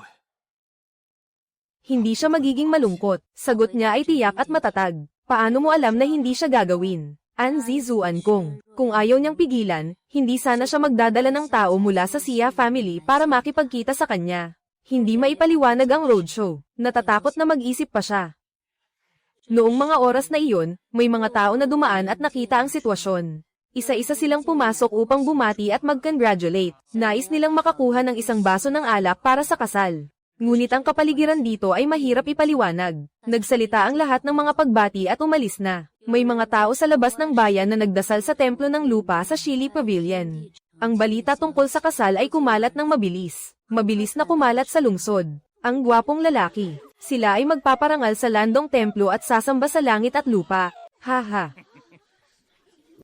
Hindi siya magiging malungkot, sagot niya ay tiyak at matatag. Paano mo alam na hindi siya gagawin? An Zizuan kung ayaw niyang pigilan, hindi sana siya magdadala ng tao mula sa Xia family para makipagkita sa kanya. Hindi maipaliwanag ang roadshow, natatakot na mag-isip pa siya. Noong mga oras na iyon, may mga tao na dumaan at nakita ang sitwasyon. Isa-isa silang pumasok upang bumati at mag-congratulate. Nais nilang makakuha ng isang baso ng alak para sa kasal. Ngunit ang kapaligiran dito ay mahirap ipaliwanag. Nagsalita ang lahat ng mga pagbati at umalis na. May mga tao sa labas ng bayan na nagdasal sa templo ng lupa sa Shili Pavilion. Ang balita tungkol sa kasal ay kumalat ng mabilis. Mabilis na kumalat sa lungsod. Ang gwapong lalaki. Sila ay magpaparangal sa landong templo at sasamba sa langit at lupa. Haha.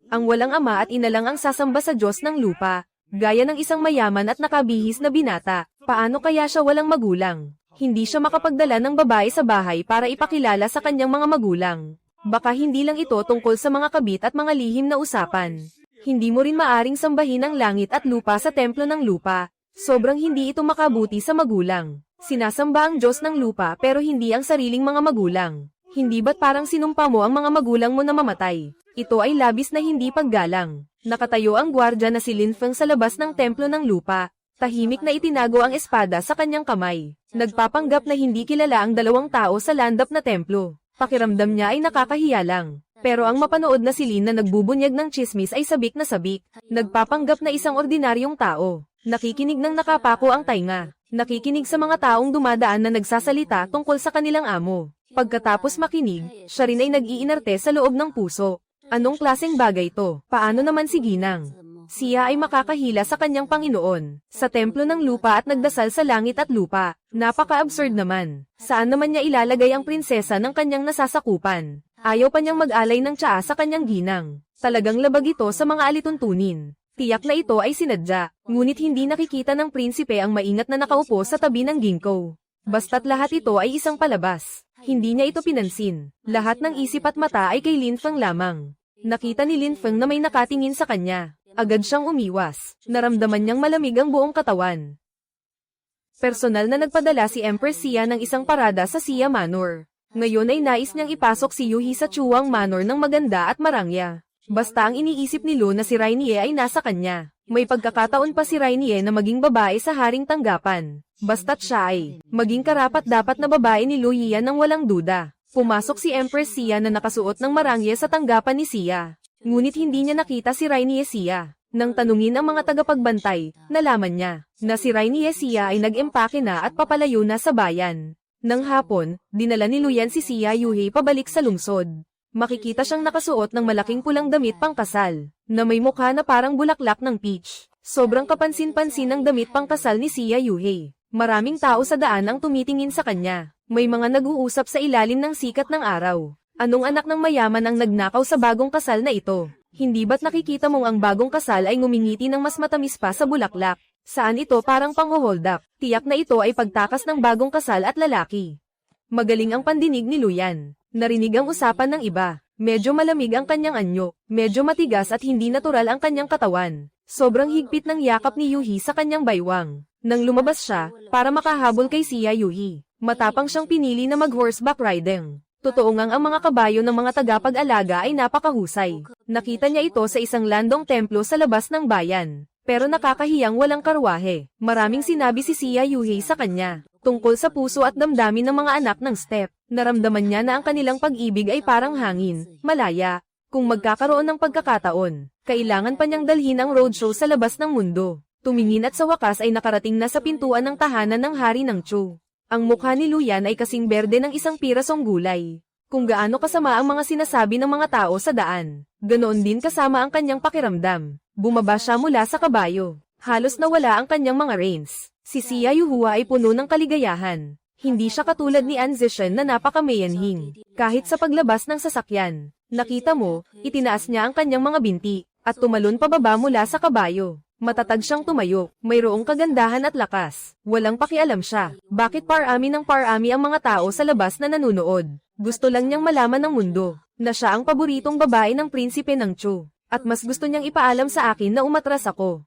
Ang walang ama at ina lang ang sasamba sa Diyos ng lupa. Gaya ng isang mayaman at nakabihis na binata, paano kaya siya walang magulang? Hindi siya makapagdala ng babae sa bahay para ipakilala sa kanyang mga magulang. Baka hindi lang ito tungkol sa mga kabit at mga lihim na usapan. Hindi mo rin maaring sambahin ang langit at lupa sa templo ng lupa. Sobrang hindi ito makabuti sa magulang. Sinasamba ang Diyos ng lupa pero hindi ang sariling mga magulang. Hindi ba't parang sinumpa mo ang mga magulang mo na mamatay? Ito ay labis na hindi paggalang. Nakatayo ang gwardya na si Lin Feng sa labas ng templo ng lupa. Tahimik na itinago ang espada sa kanyang kamay. Nagpapanggap na hindi kilala ang dalawang tao sa landap na templo. Pakiramdam niya ay nakakahiya lang. Pero ang mapanood na si Lin na nagbubunyag ng chismis ay sabik na sabik. Nagpapanggap na isang ordinaryong tao. Nakikinig ng nakapako ang tainga. Nakikinig sa mga taong dumadaan na nagsasalita tungkol sa kanilang amo. Pagkatapos makinig, siya rin ay nag-iinarte sa loob ng puso. Anong klaseng bagay to? Paano naman si Ginang? Siya ay makakahila sa kanyang Panginoon, sa templo ng lupa at nagdasal sa langit at lupa. Napaka-absurd naman. Saan naman niya ilalagay ang prinsesa ng kanyang nasasakupan? Ayaw pa niyang mag-alay ng tsaa sa kanyang ginang. Talagang labag ito sa mga alituntunin. Tiyak na ito ay sinadya, ngunit hindi nakikita ng prinsipe ang maingat na nakaupo sa tabi ng ginkgo. Basta't lahat ito ay isang palabas. Hindi niya ito pinansin. Lahat ng isip at mata ay kay Lin Feng lamang. Nakita ni Lin Feng na may nakatingin sa kanya. Agad siyang umiwas. Naramdaman niyang malamig ang buong katawan. Personal na nagpadala si Empress Xia ng isang parada sa Xia Manor. Ngayon ay nais niyang ipasok si Yuhi sa Chuang Manor ng maganda at marangya. Basta ang iniisip ni Lu na si Rainier ay nasa kanya. May pagkakataon pa si Rainier na maging babae sa haring tanggapan. Basta't siya ay maging karapat-dapat na babae ni Lu Yian nang walang duda. Pumasok si Empress Xia na nakasuot ng marangya sa tanggapan ni Xia. Ngunit hindi niya nakita si Rainier Xia. Nang tanungin ang mga tagapagbantay, nalaman niya na si Rainier Xia ay nag-empake na at papalayo na sa bayan. Nang hapon, dinala ni Luyan si Xia Yuhei pabalik sa lungsod. Makikita siyang nakasuot ng malaking pulang damit pangkasal, na may mukha na parang bulaklak ng peach. Sobrang kapansin-pansin ang damit pangkasal ni Xia Yuhei. Maraming tao sa daan ang tumitingin sa kanya. May mga nag-uusap sa ilalim ng sikat ng araw. Anong anak ng mayaman ang nagnakaw sa bagong kasal na ito? Hindi ba't nakikita mong ang bagong kasal ay ngumingiti ng mas matamis pa sa bulaklak? Saan ito parang pang-hold up? Tiyak na ito ay pagtakas ng bagong kasal at lalaki. Magaling ang pandinig ni Luyan. Narinig ang usapan ng iba. Medyo malamig ang kanyang anyo. Medyo matigas at hindi natural ang kanyang katawan. Sobrang higpit ng yakap ni Yuhi sa kanyang baywang. Nang lumabas siya, para makahabol kay Xia Yuhi, matapang siyang pinili na mag-horseback riding. Totoo ngang ang mga kabayo ng mga tagapag-alaga ay napakahusay. Nakita niya ito sa isang landong templo sa labas ng bayan. Pero nakakahiyang walang karwahe. Maraming sinabi si Xia Yuhei sa kanya tungkol sa puso at damdamin ng mga anak ng step. Naramdaman niya na ang kanilang pag-ibig ay parang hangin, malaya. Kung magkakaroon ng pagkakataon, kailangan pa niyang dalhin ang roadshow sa labas ng mundo. Tumingin at sa wakas ay nakarating na sa pintuan ng tahanan ng hari ng Chu. Ang mukha ni Luyan ay kasing berde ng isang pirasong gulay. Kung gaano kasama ang mga sinasabi ng mga tao sa daan, ganoon din kasama ang kanyang pakiramdam. Bumaba siya mula sa kabayo. Halos nawala ang kanyang mga reins. Si Xia Yuhua ay puno ng kaligayahan. Hindi siya katulad ni An Zishan na napakamayanhing. Kahit sa paglabas ng sasakyan, nakita mo, itinaas niya ang kanyang mga binti, at tumalon pababa mula sa kabayo. Matatag siyang tumayo, mayroong kagandahan at lakas. Walang pakialam siya. Bakit parami ng parami ang mga tao sa labas na nanunood? Gusto lang niyang malaman ng mundo, na siya ang paboritong babae ng prinsipe ng Chu. At mas gusto niyang ipaalam sa akin na umatras ako.